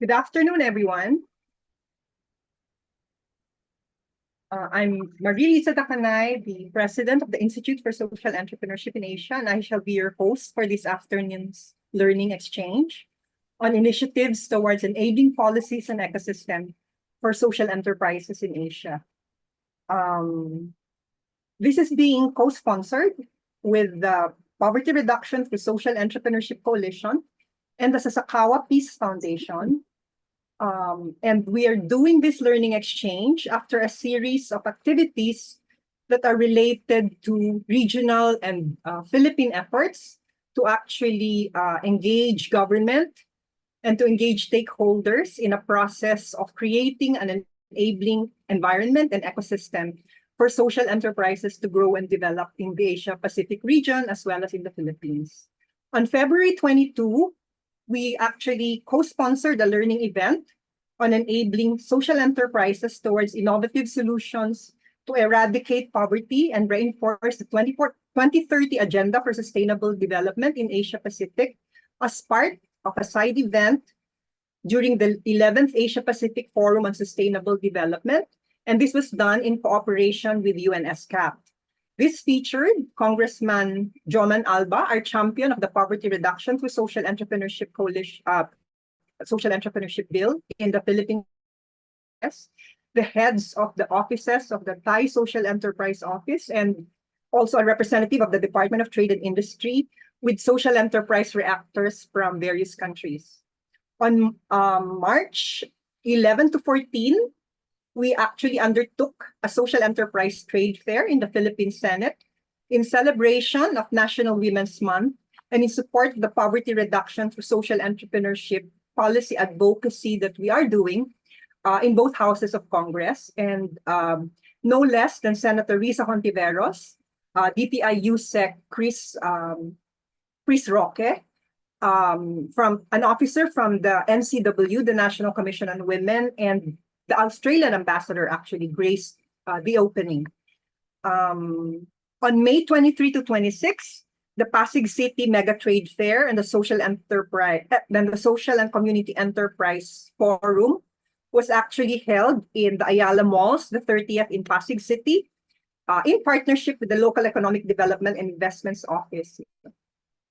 Good afternoon, everyone. I'm Marie-Lisa Takanay, the president of the Institute for Social Entrepreneurship in Asia, and I shall be your host for this afternoon's learning exchange on initiatives towards enabling policies and ecosystem for social enterprises in Asia. This is being co-sponsored with the Poverty Reduction through Social Entrepreneurship Coalition and the Sasakawa Peace Foundation. And we are doing this learning exchange after a series of activities that are related to regional and Philippine efforts to actually engage government and to engage stakeholders in a process of creating an enabling environment and ecosystem for social enterprises to grow and develop in the Asia-Pacific region as well as in the Philippines. On February 22, we actually co-sponsored a learning event on enabling social enterprises towards innovative solutions to eradicate poverty and reinforce the 2030 Agenda for Sustainable Development in Asia Pacific as part of a side event during the 11th Asia Pacific Forum on Sustainable Development, and this was done in cooperation with UNSCAP. This featured Congressman Joman Alba, our champion of the Poverty Reduction through Social Entrepreneurship Coalition, Social Entrepreneurship Bill in the Philippines, the heads of the offices of the Thai Social Enterprise Office, and also a representative of the Department of Trade and Industry with social enterprise reactors from various countries. On March 11 to 14, we actually undertook a social enterprise trade fair in the Philippine Senate in celebration of National Women's Month and in support of the poverty reduction through social entrepreneurship policy advocacy that we are doing in both houses of Congress. And no less than Senator Risa Hontiveros, DTI USEC Chris Roque, from an officer from the NCW, the National Commission on Women, and the Australian ambassador actually graced the opening. On May 23 to 26, the Pasig City Mega Trade Fair and the Social Enterprise, then the Social and Community Enterprise Forum was actually held in the Ayala Malls, the 30th in Pasig City, in partnership with the Local Economic Development and Investments Office.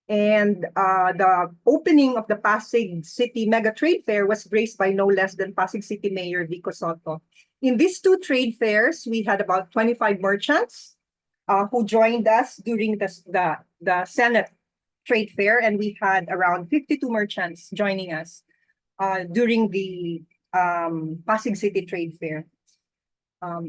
And the opening of the Pasig City Mega Trade Fair was graced by no less than Pasig City Mayor Vico Soto. In these two trade fairs, we had about 25 merchants who joined us during the Senate Trade Fair, and we had around 52 merchants joining us during the Pasig City Trade Fair.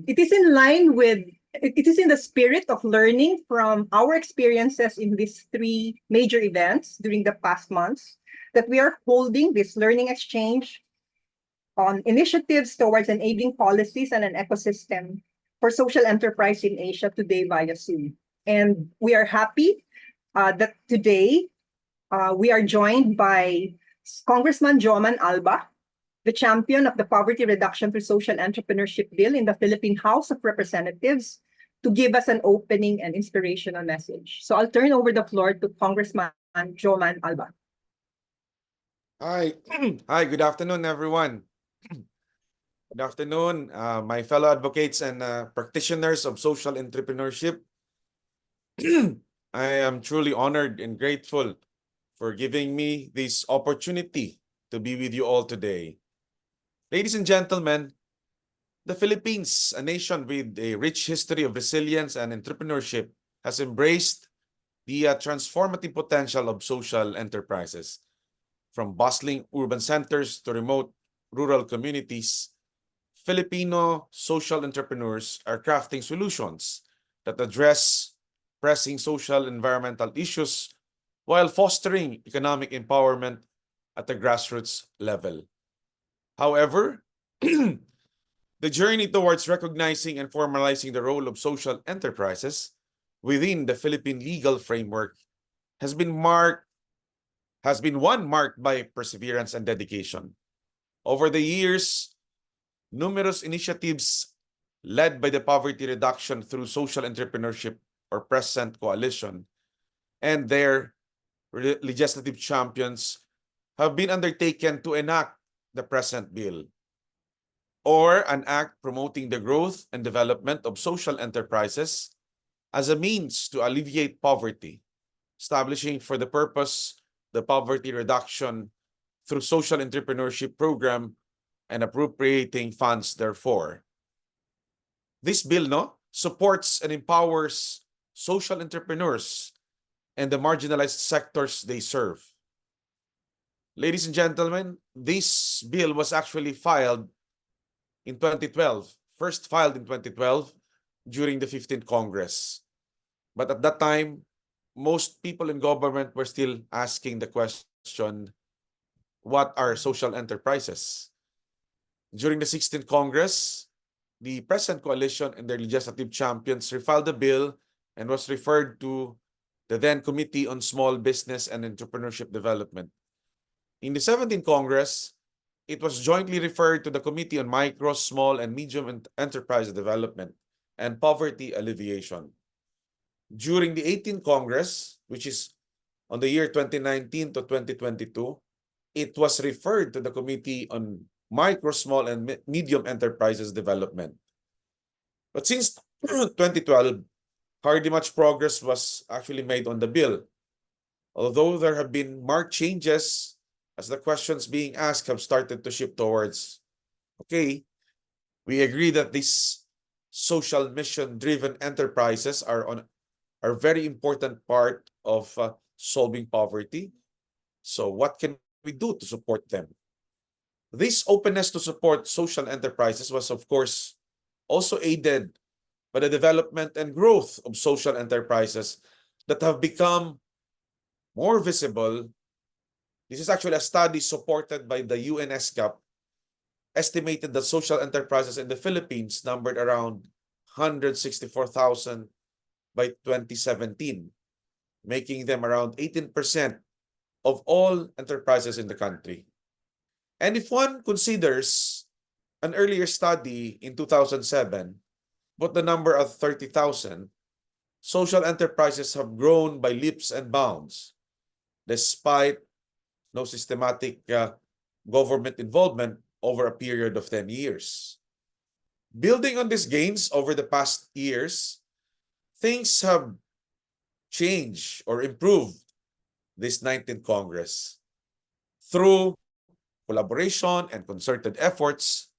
It is in line with it is in the spirit of learning from our experiences in these three major events during the past months that we are holding this learning exchange on initiatives towards enabling policies and an ecosystem for social enterprise in Asia today via Zoom. And we are happy that today we are joined by Congressman Joman Alba, the champion of the Poverty Reduction through Social Entrepreneurship Bill in the Philippine House of Representatives, to give us an opening and inspirational message. So I'll turn over the floor to Congressman Joman Alba. Hi, hi, good afternoon, everyone. Good afternoon, my fellow advocates and practitioners of social entrepreneurship. I am truly honored and grateful for giving me this opportunity to be with you all today. Ladies and gentlemen, the Philippines, a nation with a rich history of resilience and entrepreneurship, has embraced the transformative potential of social enterprises. From bustling urban centers to remote rural communities, Filipino social entrepreneurs are crafting solutions that address pressing social and environmental issues while fostering economic empowerment at the grassroots level. However, the journey towards recognizing and formalizing the role of social enterprises within the Philippine legal framework has been one marked by perseverance and dedication. Over the years, numerous initiatives led by the Poverty Reduction through Social Entrepreneurship or PRESENT Coalition and their legislative champions have been undertaken to enact the present bill, or an act promoting the growth and development of social enterprises as a means to alleviate poverty, establishing for the purpose the Poverty Reduction through Social Entrepreneurship Program and appropriating funds therefore. This bill supports and empowers social entrepreneurs and the marginalized sectors they serve. Ladies and gentlemen, this bill was actually filed in 2012, first filed in 2012 during the 15th Congress. But at that time, most people in government were still asking the question, what are social enterprises? During the 16th Congress, the present coalition and their legislative champions refiled the bill and was referred to the then Committee on Small Business and Entrepreneurship Development. In the 17th Congress, it was jointly referred to the Committee on Micro, Small, and Medium Enterprise Development and Poverty Alleviation. During the 18th Congress, which is on the year 2019 to 2022, it was referred to the Committee on Micro, Small, and Medium Enterprises Development. But since 2012, hardly much progress was actually made on the bill. Although there have been marked changes as the questions being asked have started to shift towards, okay, we agree that these social mission-driven enterprises are a very important part of solving poverty. So what can we do to support them? This openness to support social enterprises was, of course, also aided by the development and growth of social enterprises that have become more visible. This is actually a study supported by the UNESCAP, estimated that social enterprises in the Philippines numbered around 164,000 by 2017, making them around 18% of all enterprises in the country. And if one considers an earlier study in 2007, but the number of 30,000, social enterprises have grown by leaps and bounds, despite no systematic government involvement over a period of 10 years. Building on these gains over the past years, things have changed or improved this 19th Congress. Through collaboration and concerted efforts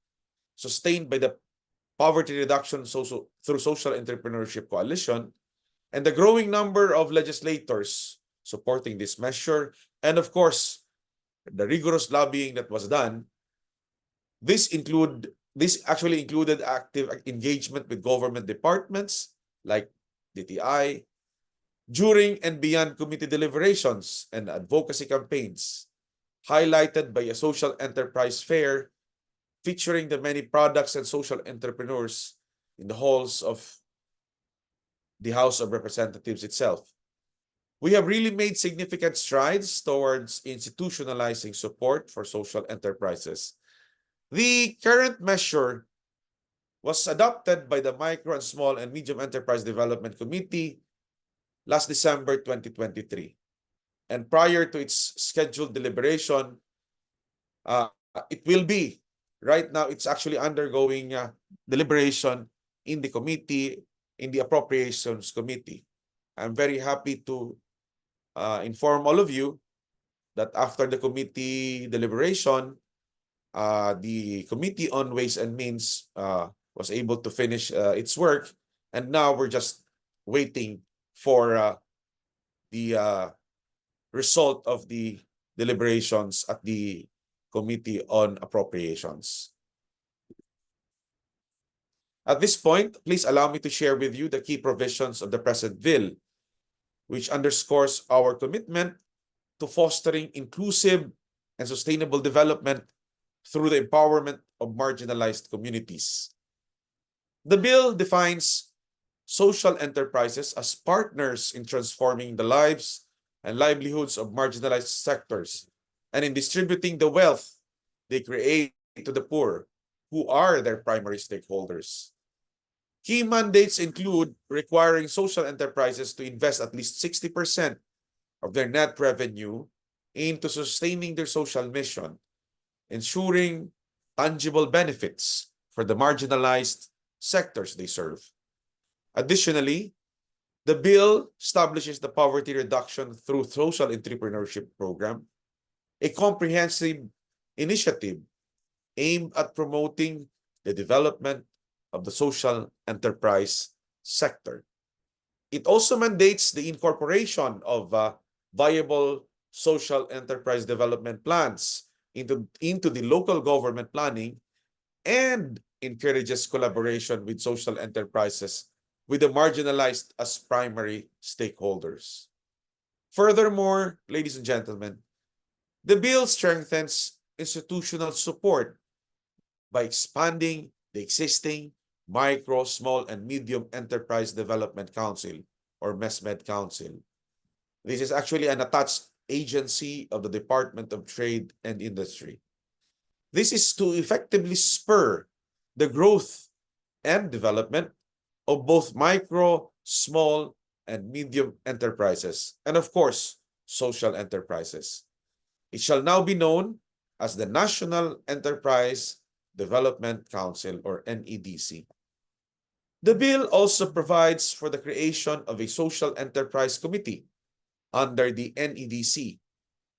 sustained by the Poverty Reduction through Social Entrepreneurship Coalition and the growing number of legislators supporting this measure, and of course, the rigorous lobbying that was done, this actually included active engagement with government departments like DTI, during and beyond committee deliberations and advocacy campaigns, highlighted by a social enterprise fair featuring the many products and social entrepreneurs in the halls of the House of Representatives itself. We have really made significant strides towards institutionalizing support for social enterprises. The current measure was adopted by the Micro and Small and Medium Enterprise Development Committee last December 2023. And prior to its scheduled deliberation, it will be, right now, it's actually undergoing deliberation in the committee, in the Appropriations Committee. I'm very happy to inform all of you that after the committee deliberation, the Committee on Ways and Means was able to finish its work, and now we're just waiting for the result of the deliberations at the Committee on Appropriations. At this point, please allow me to share with you the key provisions of the present bill, which underscores our commitment to fostering inclusive and sustainable development through the empowerment of marginalized communities. The bill defines social enterprises as partners in transforming the lives and livelihoods of marginalized sectors and in distributing the wealth they create to the poor, who are their primary stakeholders. Key mandates include requiring social enterprises to invest at least 60% of their net revenue into sustaining their social mission, ensuring tangible benefits for the marginalized sectors they serve. Additionally, the bill establishes the Poverty Reduction through Social Entrepreneurship Program, a comprehensive initiative aimed at promoting the development of the social enterprise sector. It also mandates the incorporation of viable social enterprise development plans into the local government planning and encourages collaboration with social enterprises with the marginalized as primary stakeholders. Furthermore, ladies and gentlemen, the bill strengthens institutional support by expanding the existing Micro, Small, and Medium Enterprise Development Council, or MESMED Council. This is actually an attached agency of the Department of Trade and Industry. This is to effectively spur the growth and development of both micro, small, and medium enterprises, and of course, social enterprises. It shall now be known as the National Enterprise Development Council, or NEDC. The bill also provides for the creation of a social enterprise committee under the NEDC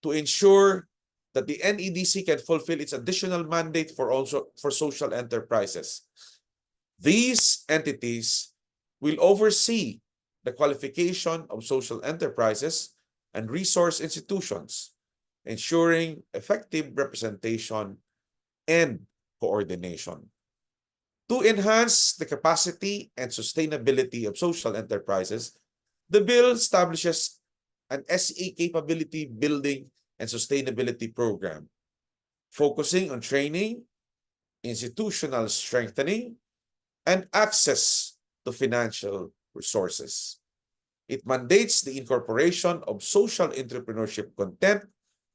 to ensure that the NEDC can fulfill its additional mandate for social enterprises. These entities will oversee the qualification of social enterprises and resource institutions, ensuring effective representation and coordination. To enhance the capacity and sustainability of social enterprises, the bill establishes an SE capability building and sustainability program, focusing on training, institutional strengthening, and access to financial resources. It mandates the incorporation of social entrepreneurship content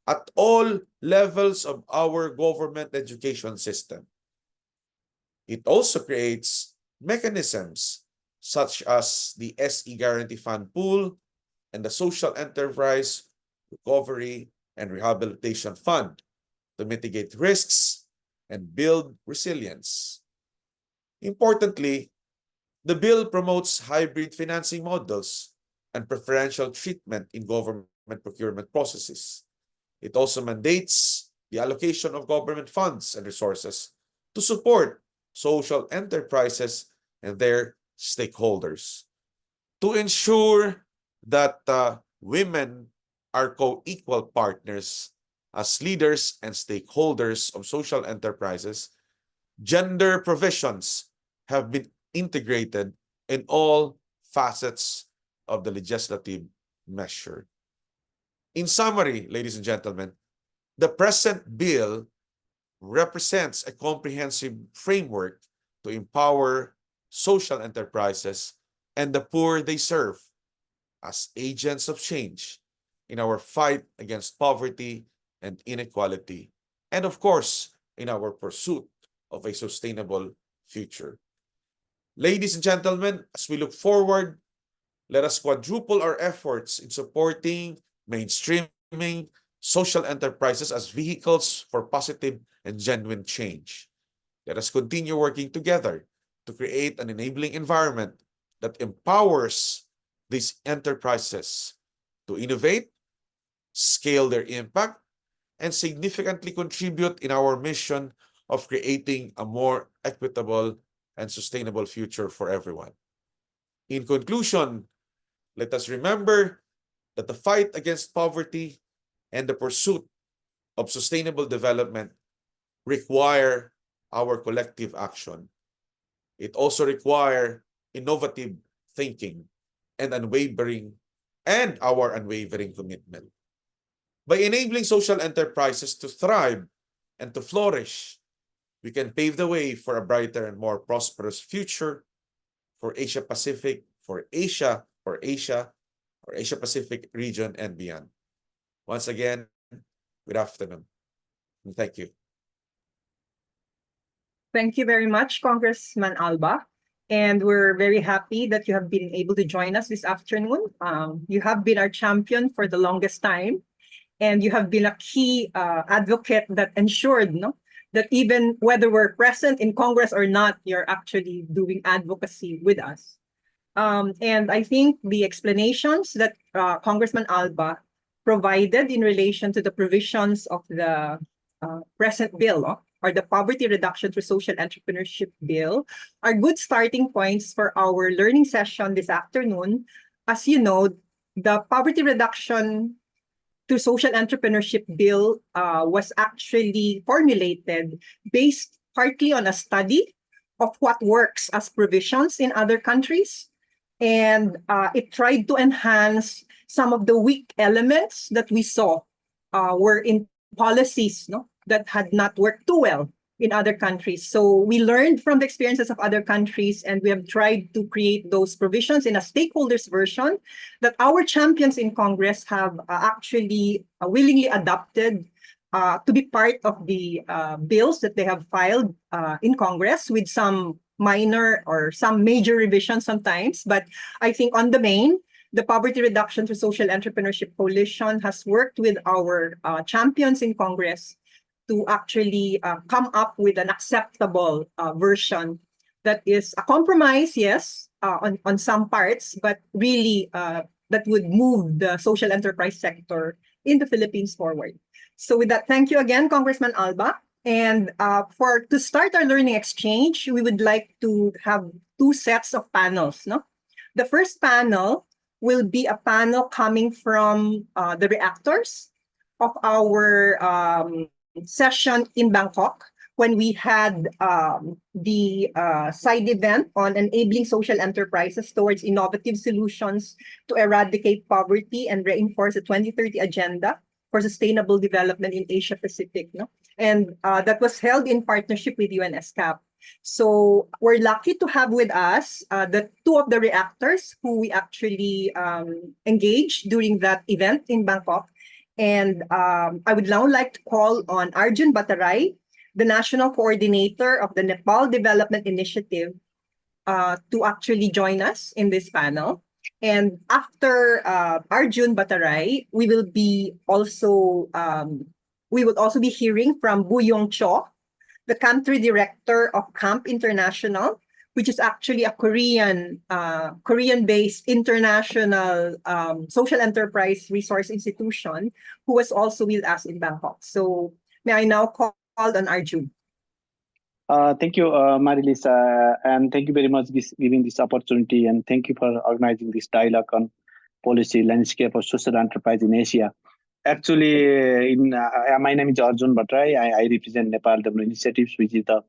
at all levels of our government education system. It also creates mechanisms such as the SE Guarantee Fund Pool and the Social Enterprise Recovery and Rehabilitation Fund to mitigate risks and build resilience. Importantly, the bill promotes hybrid financing models and preferential treatment in government procurement processes. It also mandates the allocation of government funds and resources to support social enterprises and their stakeholders. To ensure that women are co-equal partners as leaders and stakeholders of social enterprises, gender provisions have been integrated in all facets of the legislative measure. In summary, ladies and gentlemen, the present bill represents a comprehensive framework to empower social enterprises and the poor they serve as agents of change in our fight against poverty and inequality, and of course, in our pursuit of a sustainable future. Ladies and gentlemen, as we look forward, let us quadruple our efforts in supporting mainstreaming social enterprises as vehicles for positive and genuine change. Let us continue working together to create an enabling environment that empowers these enterprises to innovate, scale their impact, and significantly contribute in our mission of creating a more equitable and sustainable future for everyone. In conclusion, let us remember that the fight against poverty and the pursuit of sustainable development require our collective action. It also requires innovative thinking and our unwavering commitment. By enabling social enterprises to thrive and to flourish, we can pave the way for a brighter and more prosperous future for Asia Pacific, for Asia Pacific region and beyond. Once again, good afternoon, and thank you. Thank you very much, Congressman Alba. And we're very happy that you have been able to join us this afternoon. You have been our champion for the longest time, and you have been a key advocate that ensured that even whether we're present in Congress or not, you're actually doing advocacy with us. And I think the explanations that Congressman Alba provided in relation to the provisions of the present bill, or the Poverty Reduction through Social Entrepreneurship Bill, are good starting points for our learning session this afternoon. As you know, the Poverty Reduction through Social Entrepreneurship Bill was actually formulated based partly on a study of what works as provisions in other countries. And it tried to enhance some of the weak elements that we saw were in policies that had not worked too well in other countries. So we learned from the experiences of other countries, and we have tried to create those provisions in a stakeholders version that our champions in Congress have actually willingly adopted to be part of the bills that they have filed in Congress, with some minor or some major revisions sometimes. But I think on the main, the Poverty Reduction through Social Entrepreneurship Coalition has worked with our champions in Congress to actually come up with an acceptable version that is a compromise, yes, on some parts, but really that would move the social enterprise sector in the Philippines forward. So with that, thank you again, Congressman Alba. And to start our learning exchange, we would like to have two sets of panels. No, the first panel will be a panel coming from the reactors of our session in Bangkok, when we had the side event on enabling social enterprises towards innovative solutions to eradicate poverty and reinforce the 2030 agenda for sustainable development in Asia Pacific. No? And that was held in partnership with UNESCAP. So we're lucky to have with us the two of the reactors who we actually engaged during that event in Bangkok. And I would now like to call on Arjun Bataray, the National Coordinator of the Nepal Development Initiative, to actually join us in this panel. And after Arjun Bataray, we will also be hearing from Buyong Cho, the Country Director of CAMP International, which is actually a Korean-based international social enterprise resource institution, who was also with us in Bangkok. So may I now call on Arjun. Thank you, Marilisa, and thank you very much for giving this opportunity, and thank you for organizing this dialogue on policy landscape of social enterprise in Asia. Actually, my name is Arjun Bataray. I represent Nepal Development Initiatives, which is the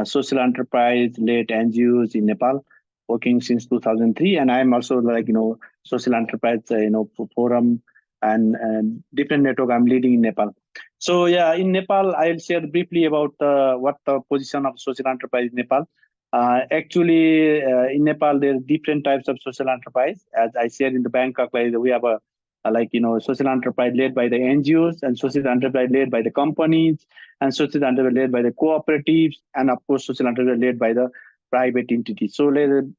social enterprise-led NGOs in Nepal, working since 2003, and I'm also social enterprise forum and different network I'm leading in Nepal. So yeah, in Nepal, I'll share briefly about what the position of social enterprise in Nepal. Actually, in Nepal, there are different types of social enterprise. As I shared in the Bangkok, we have a social enterprise led by the NGOs, and social enterprise led by the companies, and social enterprise led by the cooperatives, and of course, social enterprise led by the private entities. So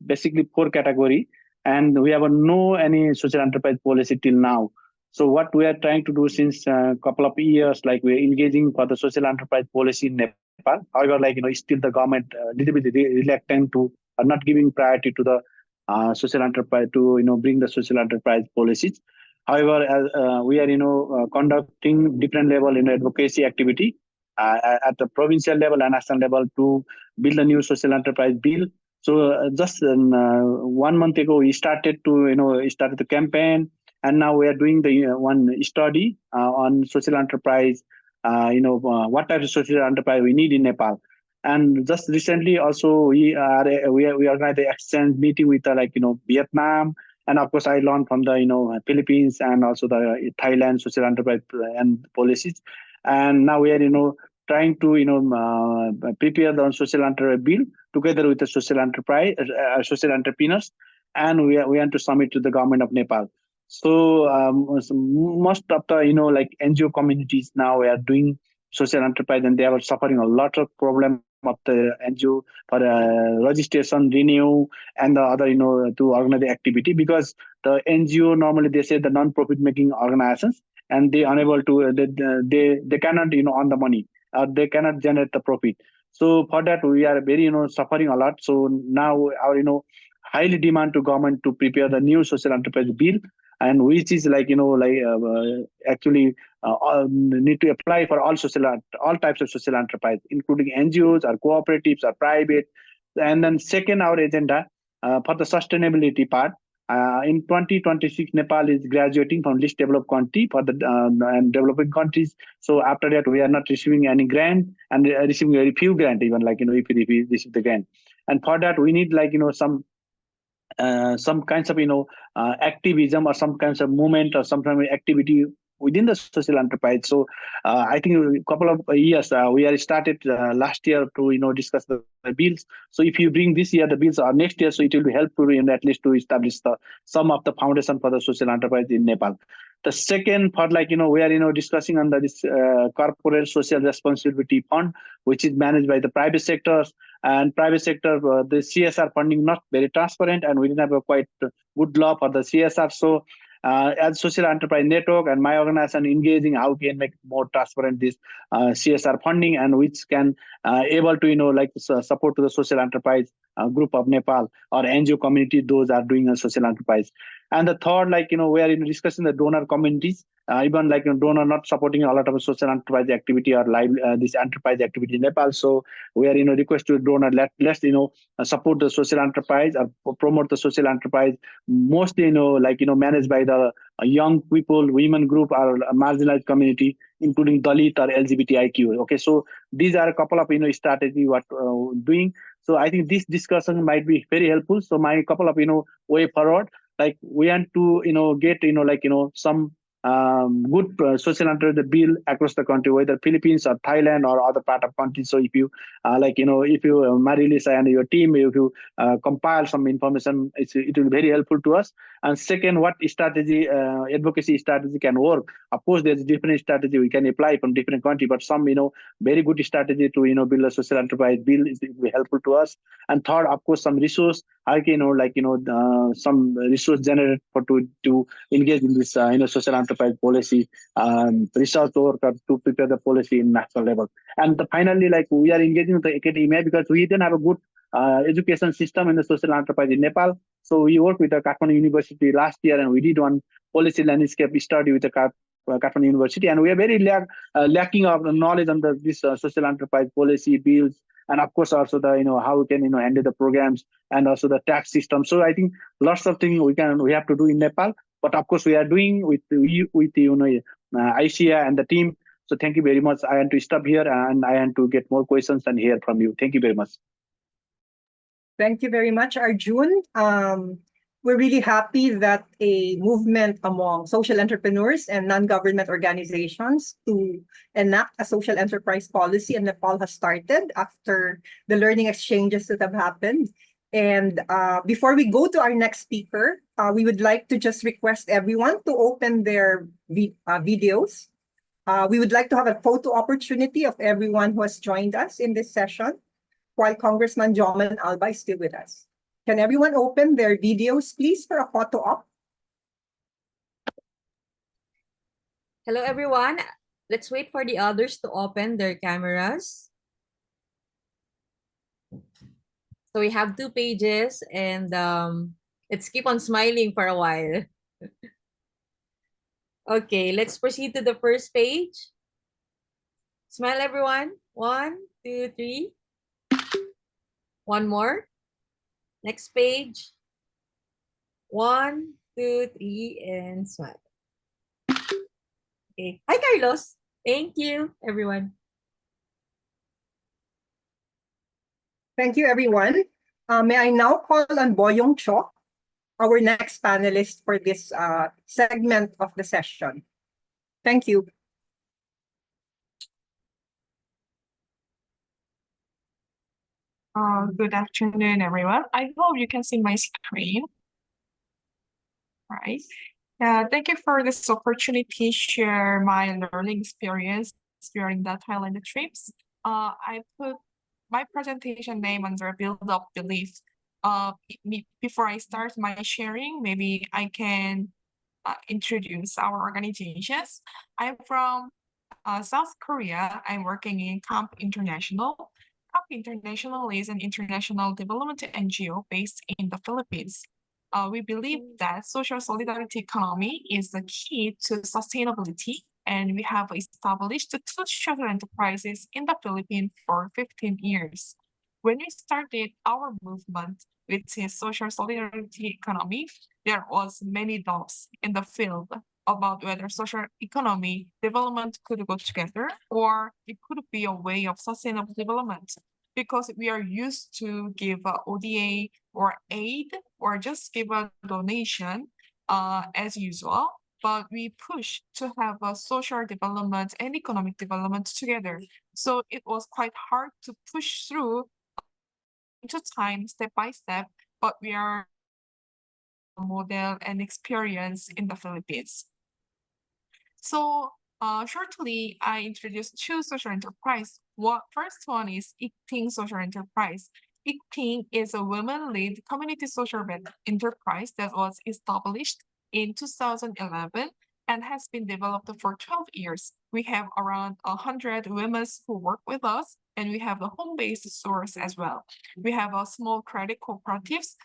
basically 4 categories, and we have any social enterprise policy till now. So what we are trying to do since a couple of years, we're engaging for the social enterprise policy in Nepal. However, still the government little bit reluctant to not giving priority to the social enterprise to bring the social enterprise policies. However, as we are conducting different level advocacy activity at the provincial level and national level to build a new social enterprise bill. So just 1 month ago, we started the campaign. And now we are doing the one study on social enterprise, what type of social enterprise we need in Nepal. And just recently also we organized the exchange meeting with Vietnam, and of course I learned from the Philippines and also the Thailand social enterprise and policies. And now we are trying to prepare the social enterprise bill together with the social enterprise social entrepreneurs, and we want to submit to the government of Nepal. So most of the NGO communities now are doing social enterprise, and they are suffering a lot of problem of the NGO for registration, renew, and the other to organize the activity, because the NGO normally they say the non-profit making organizations, and they unable to they cannot earn the money, they cannot generate the profit. So for that we are very suffering a lot. So now our highly demand to government to prepare the new social enterprise bill, and which is actually need to apply for all types of social enterprise, including NGOs or cooperatives or private. And then second, our agenda for the sustainability part. In 2026, Nepal is graduating from least developed country for the and developing countries. So after that, we are not receiving any grant, and receiving very few grant, even if we receive the grant. And for that, we need some kinds of activism or some kinds of movement or some kind of activity within the social enterprise. So I think a couple of years we are started last year to discuss the bills. So if you bring this year the bills or next year, so it will be helpful at least to establish some of the foundation for the social enterprise in Nepal. The second part, we are discussing under this corporate social responsibility fund, which is managed by the private sectors. And private sector, the CSR funding not very transparent, and we didn't have a quite good law for the CSR. So as social enterprise network and my organization engaging how we can make more transparent this CSR funding, and which can able to support to the social enterprise group of Nepal or NGO community, those are doing a social enterprise. And the third, we are discussing the donor communities, even donor not supporting a lot of social enterprise activity or this enterprise activity in Nepal. So we are request to donor let's support the social enterprise or promote the social enterprise, mostly managed by the young people, women group, or marginalized community, including Dalit or LGBTIQ. Okay, so these are a couple of strategy what doing. So I think this discussion might be very helpful. So my couple of way forward, we want to get some good social enterprise bill across the country, whether Philippines or Thailand or other part of countries. So if you if you Marilisa and your team, if you compile some information, it will be very helpful to us. And second, what strategy advocacy strategy can work? Of course, there's different strategy we can apply from different country, but some very good strategy to build a social enterprise bill is will be helpful to us. And third, of course, some resource some resource generated to engage in this social enterprise policy research work to prepare the policy in national level. And finally, we are engaging with the academia because we didn't have a good education system in the social enterprise in Nepal. So we worked with the Kathmandu University last year, and we did one policy landscape study with the Kathmandu University, and we are very lacking of knowledge on this social enterprise policy bills, and of course also the how we can handle the programs and also the tax system. So I think lots of things we have to do in Nepal, but of course we are doing with ISEA and the team. So thank you very much. I want to stop here and I want to get more questions and hear from you. Thank you very much. Thank you very much, Arjun. We're really happy that a movement among social entrepreneurs and non-government organizations to enact a social enterprise policy in Nepal has started after the learning exchanges that have happened. And before we go to our next speaker, we would like to just request everyone to open their videos. We would like to have a photo opportunity of everyone who has joined us in this session while Congressman Joman Alba is still with us. Can everyone open their videos, please, for a photo op? Hello, everyone. Let's wait for the others to open their cameras. So we have 2 pages, and let's keep on smiling for a while. Okay, let's proceed to the first page. Smile, everyone. 1, 2, 3. One more. Next page. 1, 2, 3, and smile. Okay. Hi, Carlos. Thank you, everyone. Thank you, everyone. May I now call on Boyong Cho, our next panelist for this segment of the session. Thank you. Good afternoon, everyone. I hope you can see my screen. All right. Thank you for this opportunity to share my learning experience during the Thailand trips. I put my presentation name under Build Up Belief. Before I start my sharing, maybe I can introduce our organizations. I'm from South Korea. I'm working in Camp International. Camp International is an international development NGO based in the Philippines. We believe that social solidarity economy is the key to sustainability, and we have established 2 social enterprises in the Philippines for 15 years. When we started our movement, which is social solidarity economy, there was many doubts in the field about whether social economy development could go together or it could be a way of sustainable development, because we are used to give ODA or aid or just give a donation as usual. but we push to have a social development and economic development together. So it was quite hard to push through into time, step by step, but we are model and experience in the Philippines. So shortly, I introduced two social enterprise. First one is ICTing Social Enterprise. ICTing is a women-led community social enterprise that was established in 2011 and has been developed for 12 years. We have around 100 women who work with us, and we have a home-based source as well. We have a small credit cooperatives,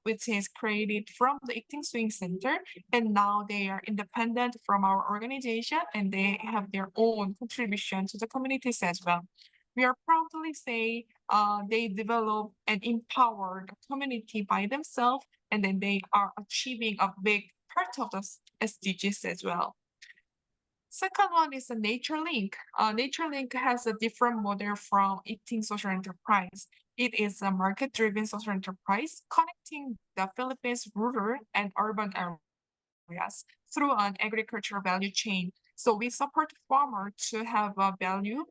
which is created from the ICTing Swing Center, and now they are independent from our organization, and they have their own contribution to the communities as well. We are proudly say they develop and empower the community by themselves, and then they are achieving a big part of the SDGs as well. Second one is a NatureLink. NatureLink has a different model from ICTing Social Enterprise. It is a market-driven social enterprise connecting the Philippines' rural and urban areas through an agricultural value chain. So we support farmers to have a valuable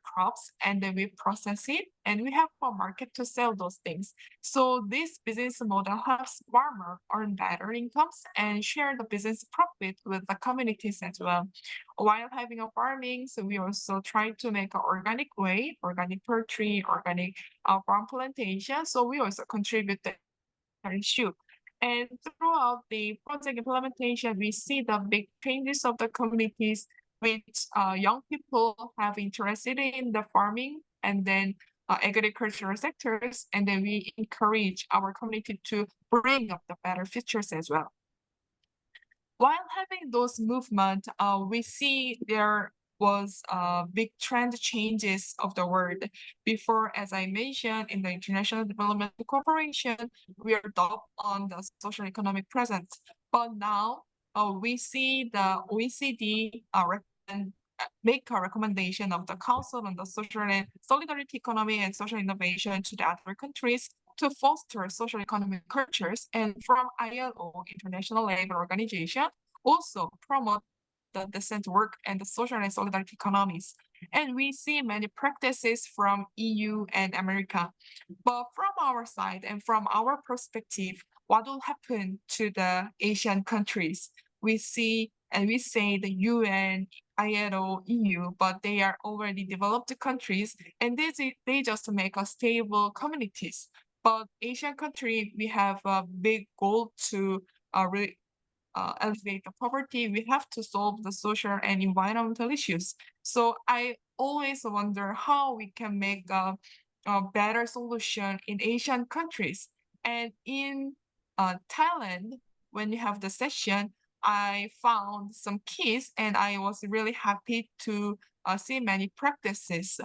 crops, and then we process it, and we have a market to sell those things. So this business model helps farmers earn better incomes and share the business profit with the communities as well. While having a farming, so we also try to make an organic way, organic poultry, organic farm plantation. So we also contribute to the issue. And throughout the project implementation, we see the big changes of the communities, which young people have interested in the farming and then agricultural sectors, and then we encourage our community to bring up the better features as well. While having those movements, we see there was big trend changes of the world. Before, as I mentioned, in the International Development Corporation, we are top on the social economic presence. But now we see the OECD make a recommendation of the Council on the Social and Solidarity Economy and Social Innovation to the other countries to foster social economic cultures, and from ILO, International Labor Organization, also promote the decent work and the social and solidarity economies. And we see many practices from EU and America. But from our side and from our perspective, what will happen to the Asian countries? We see and we say the UN, ILO, EU, but they are already developed countries, and they just make a stable communities. But Asian country, we have a big goal to alleviate the poverty. We have to solve the social and environmental issues. So I always wonder how we can make a better solution in Asian countries. And in Thailand, when you have the session, I found some keys, and I was really happy to see many practices.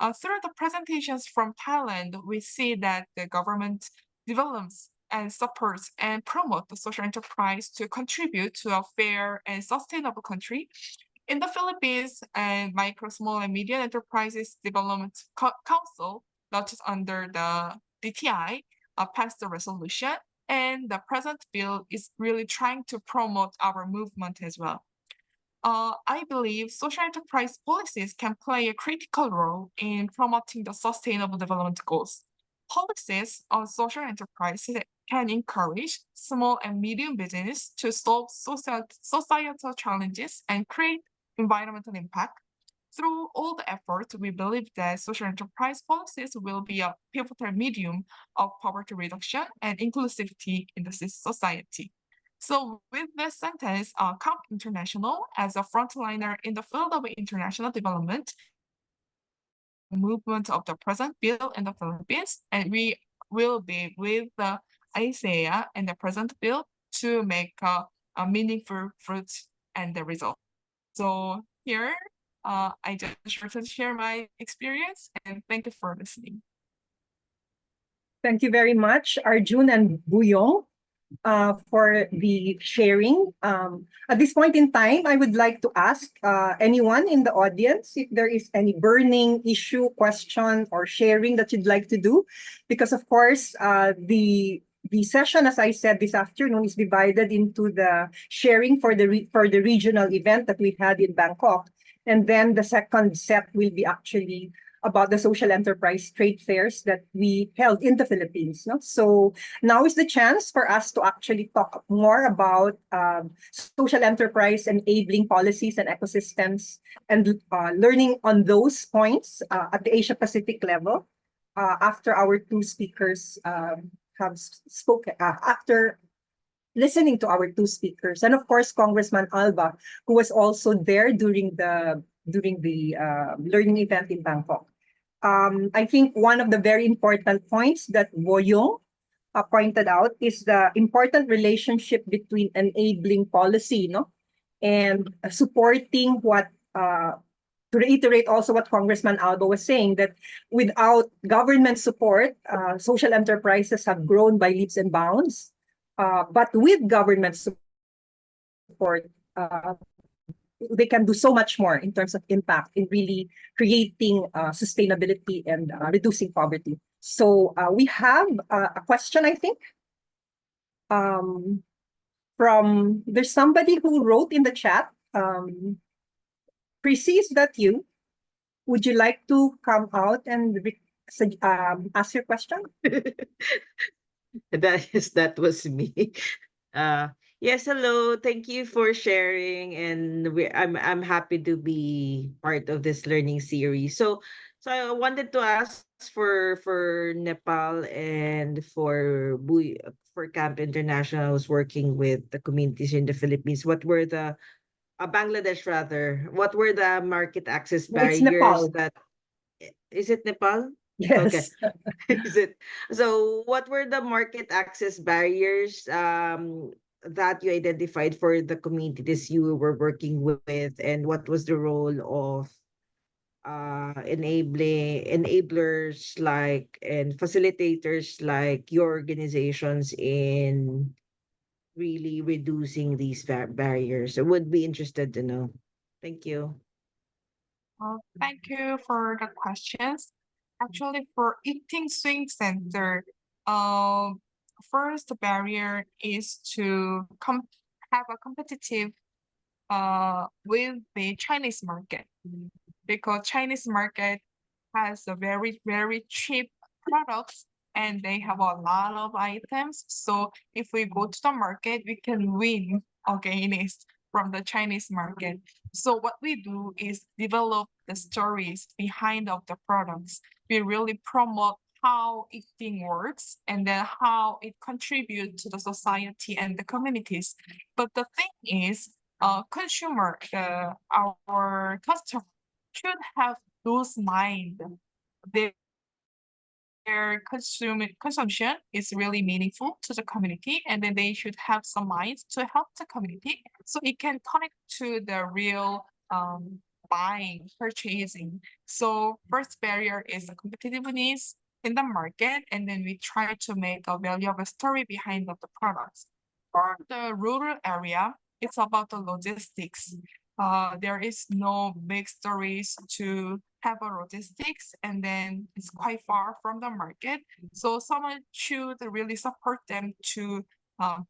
Through the presentations from Thailand, we see that the government develops and supports and promotes the social enterprise to contribute to a fair and sustainable country. In the Philippines, and Micro, Small, and Medium Enterprises Development Council, that is under the DTI, passed the resolution, and the present bill is really trying to promote our movement as well. I believe social enterprise policies can play a critical role in promoting the sustainable development goals. Policies on social enterprises can encourage small and medium business to solve societal challenges and create environmental impact. Through all the efforts, we believe that social enterprise policies will be a pivotal medium of poverty reduction and inclusivity in the society. So with this sentence, COMP International, as a frontliner in the field of international development, movement of the present bill in the Philippines, and we will be with the ISEA and the present bill to make a meaningful fruits and the result. So here, I just wanted to share my experience, and thank you for listening. Thank you very much, Arjun and Buyong, for the sharing. At this point in time, I would like to ask anyone in the audience if there is any burning issue, question, or sharing that you'd like to do. Because of course, the the session, as I said this afternoon, is divided into the sharing for the regional event that we had in Bangkok, and then the second set will be actually about the social enterprise trade fairs that we held in the Philippines. No? So now is the chance for us to actually talk more about social enterprise enabling policies and ecosystems, and learning on those points at the Asia Pacific level after our two speakers have spoken, after listening to our two speakers, and of course Congressman Alba, who was also there during the learning event in Bangkok. I think one of the very important points that Boyong pointed out is the important relationship between enabling policy, no, and supporting what. To reiterate also what Congressman Alba was saying, that without government support, social enterprises have grown by leaps and bounds. But with government support, they can do so much more in terms of impact in really creating sustainability and reducing poverty. So we have a question, I think, there's somebody who wrote in the chat. Prissy, is that you? Would you like to come out and ask your question? That was me. Yes, hello. Thank you for sharing, and I'm happy to be part of this learning series. So I wanted to ask for Nepal and for Camp International. I was working with the communities in the Philippines. What were the Bangladesh rather? What were the market access No, it's barriers Nepal. that? Is it Nepal? Okay. Yes. Is it? So what were the market access barriers that you identified for the communities you were working with, and what was the role of enablers like and facilitators like your organizations in really reducing these barriers? I would be interested to know. Thank you. Thank you for the questions. Actually, for eating swing center, first the barrier is to have a competitive with the Chinese market, because Chinese market has a very cheap products, and they have a lot of items. So if we go to the market, we can win against from the Chinese market. So what we do is develop the stories behind of the products. We really promote how eating works, and then how it contributes to the society and the communities. But the thing is, consumer, our customer should have those mind. Their consumption is really meaningful to the community, and then they should have some minds to help the community, so it can connect to the real buying, purchasing. So first barrier is the competitiveness in the market, and then we try to make a value of a story behind of the products. For the rural area, it's about the logistics. There is no big stories to have a logistics, and then it's quite far from the market. So someone should really support them to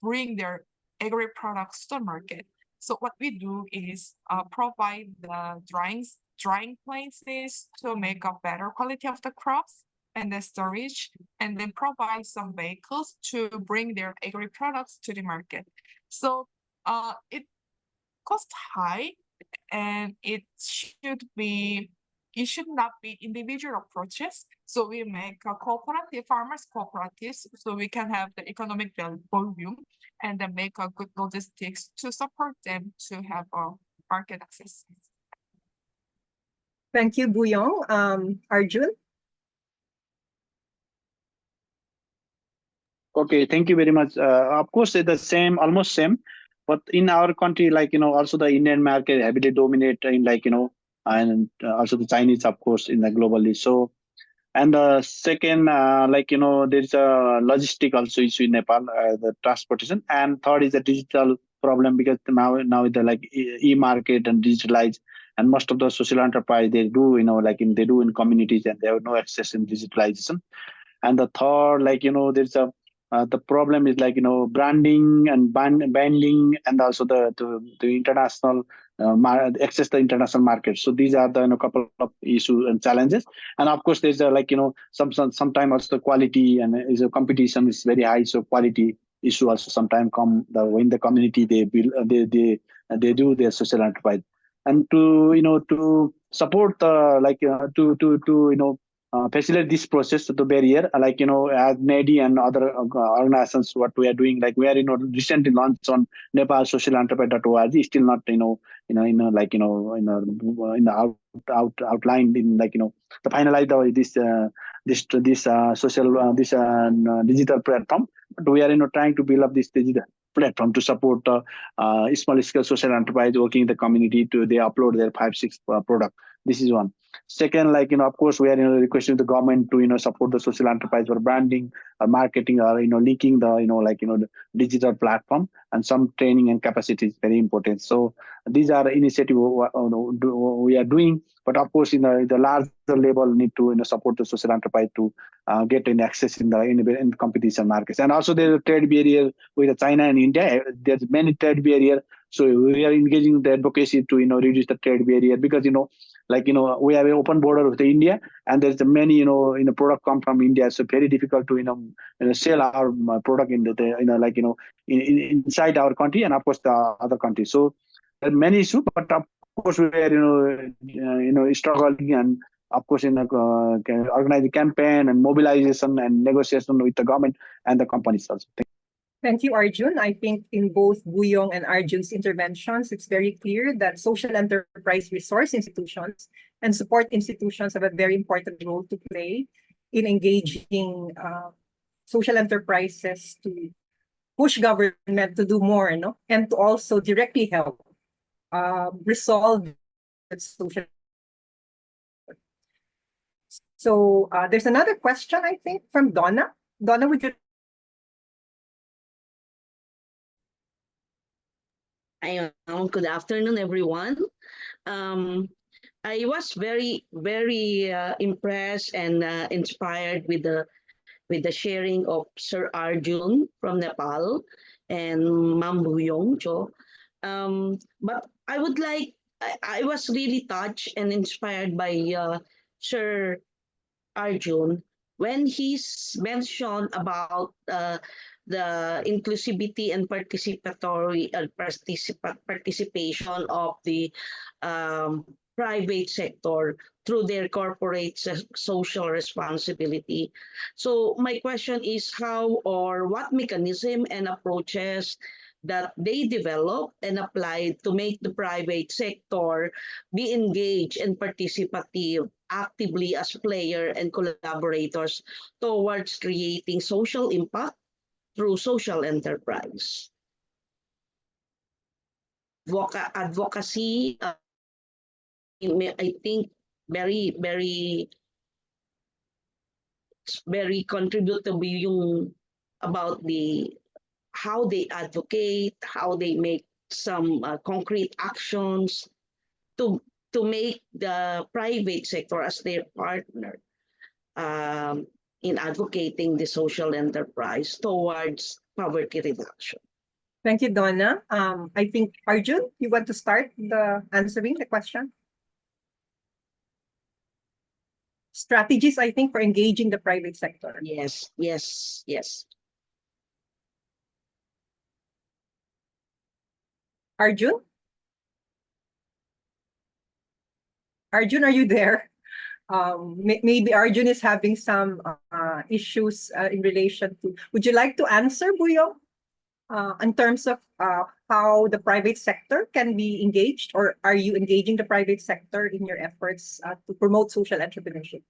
bring their agri products to the market. So what we do is provide the drying places to make a better quality of the crops and the storage, and then provide some vehicles to bring their agri products to the market. So it costs high, and it should not be individual approaches. So we make a cooperative, farmers cooperatives, so we can have the economic volume, and then make a good logistics to support them to have a market access. Thank you, Buyong. Arjun? Okay, thank you very much. Of course, it's the same, almost same. But in our country, also the Indian market heavily dominate in and also the Chinese, of course, in the globally. So, and the second, there's a logistic also issue in Nepal, the transportation. And third is the digital problem, because now the e-market and digitalized, and most of the social enterprise they do, they do in communities, and they have no access in digitalization. And the third, there's a the problem is like branding and banding, and also the international access to international markets. So these are the couple of issues and challenges. And of course, there's sometimes also the quality and is a competition is very high. So quality issue also sometimes come when the community they build they do their social enterprise. And to support facilitate this process to barrier, as NADI and other organizations, what we are doing, like we are recently launched on Nepal Social Entrepreneur.org, still not outlined in the finalized this social digital platform. But we are trying to build up this digital platform to support small scale social enterprise working in the community to they upload their 5-6 product. This is one. Second, of course, we are requesting the government to support the social enterprise for branding or marketing or linking the the digital platform, and some training and capacity is very important. So these are initiatives we are doing, but of course in the larger level need to support the social enterprise to get an access in the competition markets. And also there's a trade barrier with China and India. There's many trade barrier, so we are engaging the advocacy to reduce the trade barrier, because we have an open border with India, and there's many product come from India, so very difficult to sell our product in the inside our country and of course the other countries. So there are many issues, but of course we are struggling, and of course organizing campaign and mobilization and negotiation with the government and the companies also. Thank you, Arjun. I think in both Buyong and Arjun's interventions, it's very clear that social enterprise resource institutions and support institutions have a very important role to play in engaging social enterprises to push government to do more, and to also directly help resolve social. So there's another question, I think, from Donna. Donna, would you? Good afternoon, everyone. I was very, very impressed and inspired with the sharing of Sir Arjun from Nepal and Mam Buyong Cho. But I would like, I was really touched and inspired by Sir Arjun when he's mentioned about the inclusivity and participation of the private sector through their corporate social responsibility. So my question is how or what mechanism and approaches that they develop and apply to make the private sector be engaged and participative actively as players and collaborators towards creating social impact through social enterprise. Advocacy, I think very, very, very contributive yung about how they advocate, how they make some concrete actions to make the private sector as their partner in advocating the social enterprise towards poverty reduction. Thank you, Donna. I think, Arjun, you want to start answering the question? Strategies, I think, for engaging the private sector. Yes, yes, yes. Arjun? Arjun, are you there? Maybe Arjun is having some issues in relation to. Would you like to answer, Buyong, in terms of how the private sector can be engaged, or are you engaging the private sector in your efforts to promote social entrepreneurship?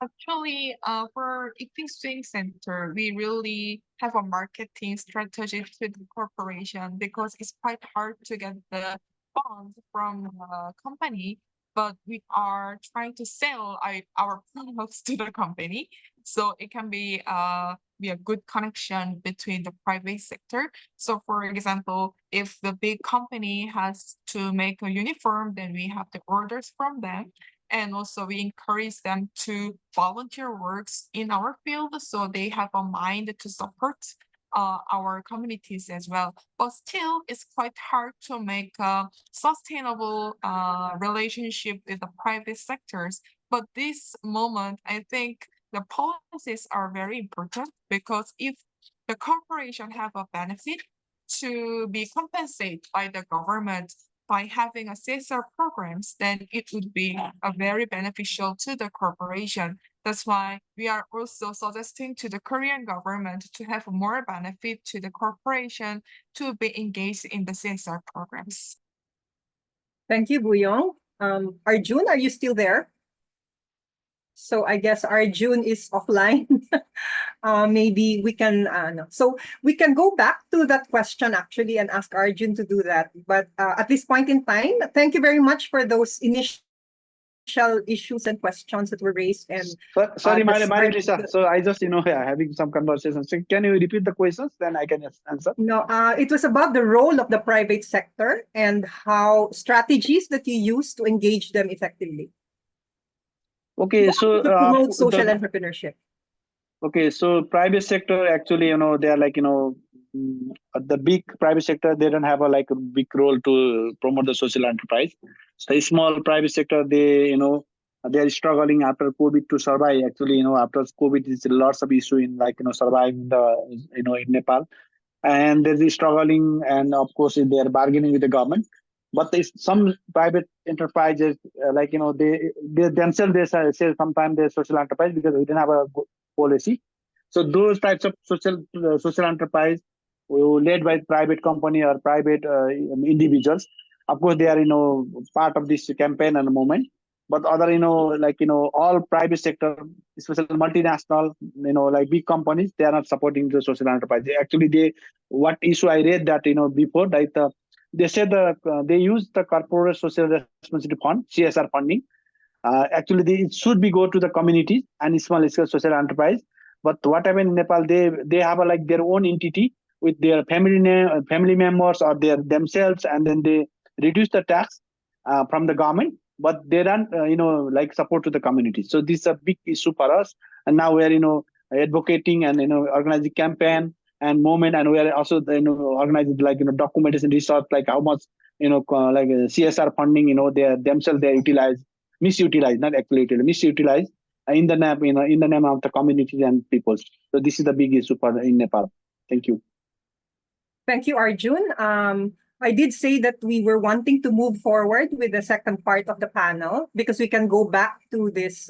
Actually, for Eating Swing Center, we really have a marketing strategy to the corporation because it's quite hard to get the funds from the company, but we are trying to sell our products to the company. So it can be a good connection between the private sector. So for example, if the big company has to make a uniform, then we have the orders from them. And also we encourage them to volunteer works in our field so they have a mind to support our communities as well. But still, it's quite hard to make a sustainable relationship with the private sectors. But this moment, I think the policies are very important, because if the corporation have a benefit to be compensated by the government by having a CSR programs, then it would be a very beneficial to the corporation. That's why we are also suggesting to the Korean government to have more benefit to the corporation to be engaged in the CSR programs. Thank you, Buyong. Arjun, are you still there? So I guess Arjun is offline. Maybe we can, no. So we can go back to that question actually and ask Arjun to do that. But at this point in time, thank you very much for those initial issues and questions that were raised. And Sorry, this- Marisa. So I just, having some conversations. So can you repeat the questions? Then I can just answer. No, it was about the role of the private sector and how strategies that you use to engage them effectively. Okay, so To promote the- social entrepreneurship. Okay, so private sector actually, they are like, the big private sector, they don't have a big role to promote the social enterprise. So a small private sector, they are struggling after COVID to survive. Actually, after COVID, there's lots of issue in surviving in Nepal, and they're struggling, and of course they are bargaining with the government. But some private enterprises, they themselves they say sometimes they're social enterprise because we didn't have a policy. So those types of social enterprise led by private company or private individuals, of course they are part of this campaign and movement. But other all private sector, especially multinational, like big companies, they are not supporting the social enterprise. Actually, what issue I read that before that. They said they use the corporate social responsibility fund, CSR funding. Actually, it should be go to the communities and small scale social enterprise. But what happened in Nepal, they have their own entity with their family members or themselves, and then they reduce the tax from the government, but they don't support to the community. So this is a big issue for us, and now we're advocating and organizing campaign and movement, and we are also organizing documentation research, like how much CSR funding they themselves they misutilize, not actually misutilize in the name of the communities and peoples. So this is the big issue in Nepal. Thank you. Thank you, Arjun. I did say that we were wanting to move forward with the second part of the panel because we can go back to this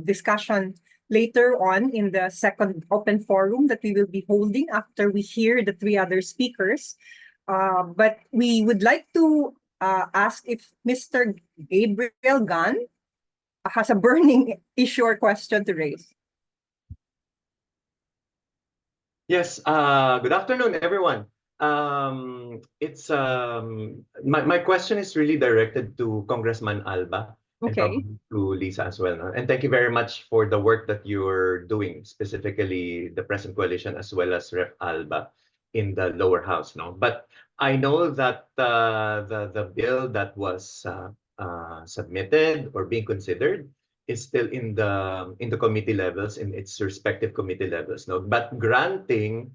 discussion later on in the second open forum that we will be holding after we hear the three other speakers. But we would like to ask if Mr. Gabriel Gan has a burning issue or question to raise. Yes, good afternoon, everyone. It's my question is really directed to Congressman Alba and Okay. probably to Lisa as well. No? And thank you very much for the work that you're doing, specifically the present coalition as well as Rep Alba in the lower house. No, but I know that the bill that was submitted or being considered is still in the committee levels, in its respective committee levels. No, but granting,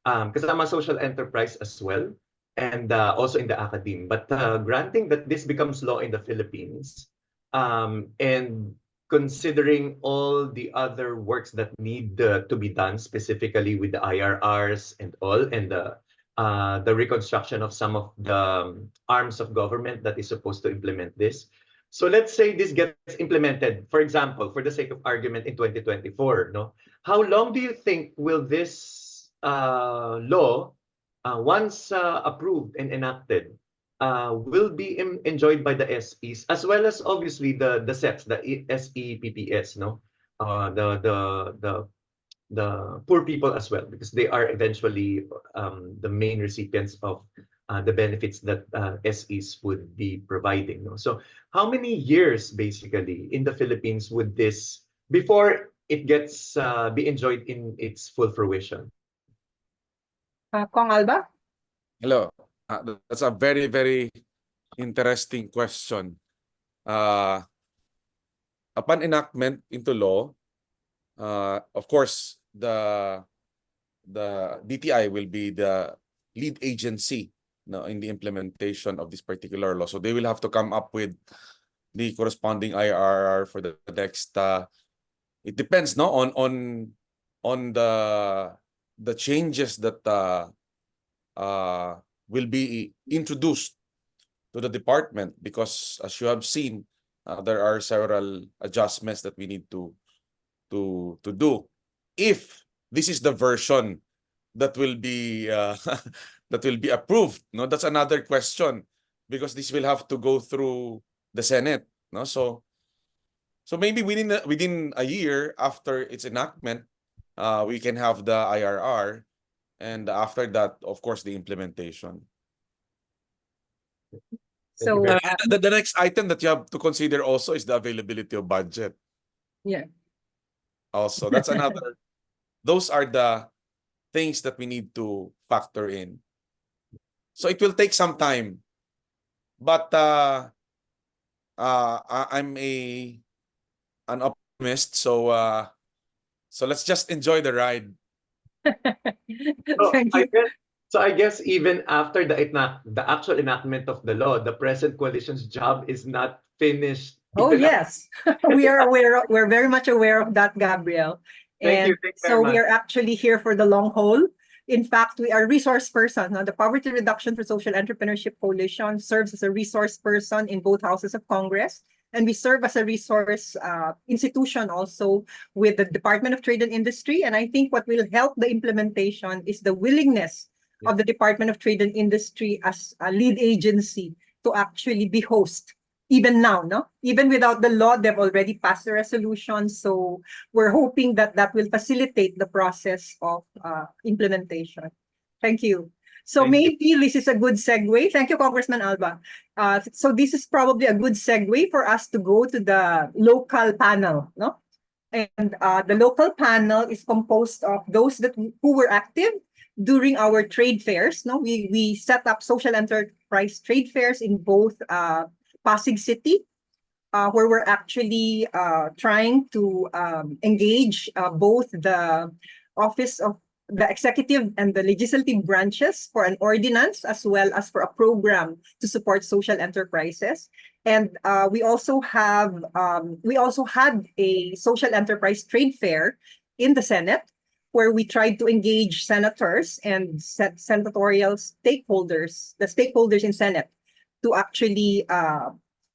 because I'm a social enterprise as well, and also in the academe, but granting that this becomes law in the Philippines, and considering all the other works that need to be done, specifically with the IRRs and all, and the reconstruction of some of the arms of government that is supposed to implement this. So let's say this gets implemented, for example, for the sake of argument in 2024, no? How long do you think will this law, once approved and enacted, will be enjoyed by the SEs, as well as obviously the SEPs, the SEPPS, no? The poor people as well, because they are eventually the main recipients of the benefits that SEs would be providing. No? So how many years basically in the Philippines would this, before it gets be enjoyed in its full fruition? Kong Alba? Hello. That's a very, very interesting question. upon enactment into law, of course, the DTI will be the lead agency, no, in the implementation of this particular law. So they will have to come up with the corresponding IRR for the next. It depends, no, on the changes that will be introduced to the department, because as you have seen, there are several adjustments that we need to do. If this is the version that will be that will be approved, no, that's another question, because this will have to go through the Senate, no. So maybe within a year after its enactment, we can have the IRR, and after that, of course, the implementation. Thank you So, very The next item that you have to consider also is the availability of budget. yeah. Also, that's another. Those are the things that we need to factor in. So it will take some time, but I'm an optimist, so let's just enjoy the ride. So Thank I you. guess, I guess even after the actual enactment of the law, the present coalition's job is not finished. Oh, even yes. We're very much aware of that, Gabriel. Thank you. And Thank you so very we much. are actually here for the long haul. In fact, we are resource person. The Poverty Reduction for Social Entrepreneurship Coalition serves as a resource person in both houses of Congress. And we serve as a resource institution also with the Department of Trade and Industry. And I think what will help the implementation is the willingness of the Department of Trade and Industry as a lead agency to actually be host. Even now, no? Even without the law, they've already passed the resolution. So we're hoping that that will facilitate the process of implementation. Thank you. So Thank you. maybe this is a good segue. Thank you, Congressman Alba. So this is probably a good segue for us to go to the local panel, no? And the local panel is composed of those who were active during our trade fairs. No, we set up social enterprise trade fairs in both Pasig City, where we're actually trying to engage both the Office of the Executive and the Legislative branches for an ordinance, as well as for a program to support social enterprises. And we also had a social enterprise trade fair in the Senate, where we tried to engage senators and senatorial stakeholders, the stakeholders in Senate, to actually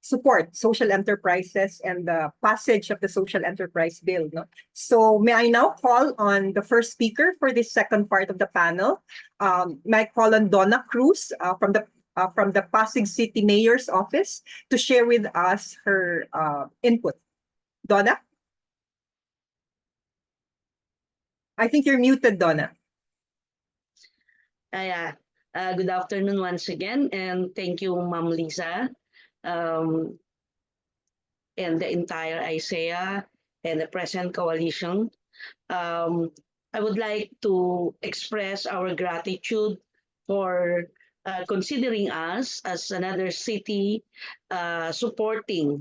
support social enterprises and the passage of the social enterprise bill. No? So may I now call on the first speaker for this second part of the panel? May I call on Donna Cruz from the Pasig City Mayor's Office to share with us her input. Donna? I think you're muted, Donna. Good afternoon once again, and thank you, Ma'am Lisa, and the entire ISEA and the present coalition. I would like to express our gratitude for considering us as another city supporting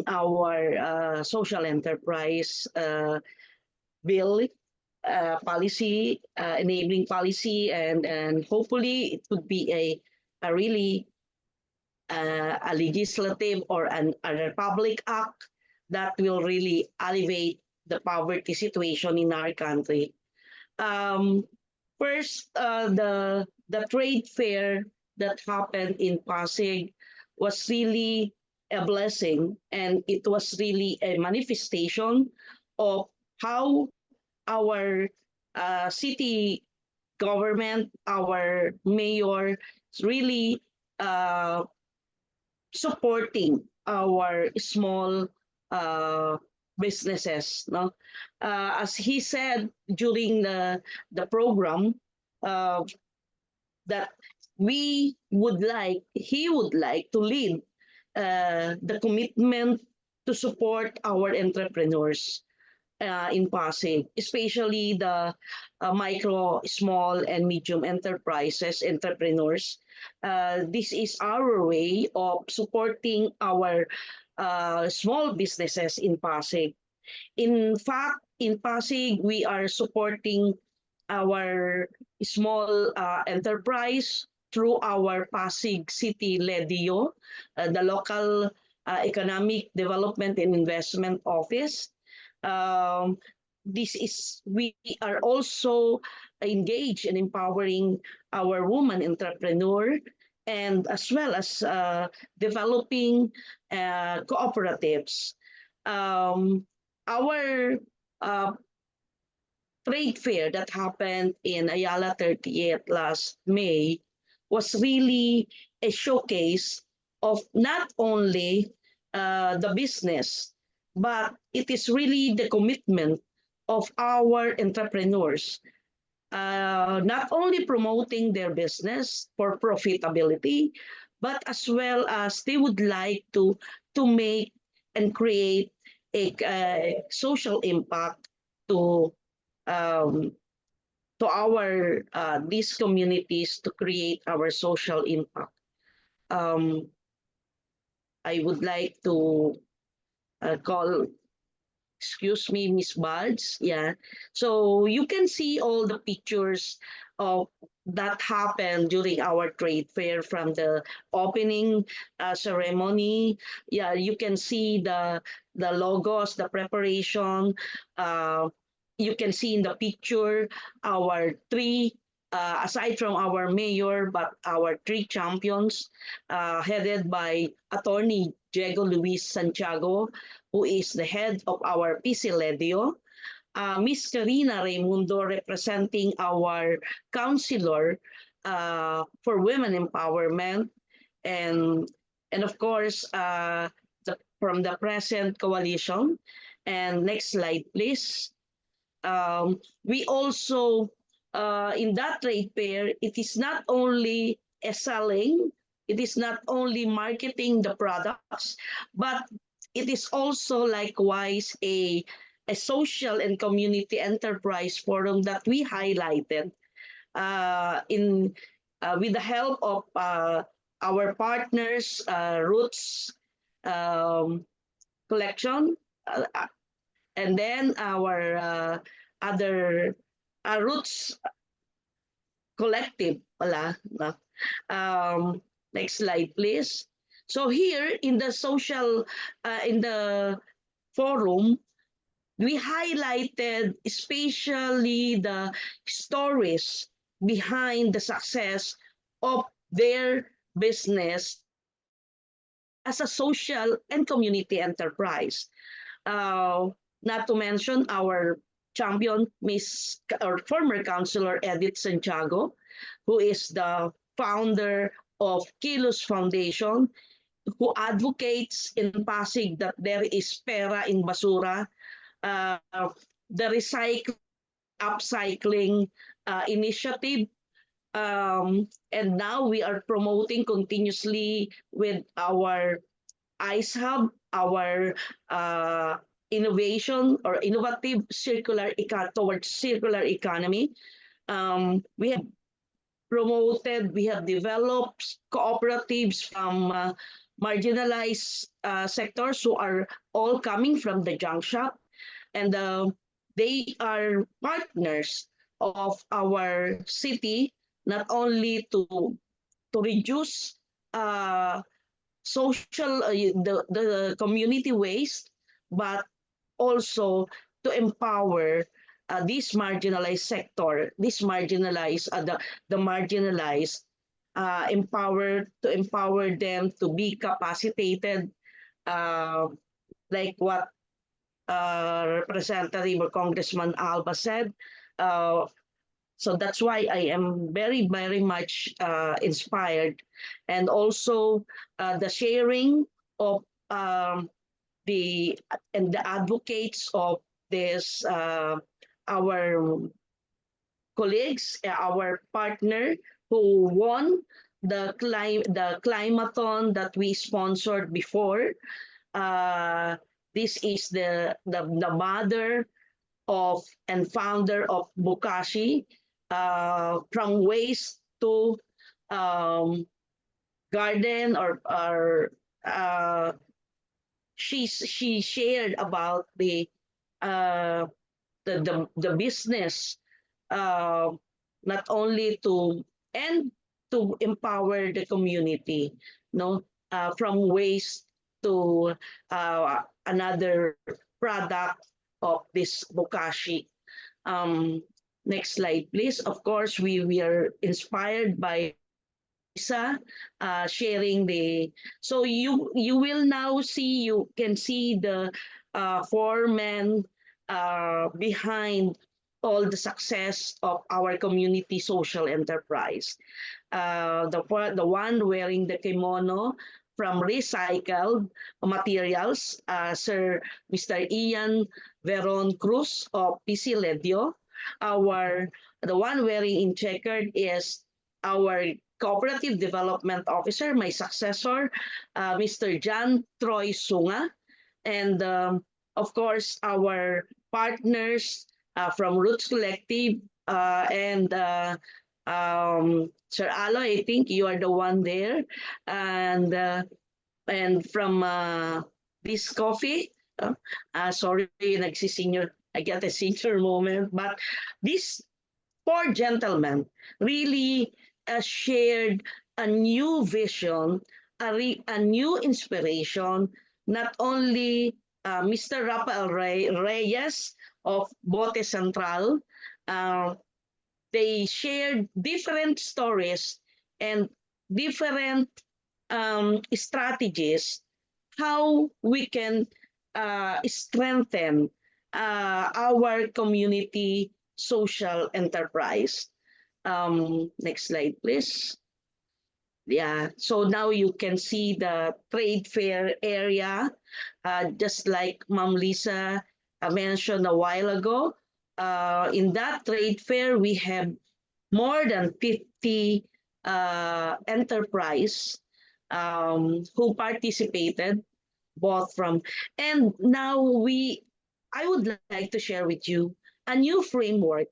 our social enterprise bill policy, enabling policy, and hopefully it would be a really a legislative or a public act that will really alleviate the poverty situation in our country. First, the trade fair that happened in Pasig was really a blessing, and it was really a manifestation of how our city government, our mayor, is really supporting our small businesses. No, as he said during the program, that he would like to lead the commitment to support our entrepreneurs in Pasig, especially the micro, small, and medium enterprises, entrepreneurs. This is our way of supporting our small businesses in Pasig. In fact, in Pasig, we are supporting our small enterprise through our Pasig City LEDIO, the local economic development and investment office. We are also engaged in empowering our woman entrepreneur, and as well as developing cooperatives. Our trade fair that happened in Ayala 38 last May was really a showcase of not only the business, but it is really the commitment of our entrepreneurs, not only promoting their business for profitability, but as well as they would like to make and create a social impact to our these communities, to create our social impact. I would like to call, excuse me, Miss Buds. Yeah. So you can see all the pictures of that happened during our trade fair, from the opening ceremony. Yeah, you can see the logos, the preparation. You can see in the picture our three, aside from our mayor, but our three champions, headed by Attorney Diego Luis Santiago, who is the head of our PC LEDIO, Miss Karina Raimundo, representing our counselor for women empowerment, and of course from the present coalition. And next slide, please. We also, in that trade fair, it is not only a selling, it is not only marketing the products, but it is also likewise a social and community enterprise forum that we highlighted in with the help of our partners, Roots Collection, and then our other Roots Collective. Next slide, please. So here in the social, in the forum, we highlighted especially the stories behind the success of their business as a social and community enterprise. Not to mention our champion, Miss or former councilor Edith Santiago, who is the founder of Kilos Foundation, who advocates in Pasig that there is pera in basura, the recycling, upcycling initiative. And now we are promoting continuously with our ICE Hub, our innovation or innovative towards circular economy. We have promoted, we have developed cooperatives from marginalized sectors who are all coming from the junk shop, and they are partners of our city, not only to reduce social the community waste, but also to empower this marginalized sector, this marginalized the marginalized, empower them to be capacitated, like what Representative or Congressman Alba said. So that's why I am very, very much inspired, and also the sharing of the advocates of this, our colleagues, our partner who won the climathon that we sponsored before. This is the mother of and founder of Bokashi, from waste to garden or she shared about uh, the business, uh, not only to and to empower the community, no, from waste to another product of this bokashi. Um, Next slide, please. Of course, we are inspired by Lisa sharing the. So you will now see, you can see the four men behind all the success of our community social enterprise. The one wearing the kimono from recycled materials, Sir Mr. Ian Veron Cruz of PC Ledio. The one wearing in checkered is our cooperative development officer, my successor, Mr. John Troy Sunga, and of course our partners from Roots Collective and Sir Alo, I think you are the one there, and from this coffee. Sorry, nagsisenior. I get a senior moment, but these four gentlemen really shared a new vision, a new inspiration. Not only Mr. Rafael Reyes of Bote Central, uh, they shared different stories and different strategies how we can strengthen our community social enterprise. Next slide, please. Yeah, so now you can see the trade fair area, just like Ma'am Lisa mentioned a while ago. In that trade fair, we have more than 50 enterprise who participated, both from, and now I would like to share with you a new framework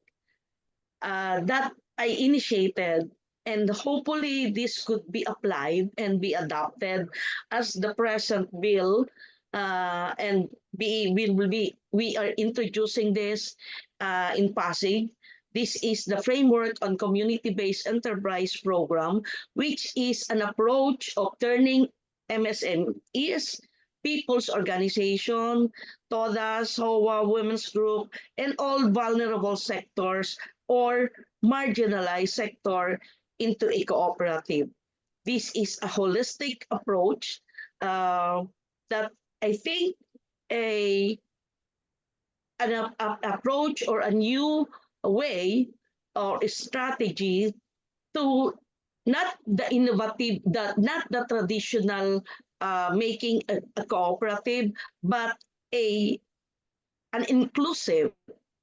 that I initiated, and hopefully this could be applied and be adopted as the present bill, and we are introducing this in Pasig. This is the framework on community-based enterprise program, which is an approach of turning MSMEs, people's organization, TODAS, HOA, women's group, and all vulnerable sectors or marginalized sector into a cooperative. This is a holistic approach that I think an approach or a new way or a strategy to not the innovative, not the traditional making a cooperative, but an inclusive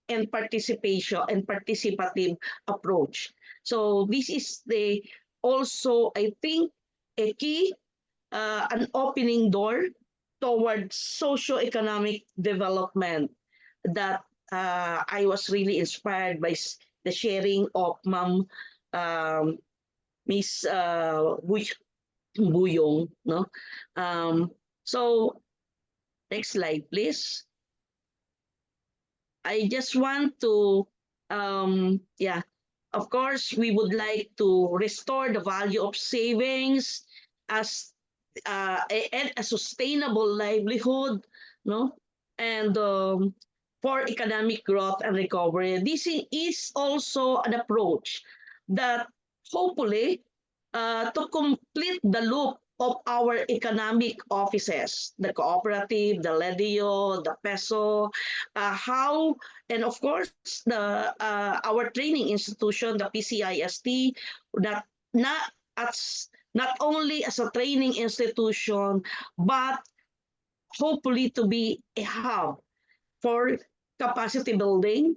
and participation and participative approach. So this is the also, I think, a key, an opening door towards socio-economic development that I was really inspired by the sharing of Ma'am Miss Buyong. No? So next slide, please. I just want to, yeah, of course, we would like to restore the value of savings as and a sustainable livelihood, no, and for economic growth and recovery. This is also an approach that hopefully to complete the loop of our economic offices, the cooperative, the LEDIO, the PESO, how, and of course, the our training institution, the PCIST, that not only as a training institution, but hopefully to be a hub for capacity building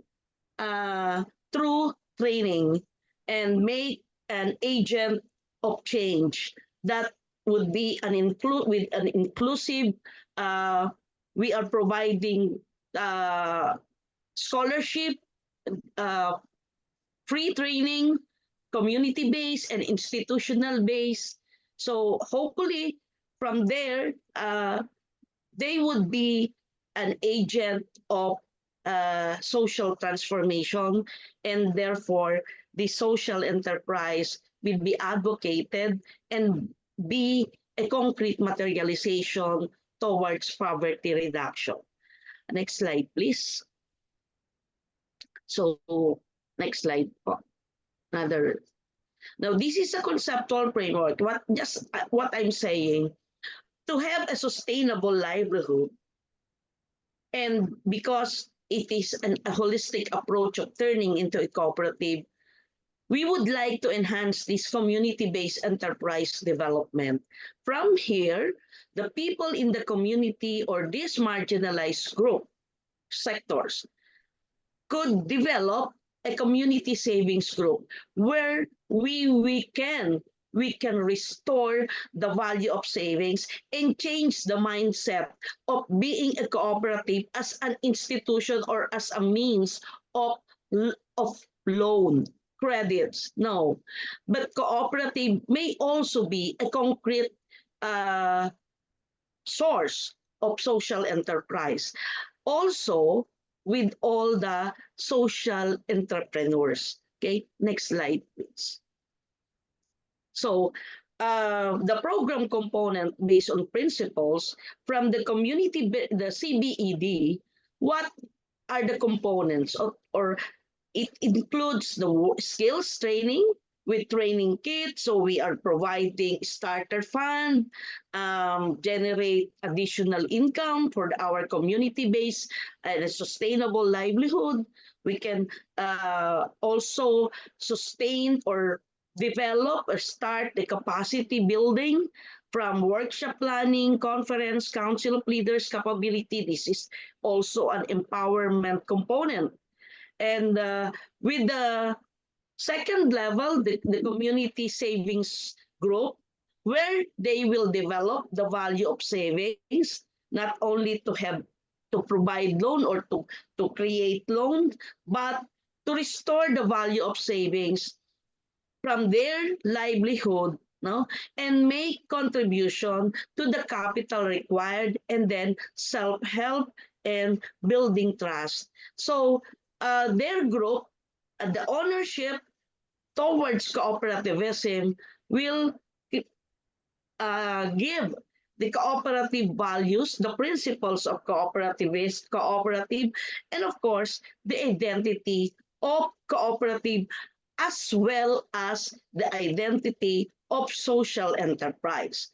through training and make an agent of change that would be with an inclusive. We are providing scholarship, free training, community-based and institutional-based. So hopefully from there, they would be an agent of social transformation, and therefore the social enterprise will be advocated and be a concrete materialization towards poverty reduction. Next slide, please. So, next slide. Another. Now, this is a conceptual framework. What I'm saying, to have a sustainable livelihood, and because it is a holistic approach of turning into a cooperative, we would like to enhance this community-based enterprise development. From here, the people in the community or these marginalized group sectors could develop a community savings group where we can restore the value of savings and change the mindset of being a cooperative as an institution or as a means of loan credits. No, but cooperative may also be a concrete source of social enterprise. Also, with all the social entrepreneurs. Okay, next slide, please. So, the program component based on principles from the community, the CBED, what are the components of, or it includes the skills training with training kits. So we are providing starter fund, generate additional income for our community-based and a sustainable livelihood. We can also sustain or develop or start the capacity building from workshop planning, conference, council of leaders capability. This is also an empowerment component. And with the second level, the community savings group, where they will develop the value of savings, not only to have to provide loan or to create loan, but to restore the value of savings from their livelihood, no, and make contribution to the capital required, and then self-help and building trust. So their group, the ownership towards cooperativism will give the cooperative values, the principles of cooperative, and of course, the identity of cooperative, as well as the identity of social enterprise,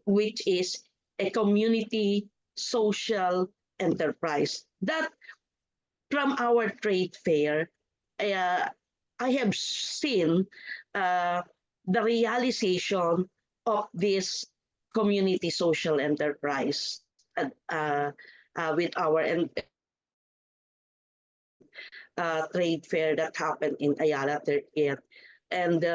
which is a community social enterprise. That from our trade fair, I have seen the realization of this community social enterprise with our trade fair that happened in Ayala 30th. And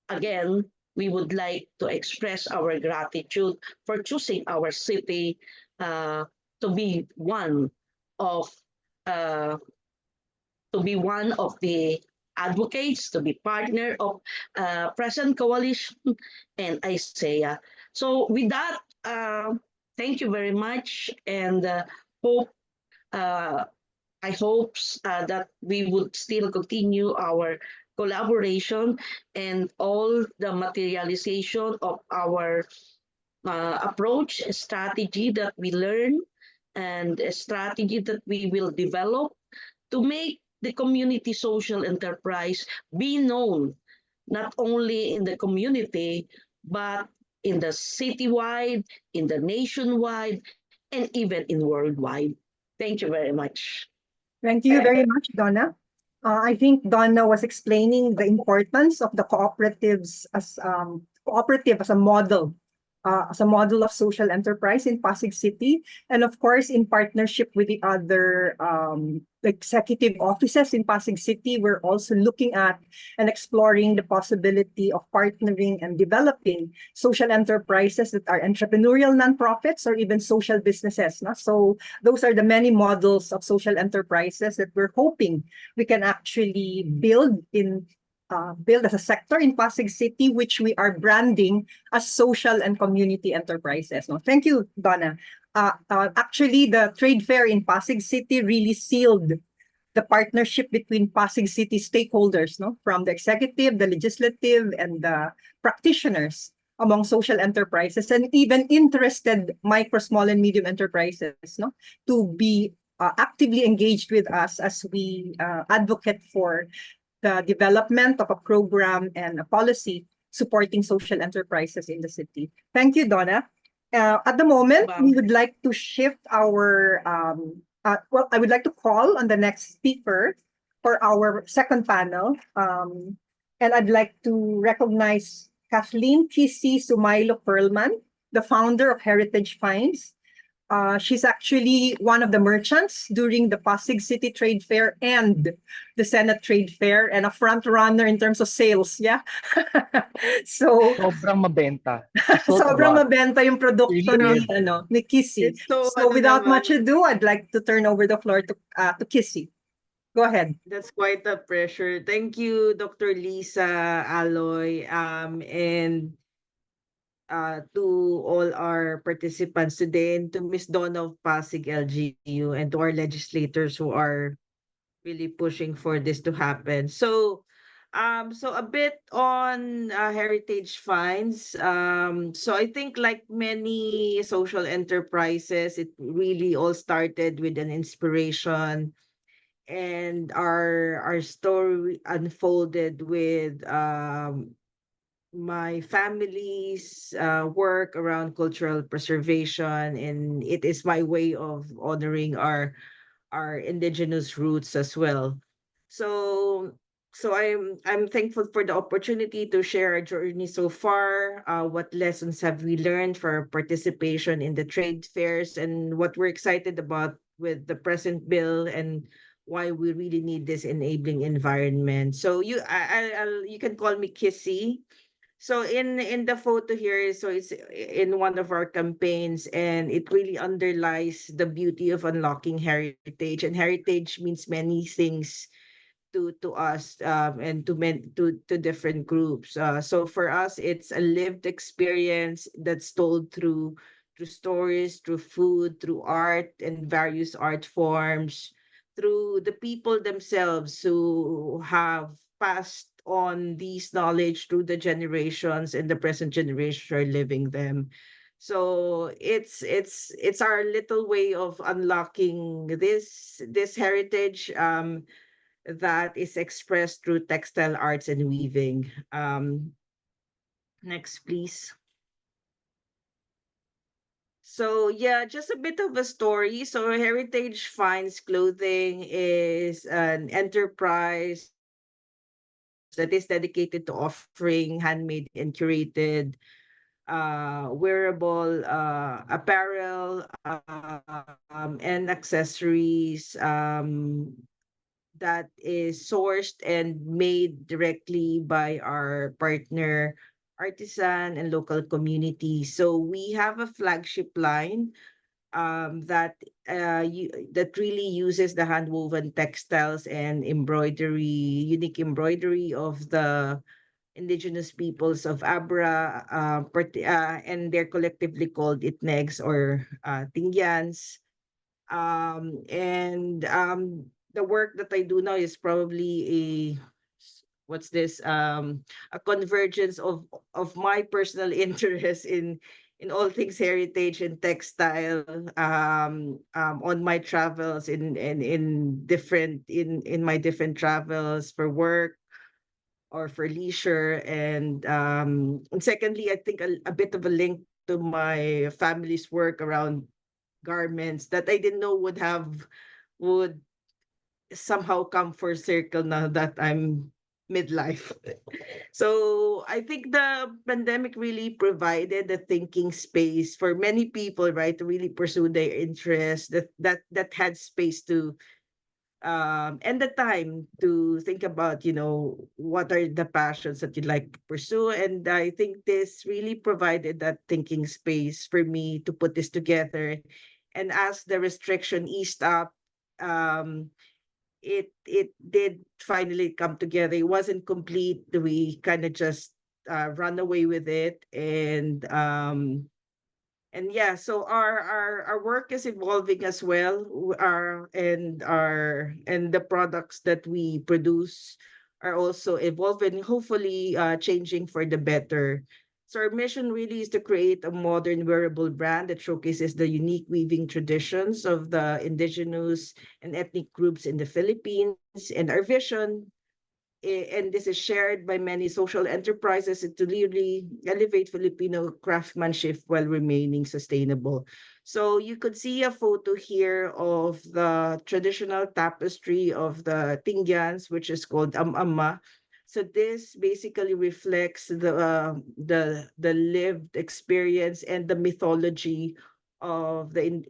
again, we would like to express our gratitude for choosing our city to be one of the advocates, to be partner of present coalition and ISEA. So with that, thank you very much, and I hope that we would still continue our collaboration and all the materialization of our approach, strategy that we learn, and a strategy that we will develop to make the community social enterprise be known not only in the community, but in the citywide, in the nationwide, and even in worldwide. Thank you very much. Thank you very much, Donna. I think Donna was explaining the importance of the cooperatives as cooperative as a model of social enterprise in Pasig City, and of course in partnership with the other executive offices in Pasig City. We're also looking at and exploring the possibility of partnering and developing social enterprises that are entrepreneurial nonprofits or even social businesses. No? So those are the many models of social enterprises that we're hoping we can actually build in build as a sector in Pasig City, which we are branding as social and community enterprises. No, thank you, Donna. Actually, the trade fair in Pasig City really sealed the partnership between Pasig City stakeholders, no, from the executive, the legislative, and the practitioners among social enterprises, and even interested micro, small, and medium enterprises, no, to be actively engaged with us as we advocate for the development of a program and a policy supporting social enterprises in the city. Thank you, Donna. At the moment, we would like to shift our, well, I would like to call on the next speaker for our second panel. And I'd like to recognize Kathleen Kisi Sumailo Perlman, the founder of Heritage Finds. She's actually one of the merchants during the Pasig City Trade Fair and the Senate Trade Fair, and a front runner in terms of sales. Yeah. So Sobrang mabenta. sobrang mabenta yung produkto Really ni Kissy. It's so So without naman. much ado, I'd like to turn over the floor to Kissy. Go ahead. That's quite a pressure. Thank you, Dr. Lisa Aloy, and to all our participants today, and to Miss Donna of Pasig LGU, and to our legislators who are really pushing for this to happen. So a bit on heritage finds. So I think, like many social enterprises, it really all started with an inspiration, and our story unfolded with my family's work around cultural preservation, and it is my way of honoring our indigenous roots as well. So I'm thankful for the opportunity to share our journey so far. What lessons have we learned for our participation in the trade fairs, and what we're excited about with the present bill, and why we really need this enabling environment. So you can call me Kissy. So in the photo here, so it's in one of our campaigns, and it really underlies the beauty of unlocking heritage. And heritage means many things to us, and to different groups. So for us, it's a lived experience that's told through stories, through food, through art and various art forms, through the people themselves who have passed on these knowledge through the generations, and the present generation are living them. So it's our little way of unlocking this heritage, that is expressed through textile arts and weaving. Next, please. So yeah, just a bit of a story. So Heritage Finds Clothing is an enterprise that is dedicated to offering handmade and curated wearable apparel, and accessories, that is sourced and made directly by our partner artisan and local community. So we have a flagship line, that really uses the handwoven textiles and unique embroidery of the indigenous peoples of Abra, and they're collectively called Itnegs or Tingyans. And the work that I do now is probably a convergence of my personal interest in all things heritage and textile, on my travels, in my different travels for work or for leisure, and secondly, I think a bit of a link to my family's work around garments that I didn't know would somehow come for circle now that I'm midlife. So I think the pandemic really provided a thinking space for many people, right, to really pursue their interests, that had space to and the time to think about, what are the passions that you'd like to pursue. And I think this really provided that thinking space for me to put this together. And as the restriction eased up, it did finally come together. It wasn't complete. We kind of just run away with it, and yeah, so our work is evolving as well. And the products that we produce are also evolving, hopefully changing for the better. So our mission really is to create a modern wearable brand that showcases the unique weaving traditions of the indigenous and ethnic groups in the Philippines. And our vision, and this is shared by many social enterprises, to really elevate Filipino craftsmanship while remaining sustainable. So you could see a photo here of the traditional tapestry of the Tingyans, which is called Amama. So this basically reflects the lived experience and the mythology of the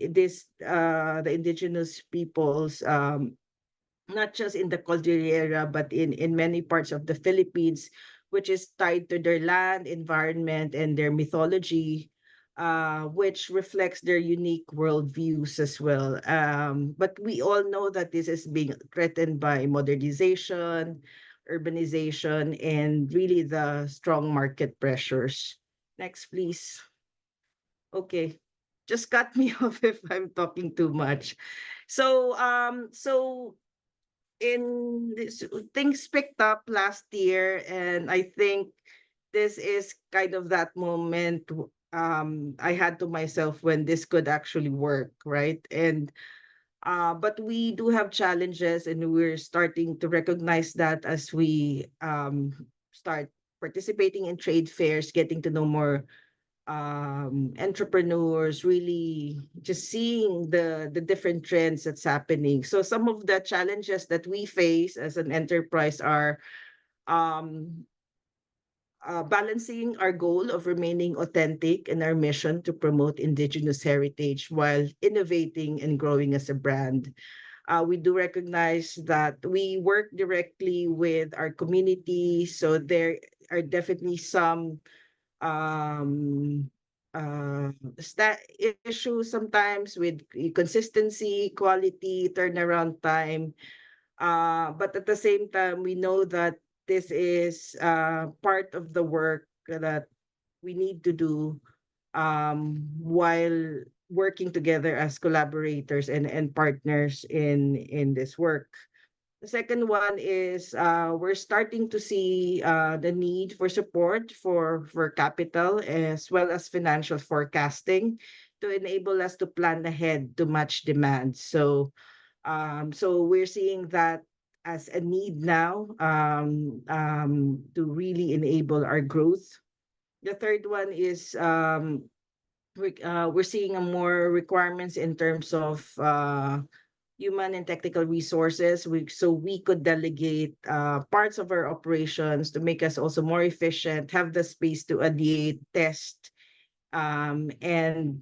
indigenous peoples, not just in the Cordillera, but in many parts of the Philippines, which is tied to their land, environment, and their mythology, which reflects their unique worldviews as well. But we all know that this is being threatened by modernization, urbanization, and really the strong market pressures. Next, please. Okay. Just cut me off if I'm talking too much. So in this, things picked up last year, and I think this is kind of that moment I had to myself when this could actually work, right? And but we do have challenges, and we're starting to recognize that as we start participating in trade fairs, getting to know more entrepreneurs, really just seeing the different trends that's happening. So some of the challenges that we face as an enterprise are um, balancing our goal of remaining authentic in our mission to promote indigenous heritage while innovating and growing as a brand. We do recognize that we work directly with our community, so there are definitely some um stat issues sometimes with consistency, quality, turnaround time. But at the same time, we know that this is part of the work that we need to do while working together as collaborators and partners in this work. The second one is we're starting to see the need for support for capital as well as financial forecasting to enable us to plan ahead to match demand. So we're seeing that as a need now to really enable our growth. The third one is we're seeing a more requirements in terms of human and technical resources. So we could delegate parts of our operations to make us also more efficient, have the space to ideate, test, and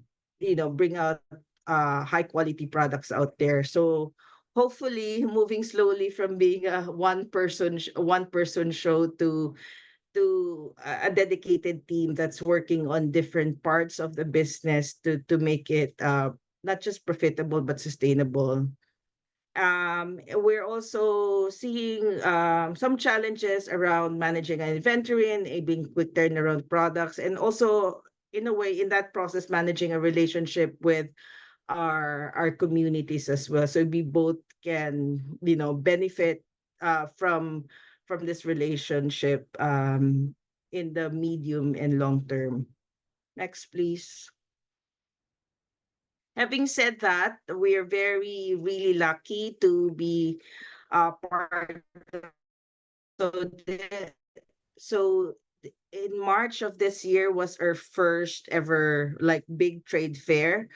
bring out high quality products out there. So hopefully, moving slowly from being a one person show to a dedicated team that's working on different parts of the business to make it not just profitable but sustainable. We're also seeing some challenges around managing an inventory and enabling quick turnaround products, and also in a way in that process managing a relationship with our communities as well. So we both can benefit from this relationship in the medium and long term. Next, please. Having said that, we are really lucky to be part of. So, so in March of this year was our first ever like big trade fair.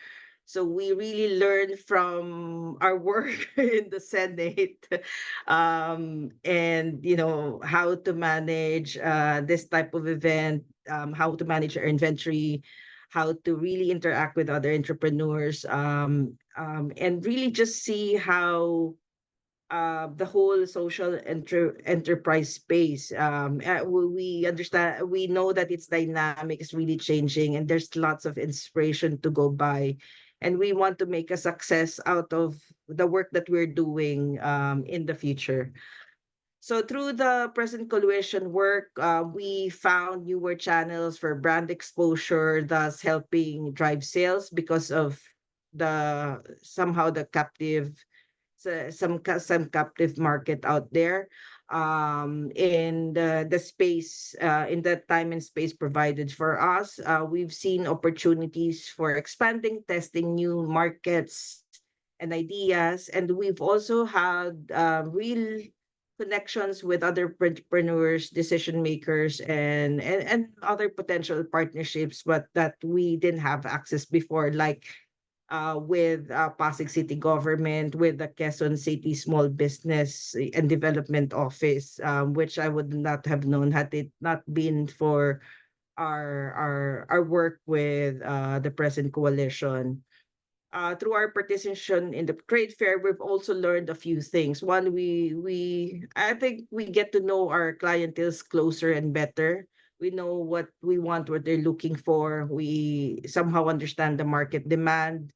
So we really learned from our work in the Senate, and how to manage this type of event, how to manage our inventory, how to really interact with other entrepreneurs, and really just see how the whole social enterprise space. We understand, we know that it's dynamic, it's really changing, and there's lots of inspiration to go by and we want to make a success out of the work that we're doing in the future. So through the present coalition work, we found newer channels for brand exposure, thus helping drive sales because of somehow the captive, some captive market out there. In the space, in the time and space provided for us, we've seen opportunities for expanding, testing new markets and ideas, and we've also had real connections with other entrepreneurs, decision makers, and other potential partnerships, but that we didn't have access before, like with Pasig City Government, with the Quezon City Small Business and Development Office, which I would not have known had it not been for our work with the present coalition. Through our participation in the trade fair, we've also learned a few things. One, I think we get to know our clientele closer and better. We know what we want, what they're looking for. We somehow understand the market demand.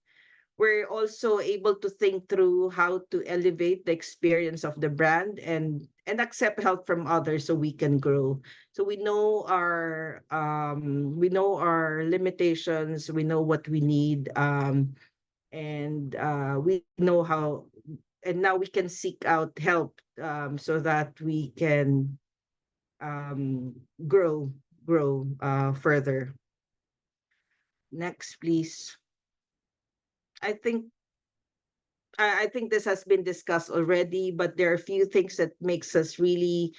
We're also able to think through how to elevate the experience of the brand and accept help from others so we can grow. So we know our limitations, we know what we need, and we know how, and now we can seek out help so that we can grow further. Next, please. I think this has been discussed already, but there are a few things that makes us really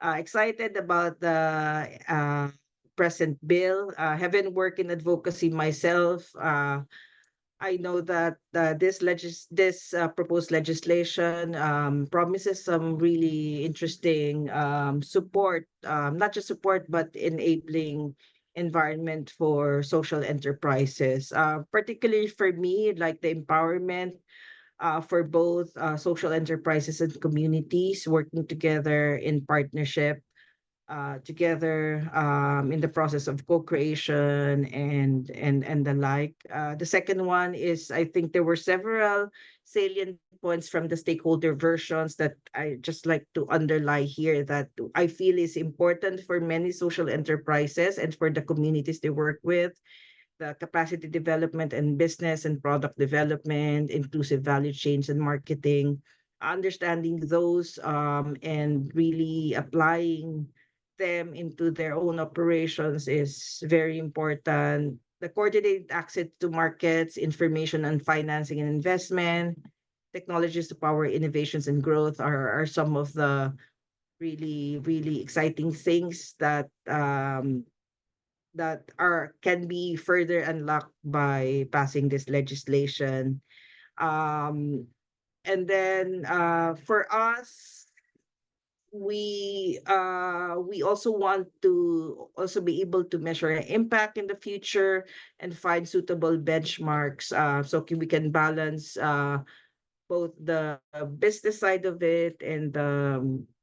excited about the present bill. Having worked in advocacy myself, I know that this proposed legislation promises some really interesting support, not just support, but enabling environment for social enterprises. Particularly for me, like the empowerment for both social enterprises and communities working together in partnership, together in the process of co-creation and the like. The second one is, I think there were several salient points from the stakeholder versions that I just like to underline here that I feel is important for many social enterprises and for the communities they work with. The capacity development and business and product development, inclusive value chains and marketing, understanding those and really applying them into their own operations is very important. The coordinated access to markets, information on financing and investment, technologies to power innovations and growth are some of the really, really exciting things that can be further unlocked by passing this legislation. And then for us, we also want to also be able to measure impact in the future and find suitable benchmarks so we can balance both the business side of it and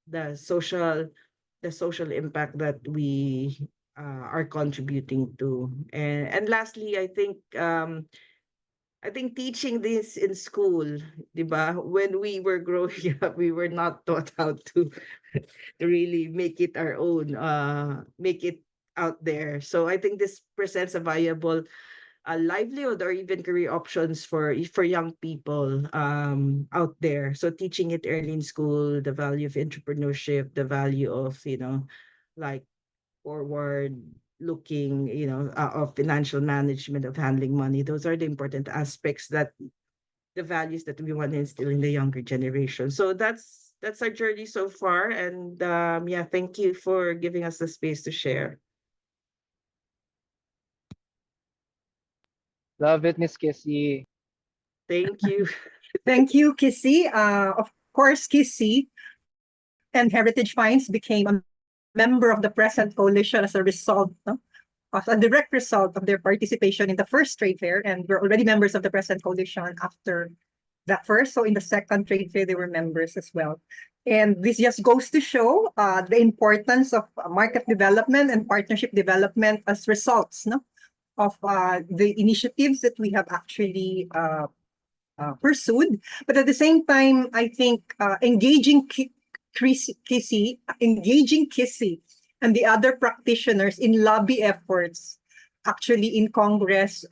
the social impact that we are contributing to. And lastly, I think teaching this in school, diba? When we were growing up, we were not taught how to really make it our own, make it out there. So I think this presents a viable livelihood or even career options for young people out there. So teaching it early in school, the value of entrepreneurship, the value of, like forward looking, of financial management, of handling money. Those are the important aspects, that the values that we want to instill in the younger generation. So that's our journey so far. And yeah, thank you for giving us the space to share. Love it, Miss Kissy. Thank you. Thank you, Kissy. Of course, Kissy and Heritage Finds became a member of the present coalition as a result, as a direct result of their participation in the first trade fair, and we're already members of the present coalition after that first. So in the second trade fair, they were members as well. And this just goes to show the importance of market development and partnership development as results, of the initiatives that we have actually pursued. But at the same time, I think engaging Kissy and the other practitioners in lobby efforts actually in Congress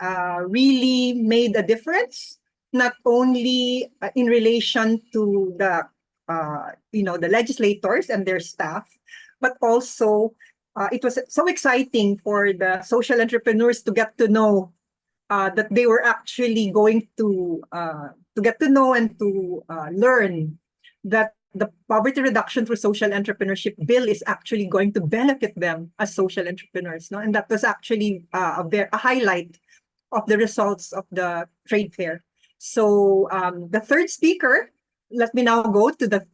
really made a difference, not only in relation to the the legislators and their staff, but also it was so exciting for the social entrepreneurs to get to know that they were actually going to get to know and to learn that the poverty reduction through social entrepreneurship bill is actually going to benefit them as social entrepreneurs, no? And that was actually a highlight of the results of the trade fair. So the third speaker, let me now go to the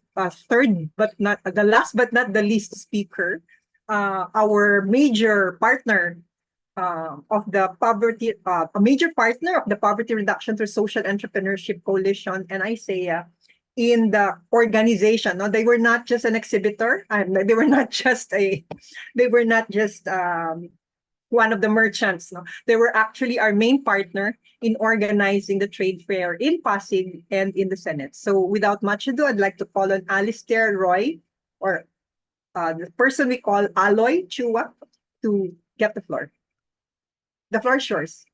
third, but not the last, but not the least speaker, our major partner of the poverty, a major partner of the Poverty Reduction through Social Entrepreneurship Coalition and ISEA in the organization. No, they were not just an exhibitor, and they were not just one of the merchants. No, they were actually our main partner in organizing the trade fair in Pasig and in the Senate. So without much ado, I'd like to call on Alistair Roy, or the person we call Aloy Chua, to get the floor. The floor is yours.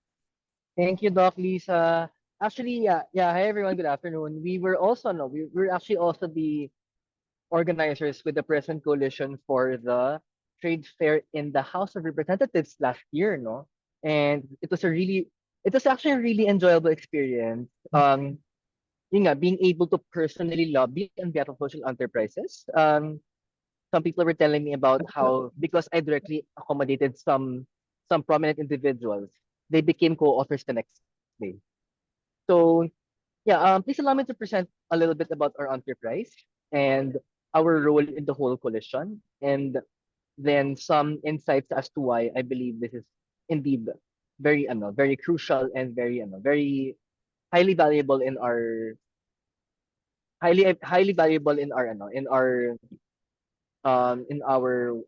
Thank you, Doc Lisa. Actually, yeah. Hi, everyone. Good afternoon. We were also we were actually also the organizers with the present coalition for the trade fair in the House of Representatives last year, no? And it was actually a really enjoyable experience. Being able to personally lobby on behalf of social enterprises. Some people were telling me about how, because I directly accommodated some prominent individuals, they became co-authors the next day. So yeah, please allow me to present a little bit about our enterprise and our role in the whole coalition, and then some insights as to why I believe this is indeed very crucial and very highly valuable in our highly valuable in our in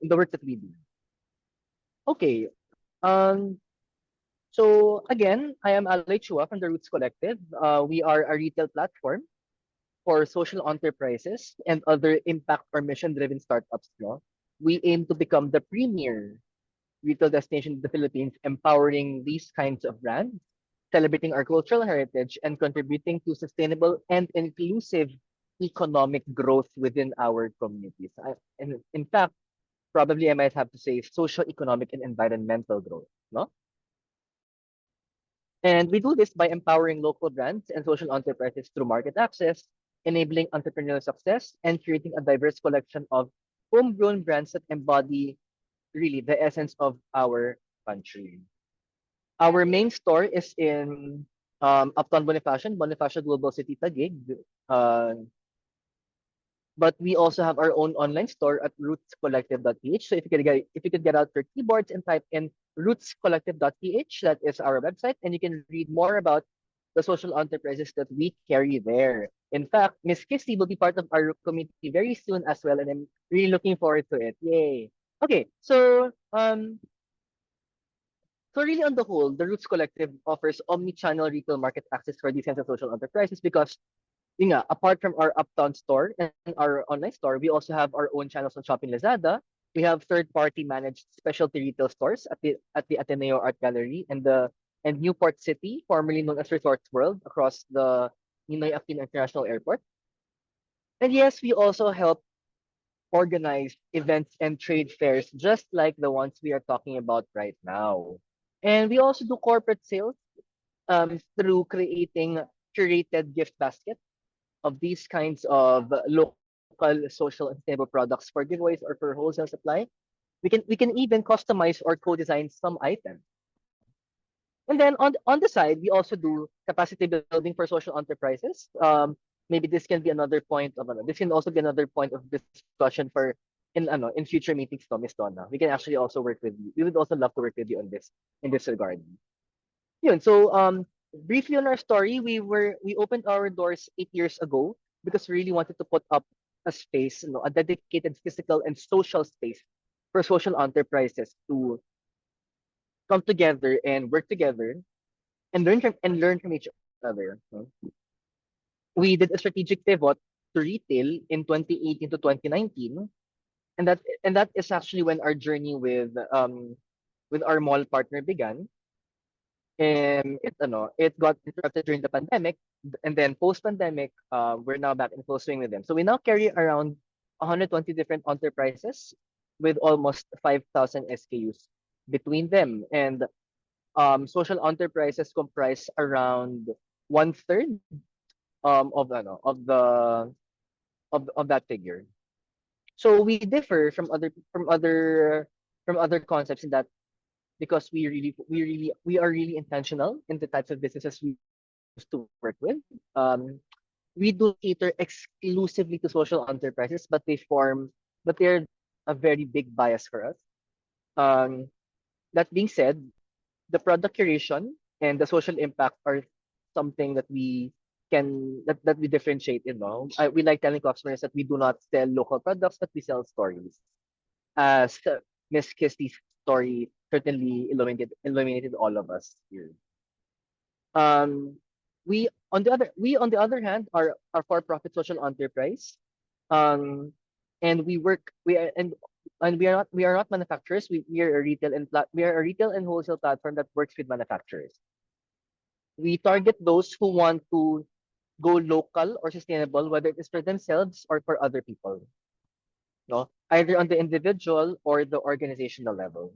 the work that we do. Okay. So again, I am Alay Chua from the Roots Collective. We are a retail platform for social enterprises and other impact or mission-driven startups. No? We aim to become the premier retail destination in the Philippines, empowering these kinds of brands, celebrating our cultural heritage, and contributing to sustainable and inclusive economic growth within our communities. And in fact, probably I might have to say social, economic, and environmental growth. No? And we do this by empowering local brands and social enterprises through market access, enabling entrepreneurial success, and creating a diverse collection of homegrown brands that embody really the essence of our country. Our main store is in Uptown Bonifacio Global City, Taguig. But we also have our own online store at rootscollective.ph. So if you could get out your keyboards and type in rootscollective.ph, that is our website, and you can read more about the social enterprises that we carry there. In fact, Miss Kissy will be part of our community very soon as well, and I'm really looking forward to it. Yay! Okay, so really on the whole, the Roots Collective offers omni-channel retail market access for these kinds of social enterprises because apart from our Uptown store and our online store, we also have our own channels on Shopping Lazada. We have third-party managed specialty retail stores at the Ateneo Art Gallery and Newport City, formerly known as Resorts World, across the Ninoy Aquino International Airport. And yes, we also help organize events and trade fairs just like the ones we are talking about right now. And we also do corporate sales through creating curated gift baskets of these kinds of local social and sustainable products for giveaways or for wholesale supply. We can even customize or co-design some items. And then on the side, we also do capacity building for social enterprises. Maybe this can be another point of this can also be another point of discussion for in future meetings, to Ms. Donna. We can actually also work with you. We would also love to work with you on this in this regard. So briefly on our story, we opened our doors 8 years ago because we really wanted to put up a space, a dedicated physical and social space for social enterprises to come together and work together and learn from each other. We did a strategic pivot to retail in 2018 to 2019, and that is actually when our journey with our mall partner began. And it got interrupted during the pandemic, and then post-pandemic, we're now back in full swing with them. So we now carry around 120 different enterprises with almost 5,000 SKUs between them. And social enterprises comprise around one third of that figure. So we differ from other concepts in that because we are really intentional in the types of businesses we choose to work with. We do cater exclusively to social enterprises, but they're a very big bias for us. Um, that being said, the product curation and the social impact are something that we differentiate in. We like telling customers that we do not sell local products, but we sell stories. As Miss Kisty's story certainly illuminated all of us here. Um, we on the other hand are for-profit social enterprise. Um, and we are not manufacturers. We are a retail and wholesale platform that works with manufacturers. We target those who want to go local or sustainable, whether it is for themselves or for other people. No, either on the individual or the organizational level.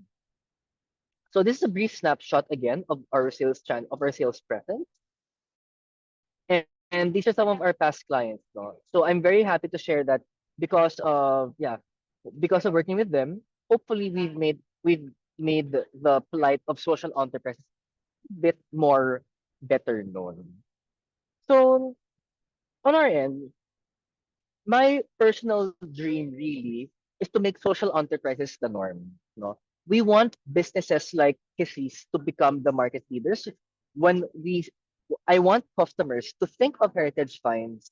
So this is a brief snapshot again of our sales presence. And these are some of our past clients. No? So I'm very happy to share that because of working with them, hopefully we've made the plight of social enterprises a bit more better known. So on our end, my personal dream really is to make social enterprises the norm. No, we want businesses like Kisses to become the market leaders. When we, I want customers to think of Heritage Finds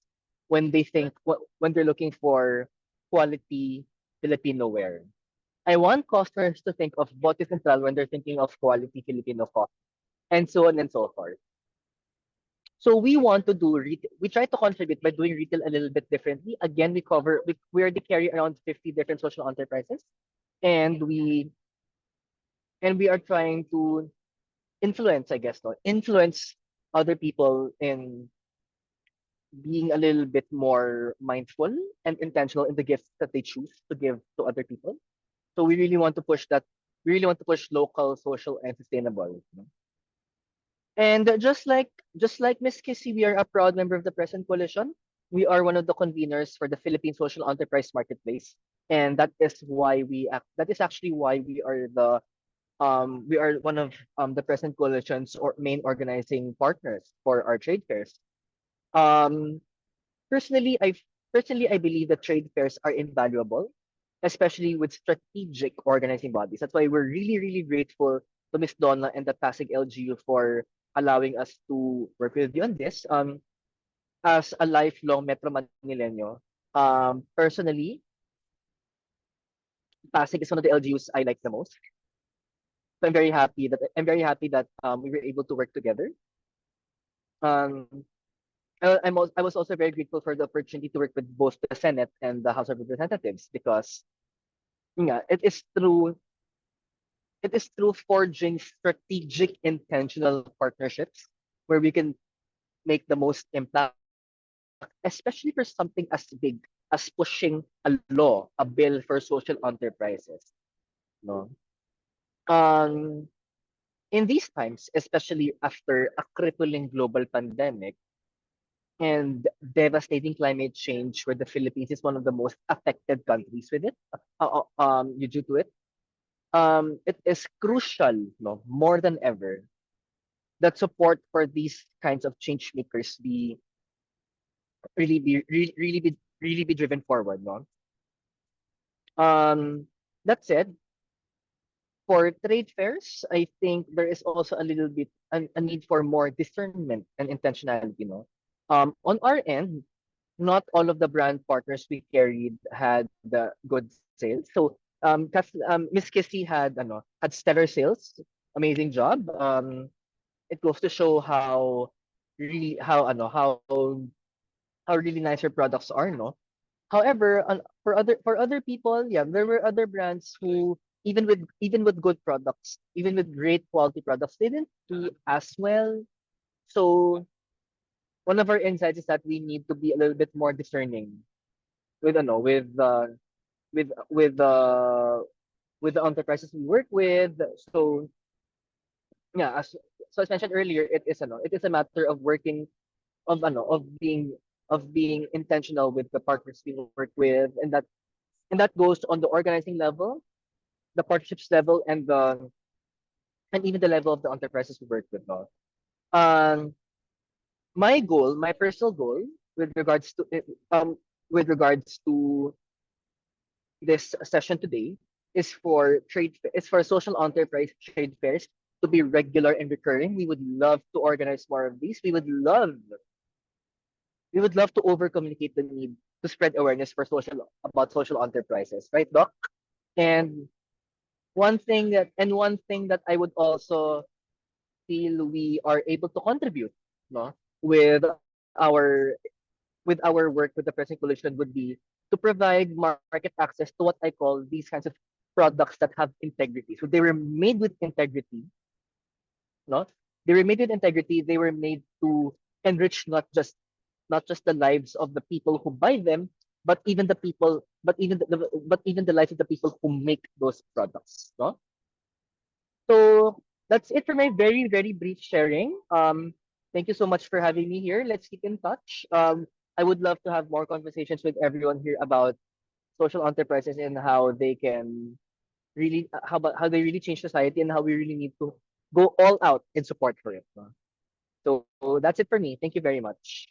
when they're looking for quality Filipino wear. I want customers to think of Bote Central when they're thinking of quality Filipino coffee, and so on and so forth. So we want to do we try to contribute by doing retail a little bit differently. Again, we already carry around 50 different social enterprises, and we are trying to influence, I guess, no, influence other people in being a little bit more mindful and intentional in the gifts that they choose to give to other people. So we really want to push that. We really want to push local, social, and sustainable. And just like Miss Kissy, we are a proud member of the Present Coalition. We are one of the conveners for the Philippine Social Enterprise Marketplace, and that is actually why we are one of the Present Coalition's main organizing partners for our trade fairs. Um, personally, I believe that trade fairs are invaluable, especially with strategic organizing bodies. That's why we're really, really grateful to Miss Donna and the Pasig LGU for allowing us to work with you on this. As a lifelong Metro Manileño, personally, Pasig is one of the LGUs I like the most. So I'm very happy that we were able to work together. Um, I was also very grateful for the opportunity to work with both the Senate and the House of Representatives because yeah, it is through forging strategic intentional partnerships where we can make the most impact, especially for something as big as pushing a bill for social enterprises. No. Um, in these times, especially after a crippling global pandemic and devastating climate change, where the Philippines is one of the most affected countries with it, due to it, it is crucial, no, more than ever, that support for these kinds of change makers really be driven forward, no. That said, for trade fairs, I think there is also a little bit a need for more discernment and intentionality, no. On our end, not all of the brand partners we carried had the good sales. So, Miss Kissy had stellar sales. amazing job. It goes to show how really how really nice your products are, no? However, for other people, yeah, there were other brands who even with good products, even with great quality products, they didn't do as well. So one of our insights is that we need to be a little bit more discerning with with with uh with the enterprises we work with. So yeah, as mentioned earlier, it is a matter of working of being intentional with the partners we work with, and that goes on the organizing level, the partnerships level, and even the level of the enterprises we work with. No? Um, my personal goal with regards to with regards to this session today is for social enterprise trade fairs to be regular and recurring. We would love to organize more of these. We would love to over communicate the need to spread awareness for social enterprises, right, Doc? And one thing that I would also feel we are able to contribute, no, with our with our work with the present coalition would be to provide market access to what I call these kinds of products that have integrity. So they were made with integrity, no? They were made with integrity. They were made to enrich not just the lives of the people who buy them, but even the lives of the people who make those products. No? So that's it for my very brief sharing. Thank you so much for having me here. Let's keep in touch. I would love to have more conversations with everyone here about social enterprises and how they can how they really change society and how we really need to go all out in support for it. No? So that's it for me. Thank you very much.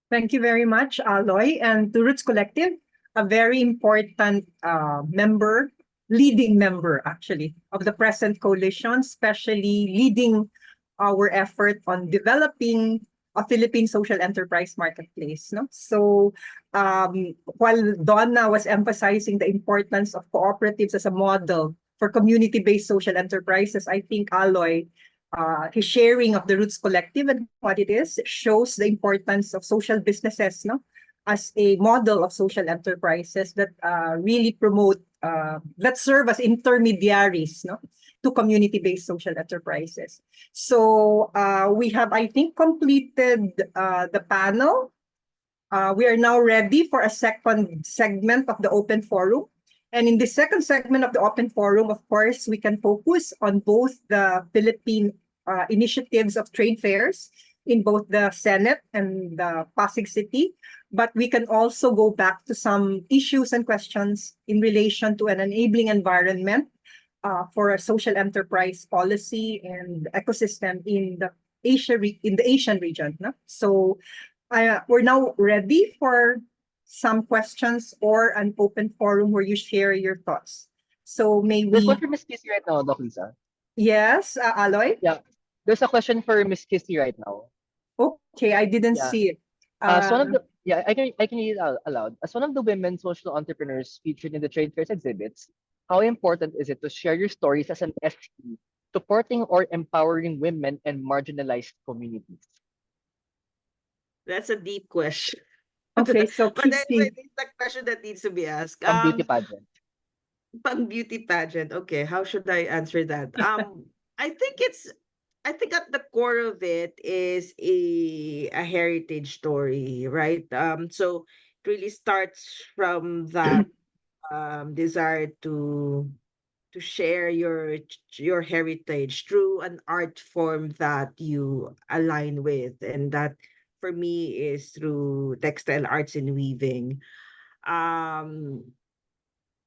Thank you very much, Aloy, and to Roots Collective, a very important leading member actually of the present coalition, especially leading our effort on developing a Philippine social enterprise marketplace. No? So while Donna was emphasizing the importance of cooperatives as a model for community-based social enterprises, I think Aloy, his sharing of the Roots Collective and what it is shows the importance of social businesses, no, as a model of social enterprises that really promote, that serve as intermediaries, no, to community-based social enterprises. So we have, I think, completed the panel. We are now ready for a second segment of the open forum. And in the second segment of the open forum, of course, we can focus on both the Philippine initiatives of trade fairs in both the Senate and the Pasig City. But we can also go back to some issues and questions in relation to an enabling environment for a social enterprise policy and ecosystem in the Asian region. No? So we're now ready for some questions or an open forum where you share your thoughts. So may There's we... one for Miss Kissy right now, Doc Lisa. Yes, Aloy? Yeah. There's a question for Miss Kissy right now. Okay, I didn't Yeah. see it. As one of the I can read it aloud. As one of the women social entrepreneurs featured in the trade fairs exhibits, how important is it to share your stories as an SE, supporting or empowering women and marginalized communities? That's a deep question. Okay, so But anyway, Kissy, it's a question that needs to be asked. Pang beauty pageant. Pang beauty pageant. Okay, how should I answer that? I think I think at the core of it is a heritage story, right? So it really starts from that desire to share your heritage through an art form that you align with, and that for me is through textile arts and weaving. Um,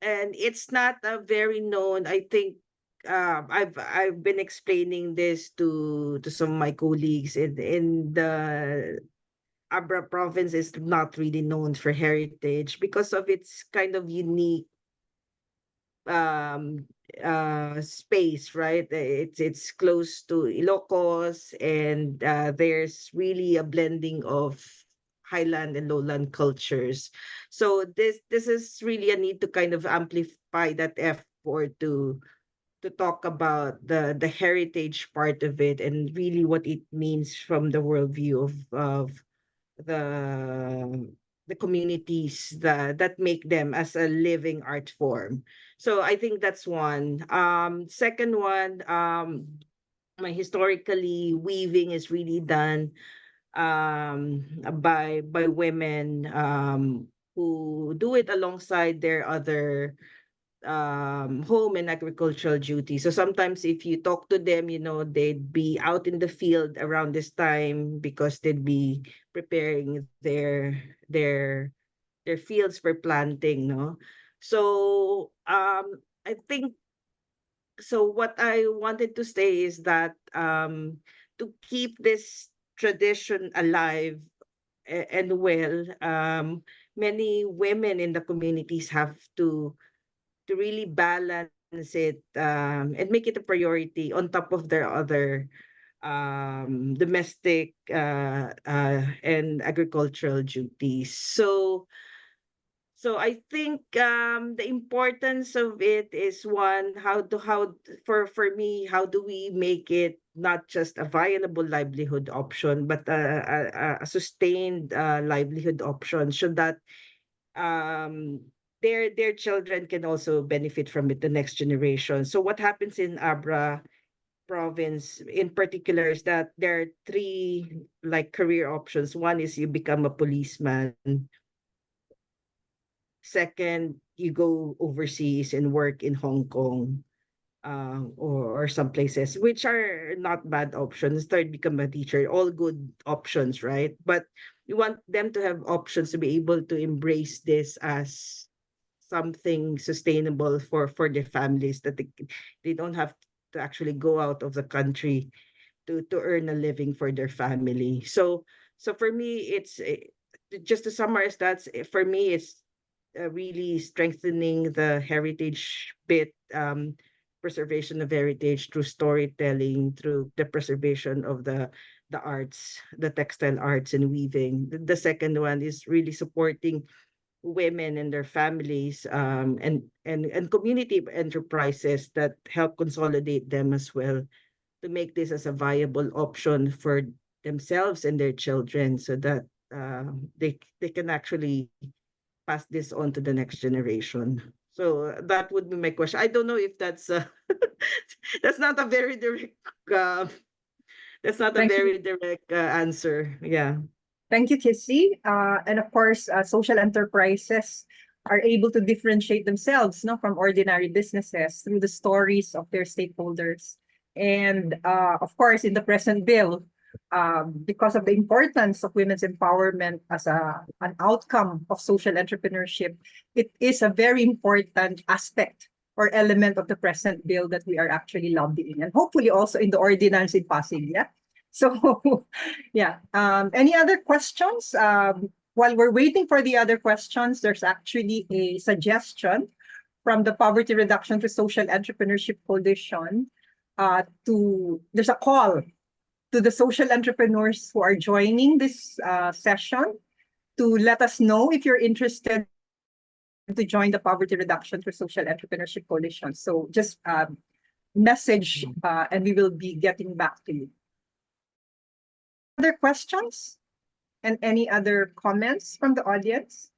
and it's not a very known, I think. I've been explaining this to some of my colleagues in the Abra province is not really known for heritage because of its kind of unique um space, right? It's close to Ilocos, and there's really a blending of highland and lowland cultures. So this is really a need to kind of amplify that effort talk about the heritage part of it and really what it means from the worldview of the the communities that make them as a living art form. So I think that's one. Second one, my historically weaving is really done by women who do it alongside their other home and agricultural duties. So sometimes if you talk to them, they'd be out in the field around this time because they'd be preparing their fields for planting, no? So I think so what I wanted to say is that to keep this tradition alive and well, many women in the communities have to really balance it and make it a priority on top of their other domestic and agricultural duties. So I think the importance of it is one, for me, how do we make it not just a viable livelihood option but a sustained livelihood option, so that um their children can also benefit from it, the next generation. So what happens in Abra province in particular is that there are three like career options. One is you become a policeman. Second, you go overseas and work in Hong Kong, or some places, which are not bad options. Third, become a teacher. All good options, right? But you want them to have options to be able to embrace this as something sustainable for their families, that they don't have to actually go out of the country to earn a living for their family. So for me, it's just to summarize, that's for me, it's really strengthening the heritage bit, preservation of heritage through storytelling, through the preservation of the arts, the textile arts and weaving. The second one is really supporting women and their families, and community enterprises that help consolidate them as well, to make this as a viable option for themselves and their children, so that they can actually pass this on to the next generation. So that would be my question. I don't know if that's that's not a very direct Thank you. answer. Yeah. Thank you, Kissy. And of course, social enterprises are able to differentiate themselves, no, from ordinary businesses through the stories of their stakeholders. And of course, in the present bill, because of the importance of women's empowerment as an outcome of social entrepreneurship, it is a very important aspect or element of the present bill that we are actually lobbying, and hopefully also in the ordinance in Pasig. Yeah. So, yeah. Any other questions? While we're waiting for the other questions, there's actually a suggestion from the Poverty Reduction to Social Entrepreneurship Coalition. There's a call to the social entrepreneurs who are joining this session to let us know if you're interested to join the Poverty Reduction to Social Entrepreneurship Coalition. So just message and we will be getting back to you. Other questions and any other comments from the audience?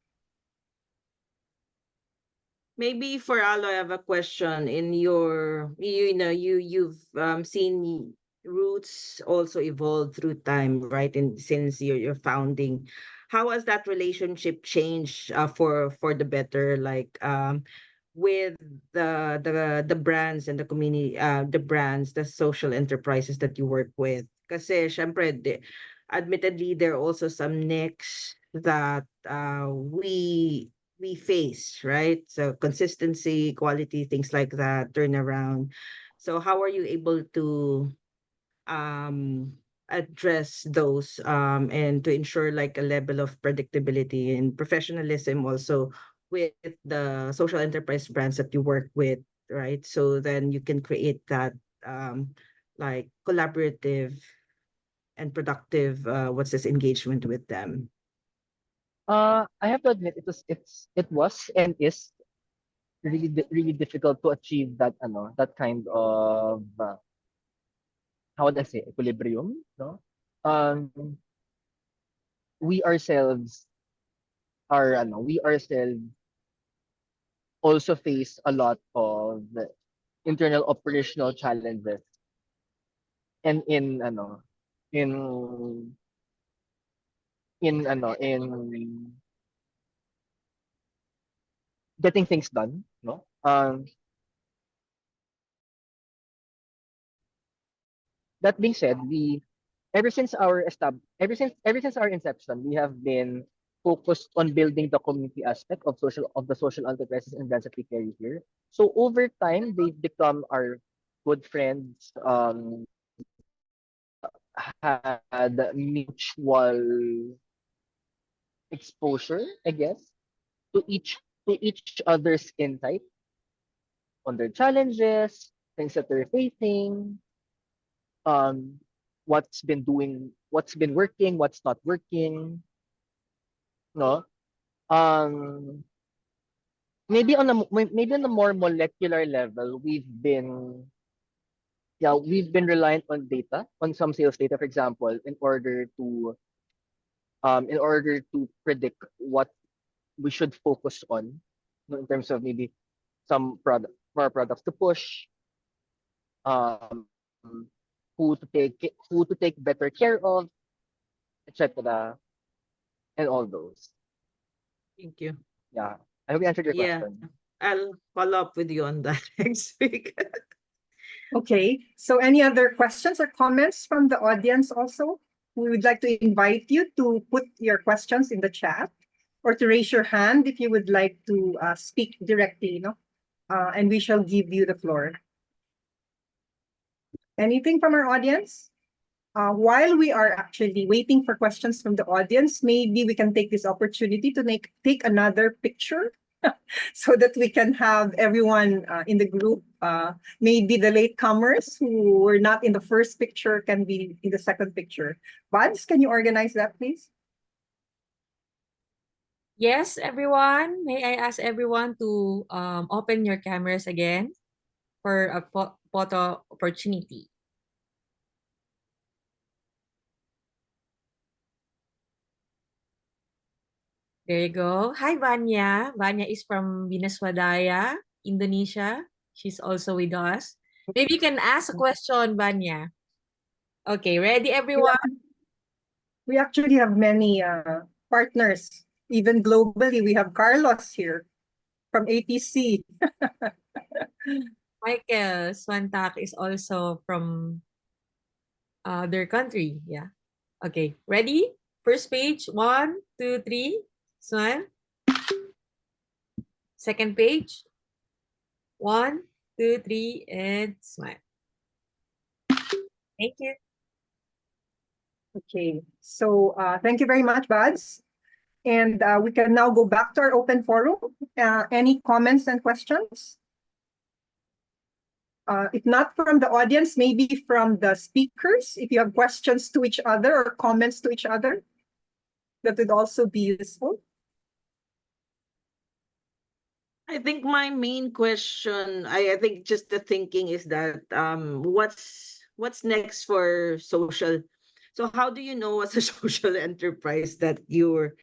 Maybe for Alo, I have a question. In your, you've seen roots also evolve through time, right? And since your founding, how has that relationship changed for the better? Like with the brands and the community, the social enterprises that you work with. Kasi syempre, admittedly, there are also some nicks that we face, right? So consistency, quality, things like that, turnaround. So how are you able to address those and to ensure like a level of predictability and professionalism also with the social enterprise brands that you work with, right? So then you can create that like collaborative and productive engagement with them. I have to admit it was and is really difficult to achieve that that kind of how would I say, equilibrium, no? Um, we ourselves we ourselves also face a lot of internal operational challenges and in in getting things done, no? That being said, we ever since our inception, we have been focused on building the community aspect of the social enterprises and brands that we carry here. So over time, they've become our good friends, had mutual exposure, I guess, to each other's insight on their challenges, things that they're facing, um, what's been working, what's not working, no? Um, maybe on a more molecular level, we've been reliant on data, on some sales data, for example, in order to predict what we should focus on, no, in terms of maybe more products to push, um, who to take better care of, etc. And all those. Thank you. Yeah. I hope we answered your Yeah, question. I'll follow up with you on that next week. Okay, so any other questions or comments from the audience also? We would like to invite you to put your questions in the chat or to raise your hand if you would like to speak directly, and we shall give you the floor. Anything from our audience? While we are actually waiting for questions from the audience, maybe we can take this opportunity to take another picture so that we can have everyone in the group, maybe the latecomers who were not in the first picture can be in the second picture. Buds, can you organize that, please? Yes, everyone. May I ask everyone to open your cameras again for a photo opportunity. There you go. Hi, Vanya. Vanya is from Binaswadaya, Indonesia. She's also with us. Maybe you can ask a question, Vanya. Okay, ready, everyone? We actually have many partners, even globally. We have Carlos here from ATC. Michael Swantak is also from their country. Yeah. Okay, ready? First page, 1, 2, 3. Smile. Second page, 1, 2, 3, and smile. Thank you. Okay, so thank you very much, Buds. And we can now go back to our open forum. Any comments and questions? If not from the audience, maybe from the speakers, if you have questions to each other or comments to each other, that would also be useful. I think my main question, I think just the thinking is that what's next for social? So how do you know as a social enterprise that you're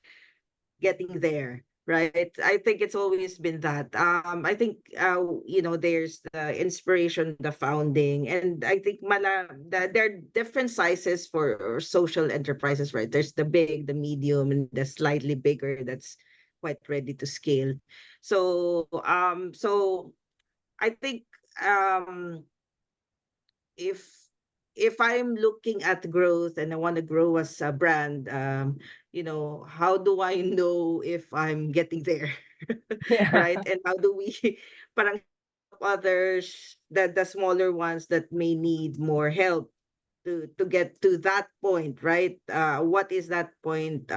getting there, right? I think it's always been that. I think there's the inspiration, the founding, and I think there are different sizes for social enterprises, right? There's the big, the medium, and the slightly bigger that's quite ready to scale. So I think if I'm looking at growth and I want to grow as a brand, how do I know if I'm getting there? Yeah. Right? And how do we parang help others, the smaller ones that may need more help to get to that point, right? What is that point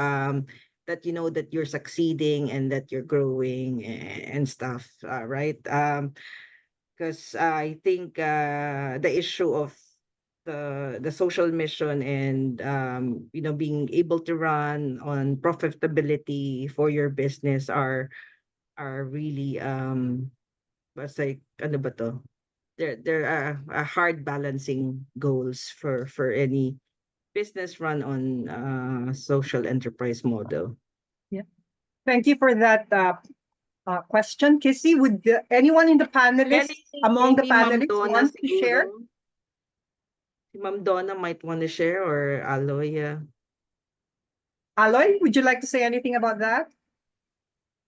that you know that you're succeeding and that you're growing and stuff, right? Because I think the issue of the social mission and being able to run on profitability for your business are really But like, ano ba to? There are hard balancing goals for any business run on social enterprise model. Thank you for that question. Kissy, would anyone in the panelists, among the Maybe Ma'am panelists, Donna want to share? siguro. Si Ma'am Donna might want to share, or Aloy. Aloy, would you like to say anything about that?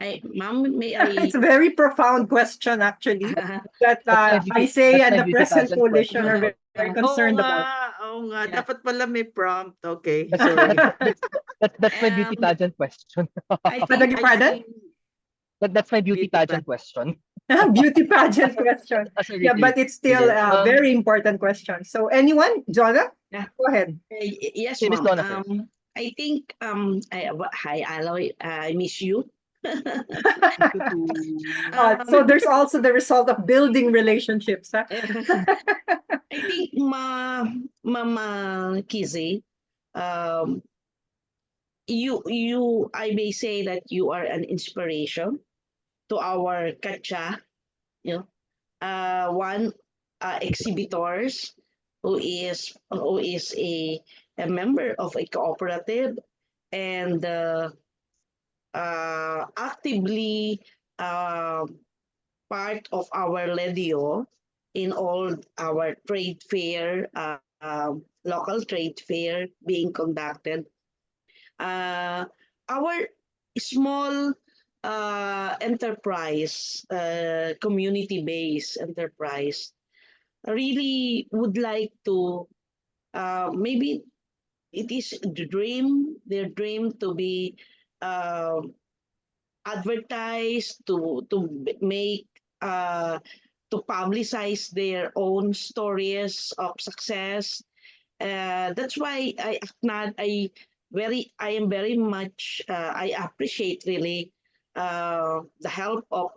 Ma'am, may I? It's a very profound question, actually, that That's my ISEA and that's my the beauty present pageant coalition are question. very Oo concerned nga, about. oo nga. Yeah. Dapat pala may prompt. Okay, That's sorry. that's my beauty pageant question. I Beg your think pardon? That's my beauty Beauty pageant question. Beauty pageant question. As a Yeah, but it's still a very important question. So anyone? Jonah? Yeah. Go ahead. Yes, Hey, Miss ma'am. Donna first. I think hi Aloy, I miss you. So there's also the result of building relationships. Huh? I think Mama Kizzy, you I may say that you are an inspiration to our Kacha, you know, one exhibitors who is a member of a cooperative and actively part of our LEDIO in all our trade fair, local trade fair being conducted. Our small enterprise, community-based enterprise, really would like to maybe it is their dream to be advertised, to make to publicize their own stories of success. That's why I am very much I appreciate really the help of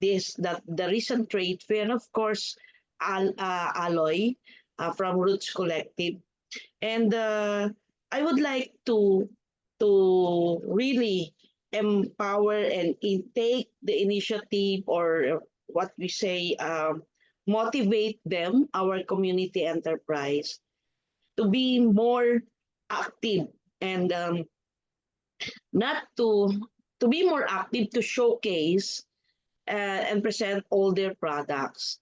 the recent trade fair, and of course Aloy from Roots Collective. And I would like to really empower and take the initiative, or what we say, motivate them, our community enterprise, to be more active and not to be more active, to showcase and present all their products.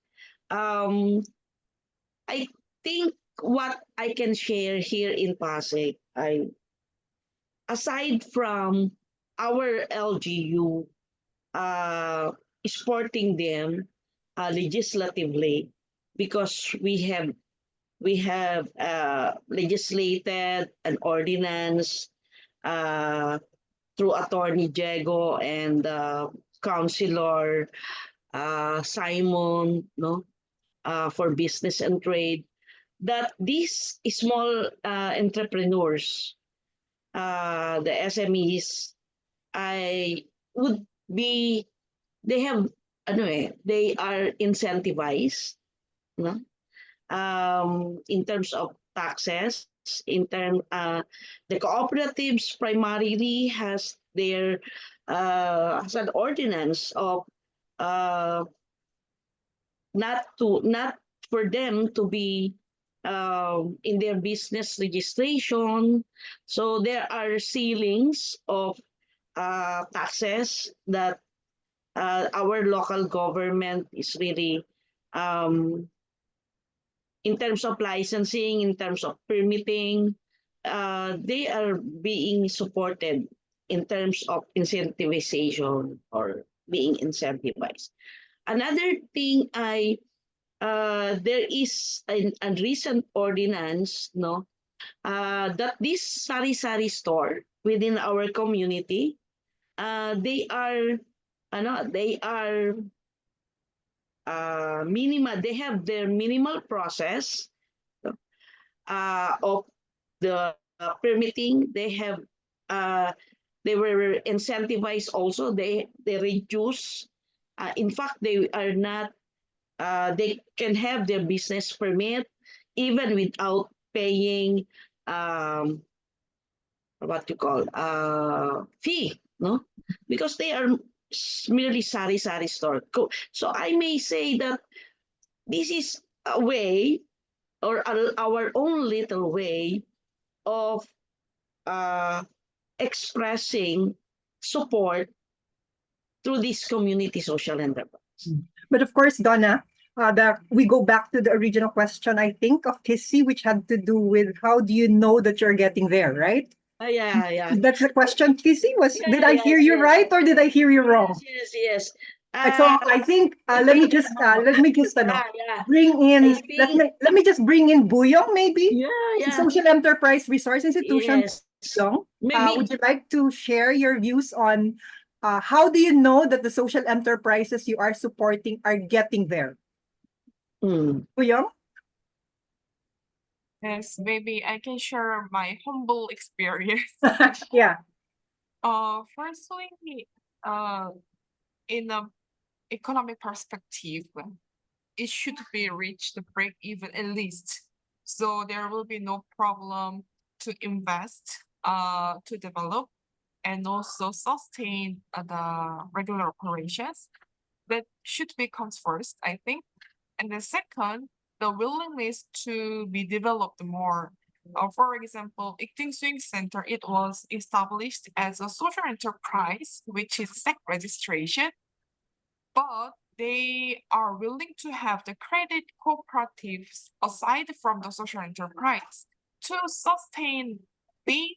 I think what I can share here in Pasig, aside from our LGU supporting them legislatively, because we have legislated an ordinance through Attorney Diego and Councilor Simon, no, for business and trade, that these small entrepreneurs, the SMEs, I would be, they have, they are incentivized, no? In terms of taxes, the cooperatives primarily has their has an ordinance of not for them to be in their business registration. So there are ceilings of taxes that our local government is really, in terms of licensing, in terms of permitting, they are being supported in terms of incentivization or being incentivized. Another thing there is a recent ordinance, no, that this sari-sari store within our community, they are they have their minimal process of the permitting. They were incentivized also. They reduce. In fact, they are not. They can have their business permit even without paying what you call fee, no, because they are merely sari-sari store. So I may say that this is a way or our own little way of uh, expressing support through this community social enterprise. But of course, Donna, we go back to the original question, I think, of Kissy, which had to do with how do you know that you're getting there, right? Yeah. That's the question, Kissy. Did I Yes, hear you yes. right or did I hear you wrong? Yes. So I think let me just Yeah. bring in I think- let me just bring in Buyong maybe. Yeah. Social Enterprise Resource Institution. Yes. Buyong, Maybe would you like to share your views on how do you know that the social enterprises you are supporting are getting there? Buyong? Yes, maybe I can share my humble experience. Yeah. Firstly, in a economic perspective, it should be reached the break even at least. So there will be no problem to invest, to develop, and also sustain the regular operations. That should be comes first, I think. And the second, the willingness to be developed more. For example, Ikting Swing Center, it was established as a social enterprise, which is SEC registration, but they are willing to have the credit cooperatives aside from the social enterprise to sustain the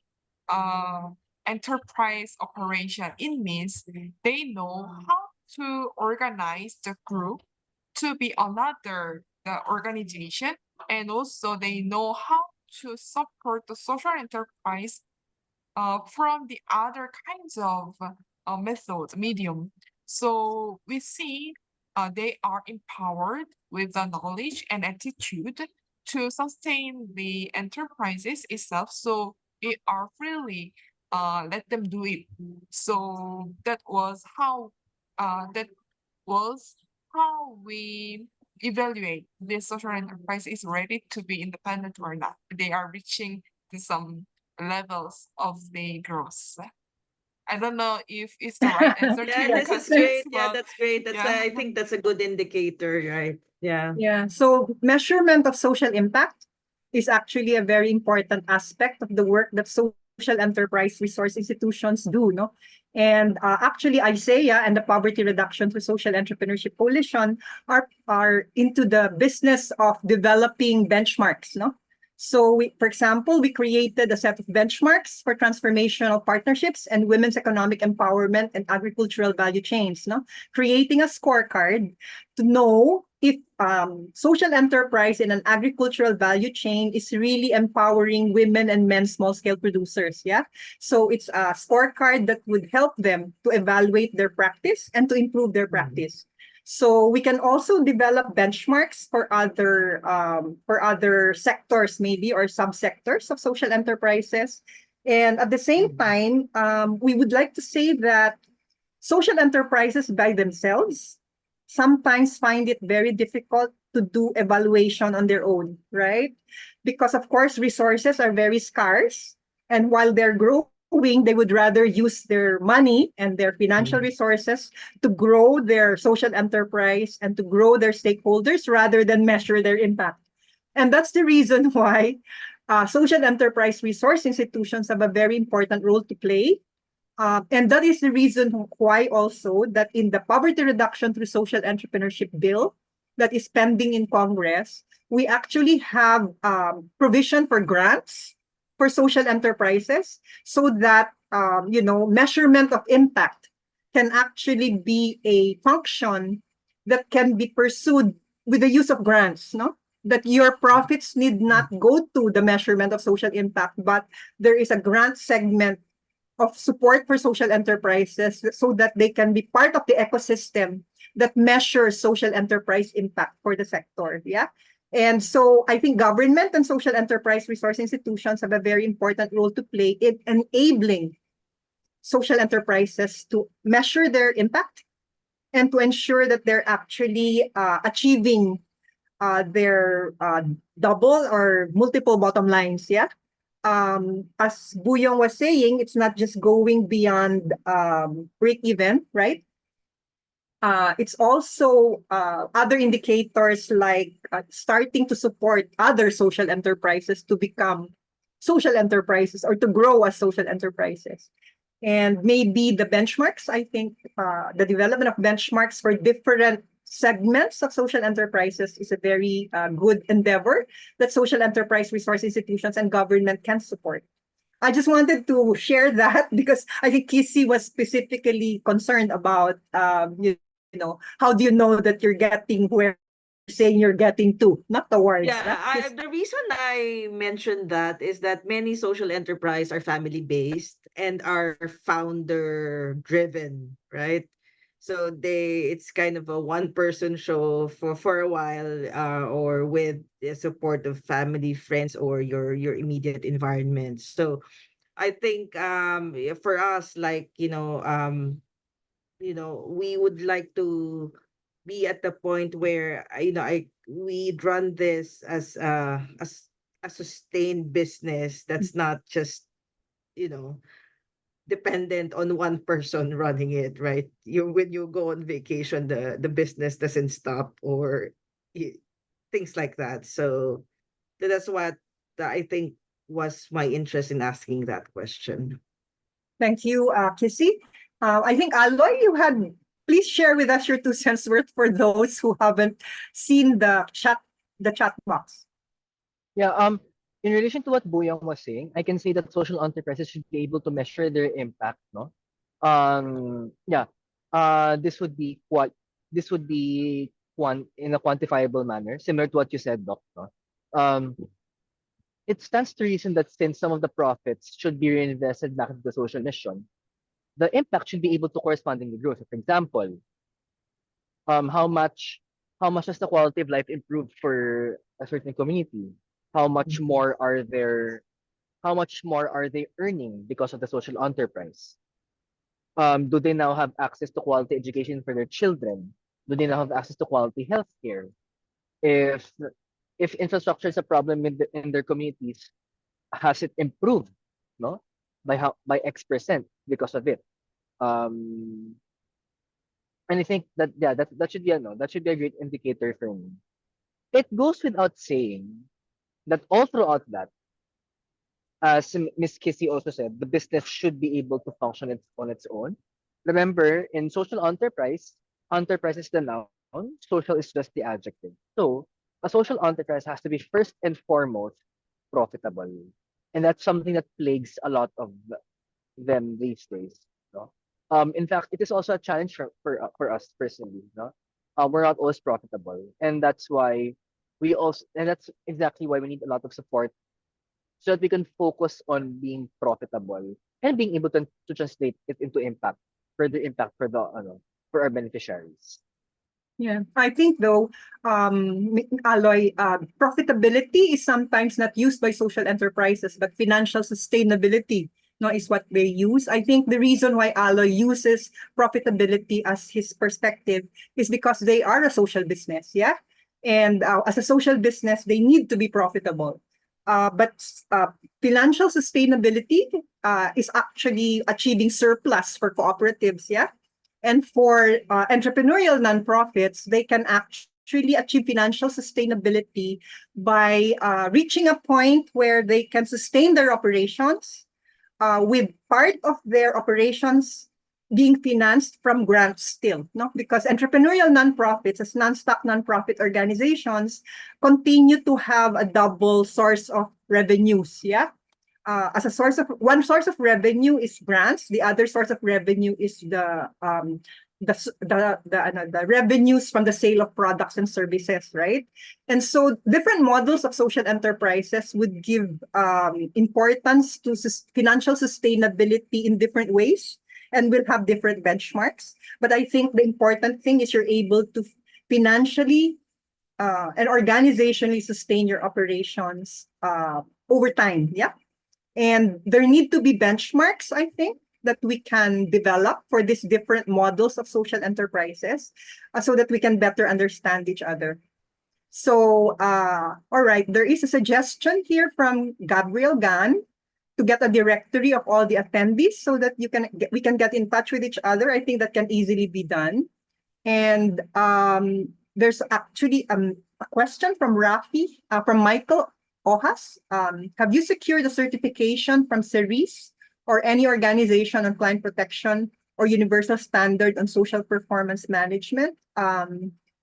enterprise operation. It means they know how to organize the group to be another the organization, and also they know how to support the social enterprise from the other kinds of methods, medium. So we see they are empowered with the knowledge and attitude to sustain the enterprises itself. So we are freely let them do it. So that was how we evaluate this social enterprise is ready to be independent or not. They are reaching to some levels of the growth. I don't know if it's the right answer to Yeah, your this is questions, great. Yeah, but that's great. That's yeah. I think that's a good indicator, right? Yeah. Yeah. So measurement of social impact is actually a very important aspect of the work that social enterprise resource institutions do, no? And actually, ISEA and the Poverty Reduction through Social Entrepreneurship Coalition are into the business of developing benchmarks, no? So, for example, we created a set of benchmarks for transformational partnerships and women's economic empowerment and agricultural value chains, no? Creating a scorecard to know if social enterprise in an agricultural value chain is really empowering women and men small-scale producers, yeah? So it's a scorecard that would help them to evaluate their practice and to improve their practice. So we can also develop benchmarks for other sectors maybe or subsectors of social enterprises. And at the same time, we would like to say that social enterprises by themselves sometimes find it very difficult to do evaluation on their own, right? Because of course, resources are very scarce. And while they're growing, they would rather use their money and their financial resources to grow their social enterprise and to grow their stakeholders rather than measure their impact. And that's the reason why social enterprise resource institutions have a very important role to play. And that is the reason why also that in the Poverty Reduction through Social Entrepreneurship Bill that is pending in Congress, we actually have provision for grants for social enterprises so that, measurement of impact can actually be a function that can be pursued with the use of grants, no? That your profits need not go to the measurement of social impact, but there is a grant segment of support for social enterprises so that they can be part of the ecosystem that measures social enterprise impact for the sector. Yeah. And so I think government and social enterprise resource institutions have a very important role to play in enabling social enterprises to measure their impact and to ensure that they're actually achieving their double or multiple bottom lines. Yeah. As Buyong was saying, it's not just going beyond break even, right? It's also other indicators like starting to support other social enterprises to become social enterprises or to grow as social enterprises. And maybe the benchmarks, I think the development of benchmarks for different segments of social enterprises is a very good endeavor that social enterprise resource institutions and government can support. I just wanted to share that because I think Kissy was specifically concerned about, how do you know that you're getting where you're saying you're getting to, not towards. Yeah, the reason I mentioned that is that many social enterprise are family based and are founder driven, right? So it's kind of a one person show for a while, or with the support of family, friends, or your immediate environment. So I think yeah, for us, like we would like to be at the point where we run this as a sustained business that's not just you know dependent on one person running it, right? When you go on vacation, the business doesn't stop, or things like that. So that's what I think was my interest in asking that question. Thank you, Kissy. I think, Aloy, please share with us your 2 cents worth for those who haven't seen the chat box. Yeah, in relation to what Boyang was saying, I can say that social enterprises should be able to measure their impact, no? Yeah. This would be in a quantifiable manner, similar to what you said, Doc, no? Um, it stands to reason that since some of the profits should be reinvested back into the social mission, the impact should be able to correspondingly grow. So for example, how much has the quality of life improved for a certain community? How much more are they earning because of the social enterprise? Do they now have access to quality education for their children? Do they now have access to quality healthcare? If infrastructure is a problem in their communities, has it improved? No, by X% because of it. And I think that that should be a great indicator for me. It goes without saying that all throughout that, as Miss Kissy also said, the business should be able to function on its own. Remember, in social enterprise is the noun, social is just the adjective. So a social enterprise has to be first and foremost profitable. And that's something that plagues a lot of them these days. No? In fact, it is also a challenge for us personally. No? We're not always profitable. And that's exactly why we need a lot of support so that we can focus on being profitable and being able to translate it into further impact for our beneficiaries. Yeah, I think though, Aloy, profitability is sometimes not used by social enterprises, but financial sustainability, no, is what they use. I think the reason why Aloy uses profitability as his perspective is because they are a social business, yeah, and as a social business, they need to be profitable. But financial sustainability is actually achieving surplus for cooperatives, yeah. And for entrepreneurial nonprofits, they can actually achieve financial sustainability by reaching a point where they can sustain their operations with part of their operations being financed from grants still, no? Because entrepreneurial nonprofits, as non-stock nonprofit organizations, continue to have a double source of revenues, yeah? As one source of revenue is grants, the other source of revenue is the revenues from the sale of products and services, right? And so different models of social enterprises would give importance to financial sustainability in different ways, and will have different benchmarks. But I think the important thing is you're able to financially and organizationally sustain your operations over time, yeah? And there need to be benchmarks, I think, that we can develop for these different models of social enterprises so that we can better understand each other. So, all right, there is a suggestion here from Gabriel Gan to get a directory of all the attendees so that we can get in touch with each other. I think that can easily be done. And there's actually a question from Rafi, from Michael Ojas. Have you secured a certification from CERIS or any organization on client protection or universal standard on social performance management?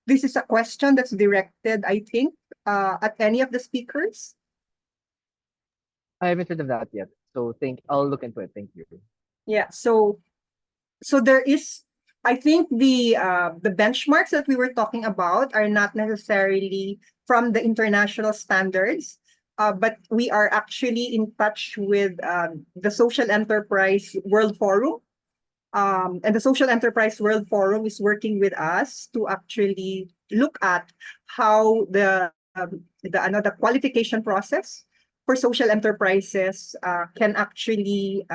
This is a question that's directed, I think, at any of the speakers. I haven't heard of that yet. So I'll look into it. Thank you. Yeah, so there is, I think the benchmarks that we were talking about are not necessarily from the international standards, but we are actually in touch with the Social Enterprise World Forum. And the Social Enterprise World Forum is working with us to actually look at how the qualification process for social enterprises can actually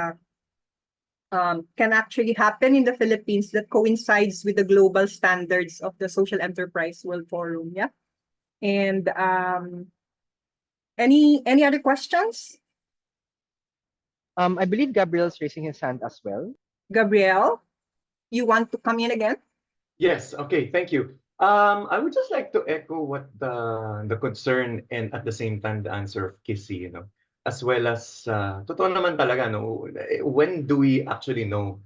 happen in the Philippines that coincides with the global standards of the Social Enterprise World Forum. Yeah. And any other questions? I believe Gabriel's raising his hand as well. Gabriel, you want to come in again? Yes, okay, thank you. I would just like to echo what the concern and at the same time the answer of Kissy, as well as totoo naman talaga, no, when do we actually know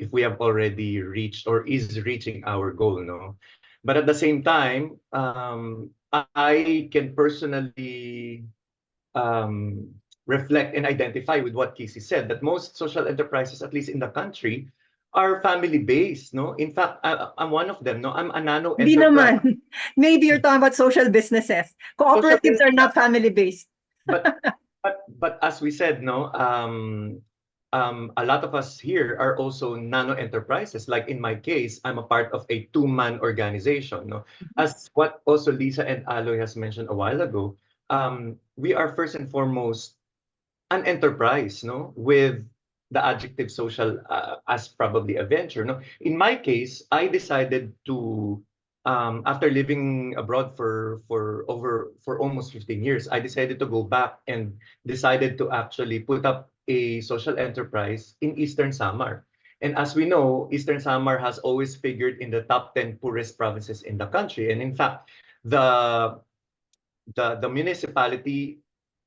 if we have already reached or is reaching our goal, no? But at the same time, I can personally reflect and identify with what Casey said, that most social enterprises, at least in the country, are family-based, no? In fact, I'm one of them, no? I'm a nano Di enterprise. naman. Maybe you're talking about social businesses. Cooperatives are not family-based. But as we said, no, a lot of us here are also nano enterprises. Like in my case, I'm a part of a two-man organization, no? As what also Lisa and Aloy has mentioned a while ago, we are first and foremost an enterprise, no, with the adjective social as probably a venture, no. In my case, I decided to after living abroad for almost 15 years, I decided to go back and decided to actually put up a social enterprise in Eastern Samar. And as we know, Eastern Samar has always figured in the top 10 poorest provinces in the country. And in fact, the municipality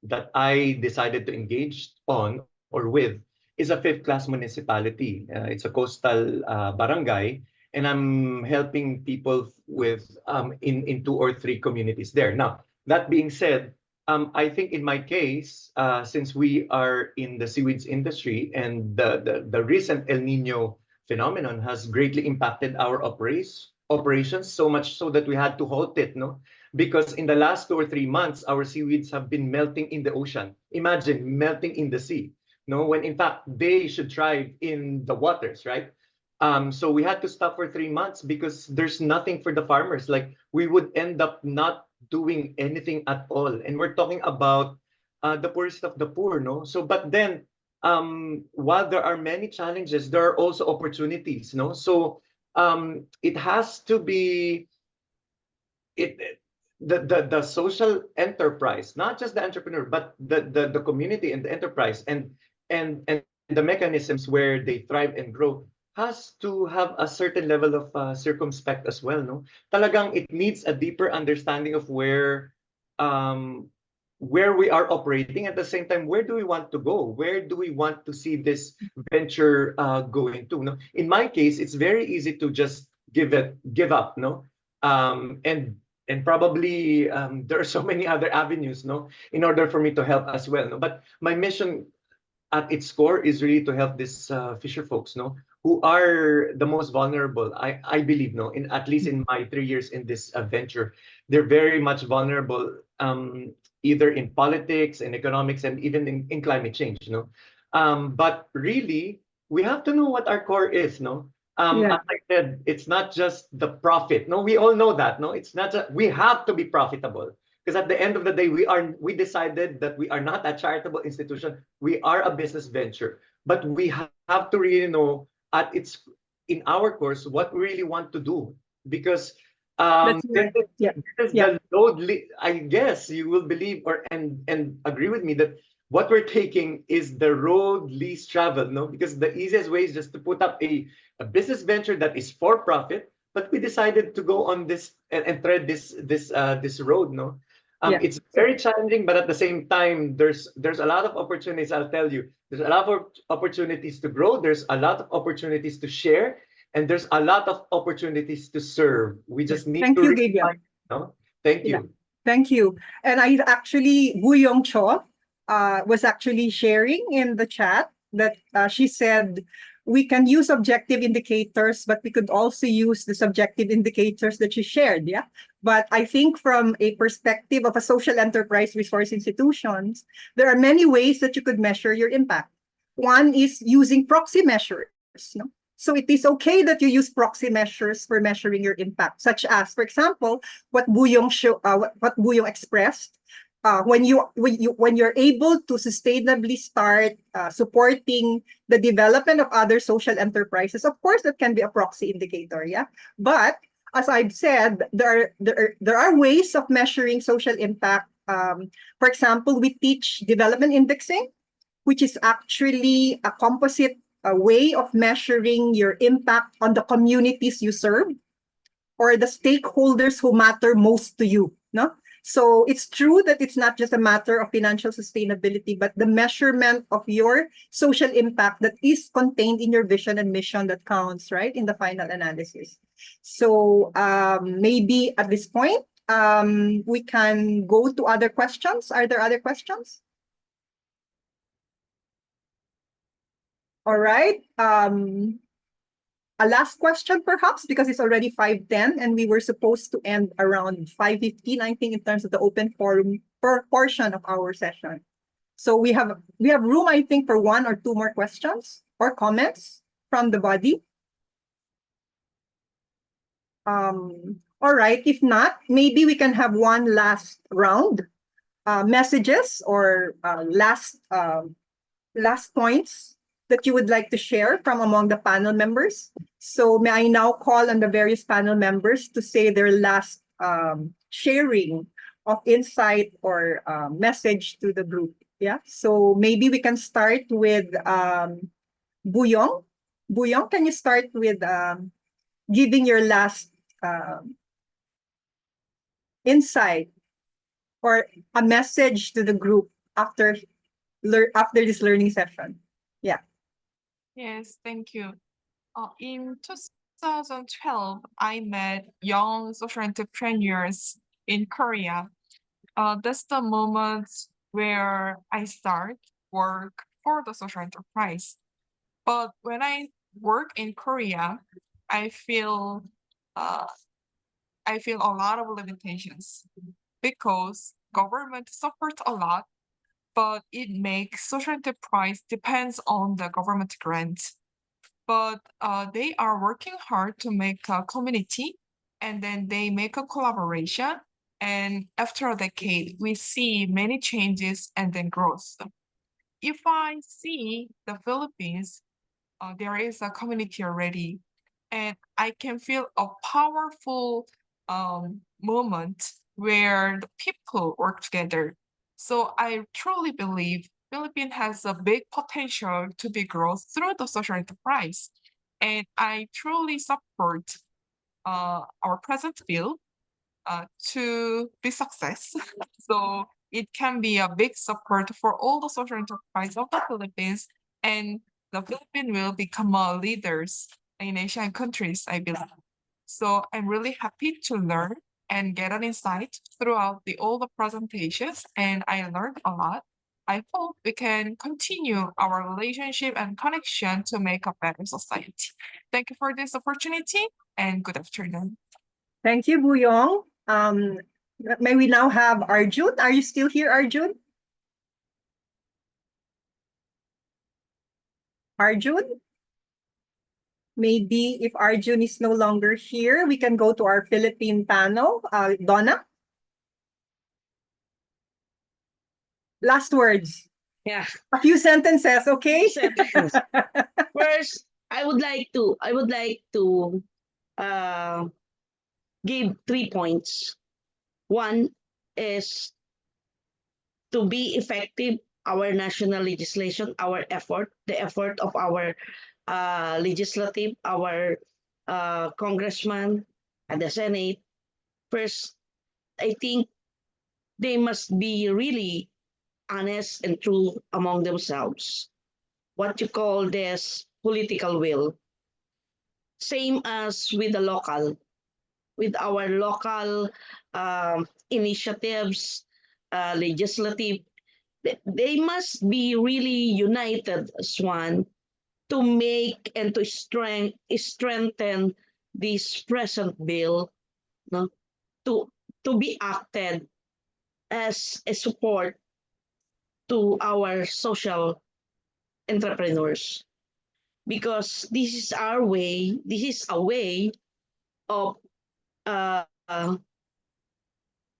that I decided to engage on or with is a fifth-class municipality. It's a coastal barangay, and I'm helping people with in 2 or 3 communities there. Now, that being said, I think in my case, since we are in the seaweeds industry and the recent El Nino phenomenon has greatly impacted our operations so much so that we had to halt it, no? Because in the last 2 or 3 months, our seaweeds have been melting in the ocean. Imagine melting in the sea, no? When in fact they should thrive in the waters, right? So we had to stop for 3 months because there's nothing for the farmers. Like we would end up not doing anything at all, and we're talking about the poorest of the poor, no? So, but then while there are many challenges, there are also opportunities, no? So it has to be the social enterprise, not just the entrepreneur, but the community and the enterprise and the mechanisms where they thrive and grow has to have a certain level of circumspect as well, no? Talagang it needs a deeper understanding of where we are operating. At the same time, where do we want to go? Where do we want to see this venture going to? No, in my case, it's very easy to just give up, no, and probably there are so many other avenues, no, in order for me to help as well, no? But my mission at its core is really to help these fisher folks, no, who are the most vulnerable. I believe, no, in at least in my 3 years in this venture, they're very much vulnerable, either in politics and economics and even in climate change, no. But really, we have to know what our core is, no. Yeah. As I said, it's not just the profit. No, we all know that. No, it's not just, we have to be profitable. Because at the end of the day, we decided that we are not a charitable institution. We are a business venture. But we have to really know in our course what we really want to do. Because That's right. Yeah. this is the load. I guess you will believe and agree with me that what we're taking is the road least traveled, no? Because the easiest way is just to put up a business venture that is for profit, but we decided to go on this and tread this road, no? Yeah. It's very challenging, but at the same time, there's a lot of opportunities. I'll tell you, there's a lot of opportunities to grow. There's a lot of opportunities to share, and there's a lot of opportunities to serve. We just need Thank to you, Gabriel. refine, no? Thank Yeah. you. Thank you. And I actually, Buyong Cho was actually sharing in the chat that she said we can use objective indicators, but we could also use the subjective indicators that she shared. Yeah. But I think from a perspective of a social enterprise resource institutions, there are many ways that you could measure your impact. One is using proxy measures. No? So it is okay that you use proxy measures for measuring your impact, such as, for example, what Buyong expressed. When you're able to sustainably start supporting the development of other social enterprises, of course that can be a proxy indicator, yeah. But as I've said, there are ways of measuring social impact. For example, we teach development indexing, which is actually a composite way of measuring your impact on the communities you serve or the stakeholders who matter most to you. No? So it's true that it's not just a matter of financial sustainability, but the measurement of your social impact that is contained in your vision and mission that counts, right, in the final analysis. So maybe at this point, we can go to other questions. Are there other questions? All right. A last question, perhaps, because it's already 5:10 and we were supposed to end around 5:15, I think, in terms of the open forum portion of our session. So we have room, I think, for one or two more questions or comments from the body. All right. If not, maybe we can have one last round, messages or last points that you would like to share from among the panel members. So may I now call on the various panel members to say their last sharing of insight or message to the group. Yeah. So maybe we can start with Buyong. Buyong, can you start with giving your last insight or a message to the group after this learning session? Yeah. Yes, thank you. In 2012, I met young social entrepreneurs in Korea. That's the moment where I start work for the social enterprise. But when I work in Korea, I feel a lot of limitations because government supports a lot, but it makes social enterprise depends on the government grant. But they are working hard to make a community, and then they make a collaboration. And after a decade, we see many changes and then growth. If I see the Philippines, there is a community already, and I can feel a powerful moment where the people work together. So I truly believe Philippines has a big potential to be growth through the social enterprise. And I truly support our present bill to be success. So it can be a big support for all the social enterprise of the Philippines, and the Philippines will become leaders in Asian countries, I believe. So I'm really happy to learn and get an insight throughout all the presentations, and I learned a lot. I hope we can continue our relationship and connection to make a better society. Thank you for this opportunity, and good afternoon. Thank you, Buyong. May we now have Arjun? Are you still here, Arjun? Arjun? Maybe if Arjun is no longer here, we can go to our Philippine panel. Donna? Last words. Yeah. A few sentences, okay? Sentence. First, I would like to give 3 points. One is to be effective our national legislation, our effort, the effort of our legislative, our congressman and the Senate. First, I think they must be really honest and true among themselves. What you call this political will. Same as with the local, with our local initiatives, legislative, they must be really united as one to make and to strengthen this present bill, no, to be acted as a support to our social entrepreneurs, because this is our way, this is a way of uh,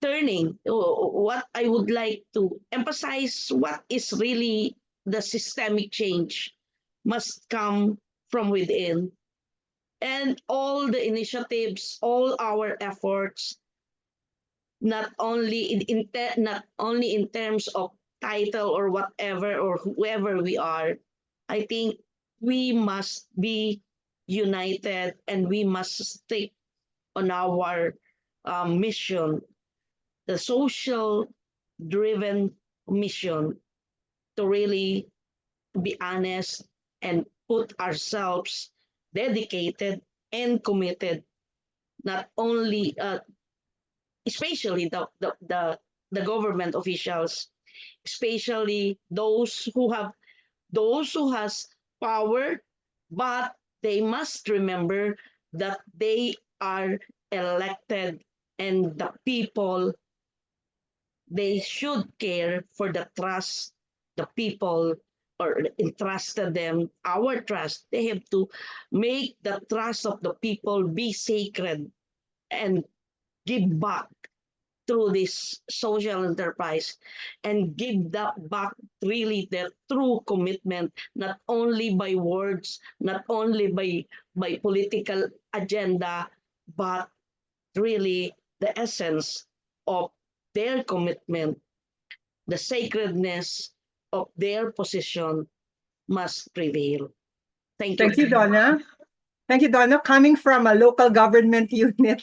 turning what I would like to emphasize, what is really the systemic change must come from within. And all the initiatives, all our efforts, not only not only in terms of title or whatever or whoever we are, I think we must be united and we must stick on our mission, the social driven mission, to really be honest and put ourselves dedicated and committed, not only especially the government officials, especially those who has power, but they must remember that they are elected, and the people, they should care for the trust the people or entrusted them, our trust. They have to make the trust of the people be sacred and give back through this social enterprise, and give that back really the true commitment, not only by words, not only by political agenda, but really the essence of their commitment, the sacredness of their position must prevail. Thank you. Thank you, Donna. Thank you, Donna. Coming from a local government unit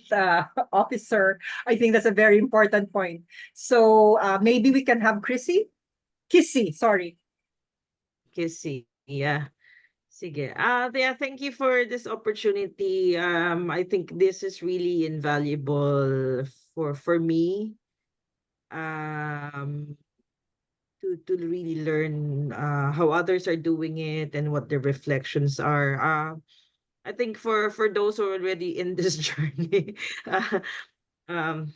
officer, I think that's a very important point. So maybe we can have Kissy, sorry. Kissy, yeah. Sige. Yeah, thank you for this opportunity. I think this is really invaluable for me. To really learn how others are doing it and what their reflections are. I think for those who are already in this journey, uh, um,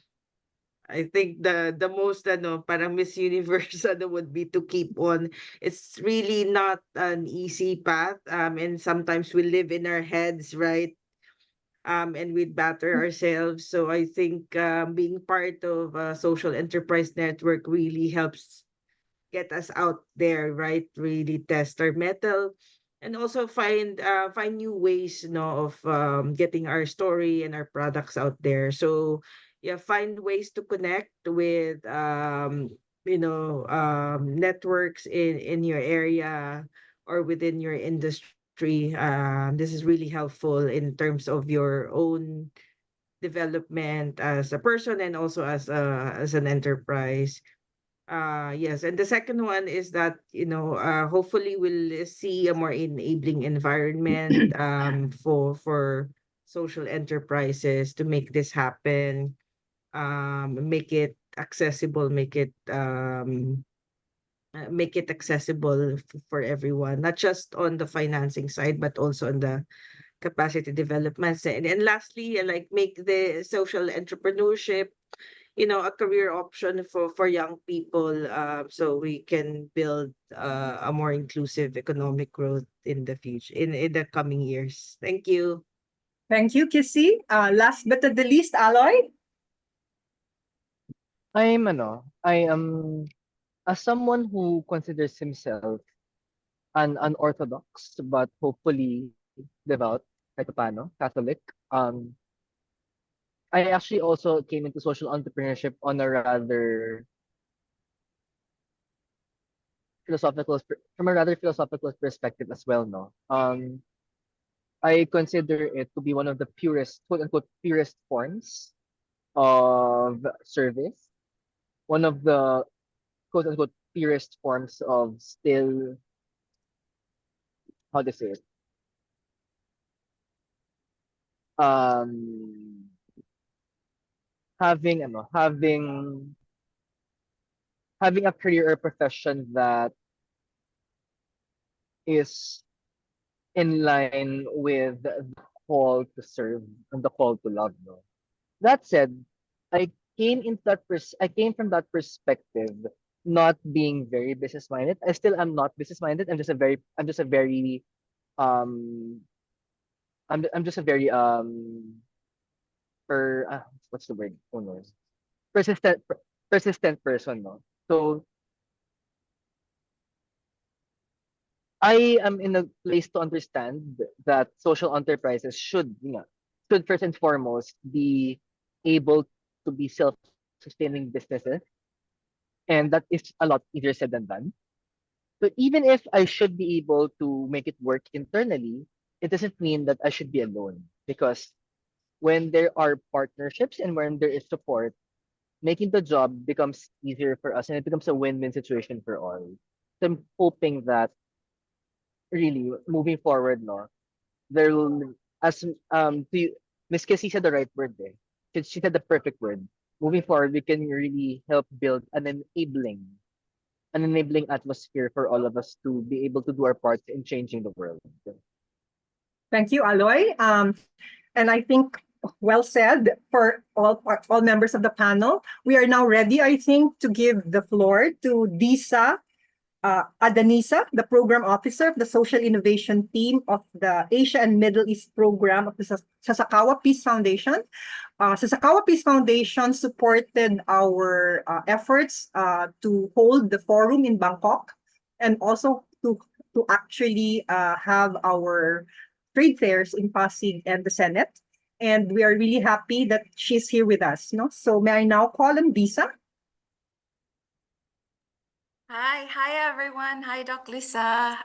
I think the most parang Miss Universe would be to keep on. It's really not an easy path. And sometimes we live in our heads, right? And we batter ourselves. So I think being part of a social enterprise network really helps get us out there, right? Really test our metal, and also find new ways, of getting our story and our products out there. So yeah, find ways to connect with networks in your area or within your industry. This is really helpful in terms of your own development as a person and also as an enterprise. Yes, and the second one is that, hopefully we'll see a more enabling environment for social enterprises to make this happen, make it accessible, make it accessible for everyone, not just on the financing side, but also on the capacity development side. And lastly, like make the social entrepreneurship a career option for young people, so we can build a more inclusive economic growth in the future, in the coming years. Thank you. Thank you, Kissy. Last but not the least, Aloy. I am, as someone who considers himself an unorthodox but hopefully devout kahit paano Catholic. I actually also came into social entrepreneurship on a rather philosophical perspective as well, no. I consider it to be one of the purest, quote unquote, purest forms of service. One of the quote unquote purest forms of still, how to say it, um having having a career or profession that is in line with the call to serve and the call to love, no. That said, I came from that perspective, not being very business minded. I still am not business minded. Um I'm just a very what's the word? Oh no. Persistent persistent person, no. So I am in a place to understand that social enterprises should first and foremost be able to be self-sustaining businesses, and that is a lot easier said than done. But even if I should be able to make it work internally, it doesn't mean that I should be alone, because when there are partnerships and when there is support, making the job becomes easier for us and it becomes a win-win situation for all. So I'm hoping that really moving forward, no, there will, as Miss Kissy said the right word there. She said the perfect word. Moving forward, we can really help build an enabling atmosphere for all of us to be able to do our parts in changing the world. Thank you, Aloy. And I think well said for all members of the panel. We are now ready, I think, to give the floor to Disa Adanisa, the Program Officer of the Social Innovation Team of the Asia and Middle East Program of the Sasakawa Peace Foundation. Sasakawa Peace Foundation supported our efforts to hold the forum in Bangkok, and also to actually have our trade fairs in Pasig and the Senate. And we are really happy that she's here with us. No? So may I now call on Disa? Hi everyone. Hi, Doc Lisa.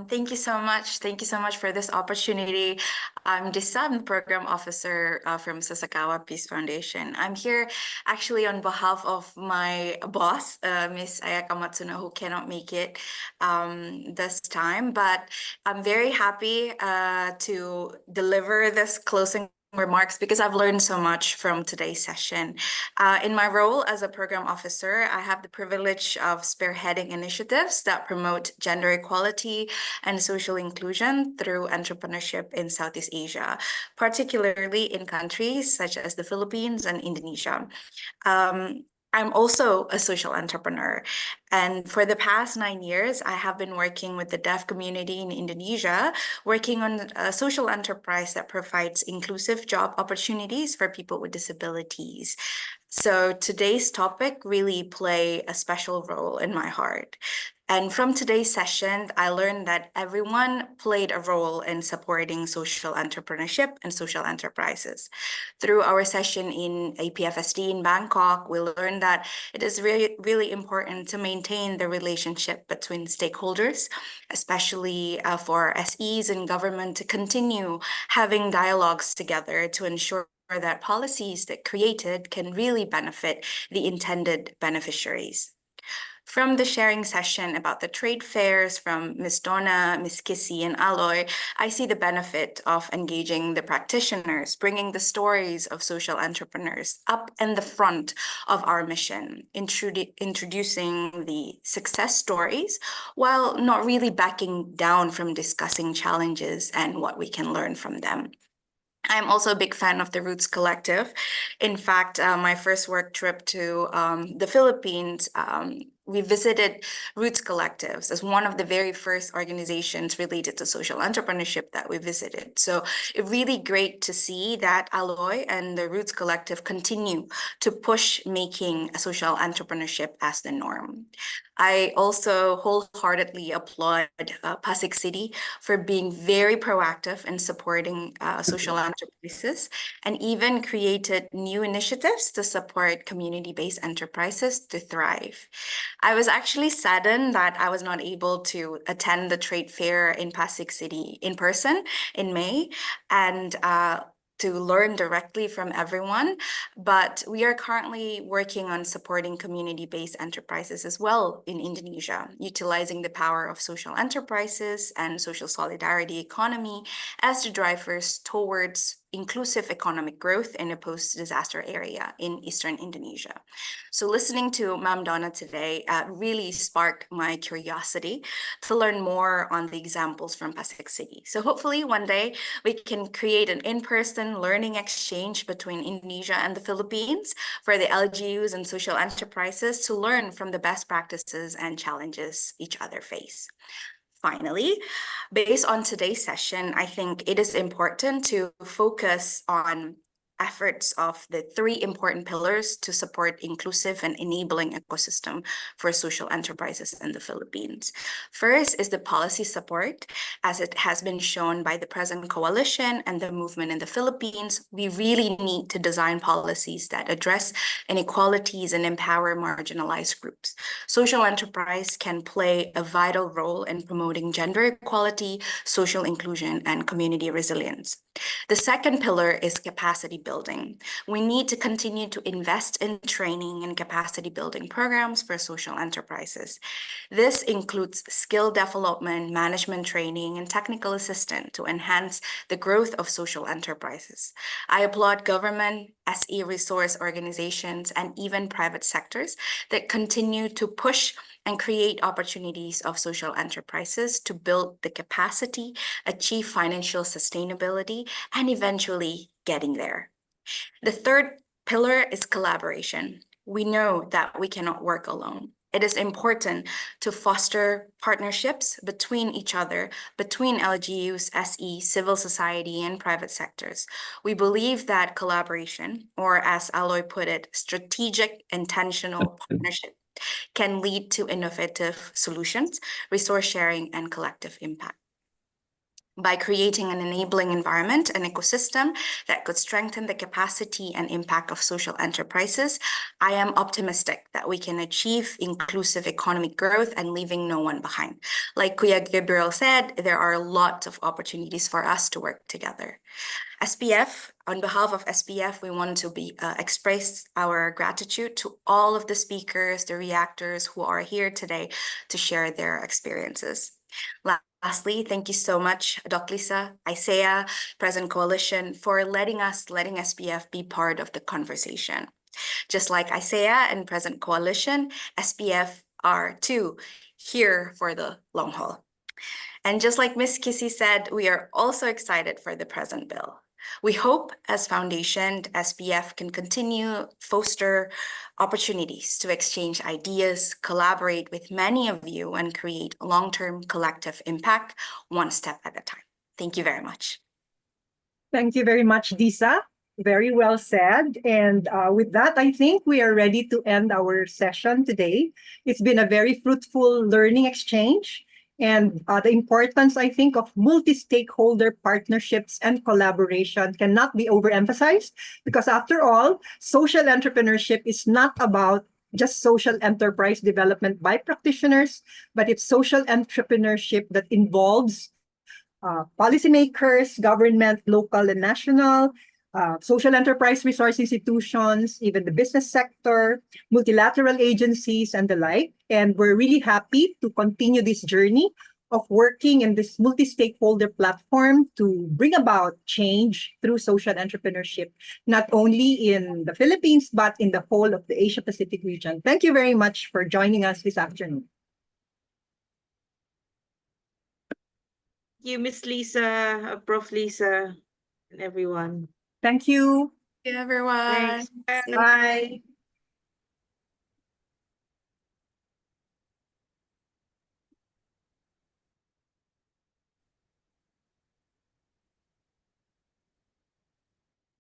Thank you so much. Thank you so much for this opportunity. I'm Disa, I'm the program officer from Sasakawa Peace Foundation. I'm here actually on behalf of my boss, Miss Ayaka Matsuno, who cannot make it this time, but I'm very happy to deliver this closing remarks because I've learned so much from today's session. In my role as a program officer, I have the privilege of spearheading initiatives that promote gender equality and social inclusion through entrepreneurship in Southeast Asia, particularly in countries such as the Philippines and Indonesia. I'm also a social entrepreneur, and for the past 9 years, I have been working with the deaf community in Indonesia, working on a social enterprise that provides inclusive job opportunities for people with disabilities. So today's topic really play a special role in my heart. And from today's session, I learned that everyone played a role in supporting social entrepreneurship and social enterprises. Through our session in APFSD in Bangkok, we learned that it is really, really important to maintain the relationship between stakeholders, especially for SEs and government to continue having dialogues together to ensure that policies that created can really benefit the intended beneficiaries. From the sharing session about the trade fairs from Ms. Donna, Ms. Kissy, and Aloy, I see the benefit of engaging the practitioners, bringing the stories of social entrepreneurs up in the front of our mission, introducing the success stories, while not really backing down from discussing challenges and what we can learn from them. I'm also a big fan of the Roots Collective. In fact, my first work trip to the Philippines, we visited Roots Collectives as one of the very first organizations related to social entrepreneurship that we visited. So it's really great to see that Aloy and the Roots Collective continue to push making social entrepreneurship as the norm. I also wholeheartedly applaud Pasig City for being very proactive in supporting social enterprises, and even created new initiatives to support community-based enterprises to thrive. I was actually saddened that I was not able to attend the trade fair in Pasig City in person in May and to learn directly from everyone. But we are currently working on supporting community-based enterprises as well in Indonesia, utilizing the power of social enterprises and social solidarity economy as the drivers towards inclusive economic growth in a post-disaster area in Eastern Indonesia. So listening to Ma'am Donna today really sparked my curiosity to learn more on the examples from Pasig City. So hopefully one day we can create an in-person learning exchange between Indonesia and the Philippines for the LGUs and social enterprises to learn from the best practices and challenges each other face. Finally, based on today's session, I think it is important to focus on efforts of the 3 important pillars to support inclusive and enabling ecosystem for social enterprises in the Philippines. First is the policy support. As it has been shown by the present coalition and the movement in the Philippines, we really need to design policies that address inequalities and empower marginalized groups. Social enterprise can play a vital role in promoting gender equality, social inclusion, and community resilience. The second pillar is capacity building. We need to continue to invest in training and capacity building programs for social enterprises. This includes skill development, management training, and technical assistance to enhance the growth of social enterprises. I applaud government, SE resource organizations, and even private sectors that continue to push and create opportunities of social enterprises to build the capacity, achieve financial sustainability, and eventually getting there. The third pillar is collaboration. We know that we cannot work alone. It is important to foster partnerships between each other, between LGUs, SE, civil society, and private sectors. We believe that collaboration, or as Aloy put it, strategic intentional partnership, can lead to innovative solutions, resource sharing, and collective impact. By creating an enabling environment, an ecosystem that could strengthen the capacity and impact of social enterprises, I am optimistic that we can achieve inclusive economic growth and leaving no one behind. Like Kuya Gabriel said, there are lots of opportunities for us to work together. SPF, on behalf of SPF, we want to express our gratitude to all of the speakers, the reactors who are here today to share their experiences. Lastly, thank you so much, Dr. Lisa, ISEA, Present Coalition, for letting SPF be part of the conversation. Just like ISEA and Present Coalition, SPF are too here for the long haul. And just like Ms. Kissy said, we are also excited for the present bill. We hope as Foundation, SPF can continue foster opportunities to exchange ideas, collaborate with many of you, and create long-term collective impact one step at a time. Thank you very much. Thank you very much, Disa. Very well said. And with that, I think we are ready to end our session today. It's been a very fruitful learning exchange. And the importance, I think, of multi-stakeholder partnerships and collaboration cannot be overemphasized, because after all, social entrepreneurship is not about just social enterprise development by practitioners, but it's social entrepreneurship that involves policymakers, government, local and national, social enterprise resource institutions, even the business sector, multilateral agencies, and the like. And we're really happy to continue this journey of working in this multi-stakeholder platform to bring about change through social entrepreneurship, not only in the Philippines, but in the whole of the Asia-Pacific region. Thank you very much for joining us this afternoon. Thank you, Miss Lisa, Prof. Lisa, and everyone. Thank you. Thank you, everyone. Thanks. Bye.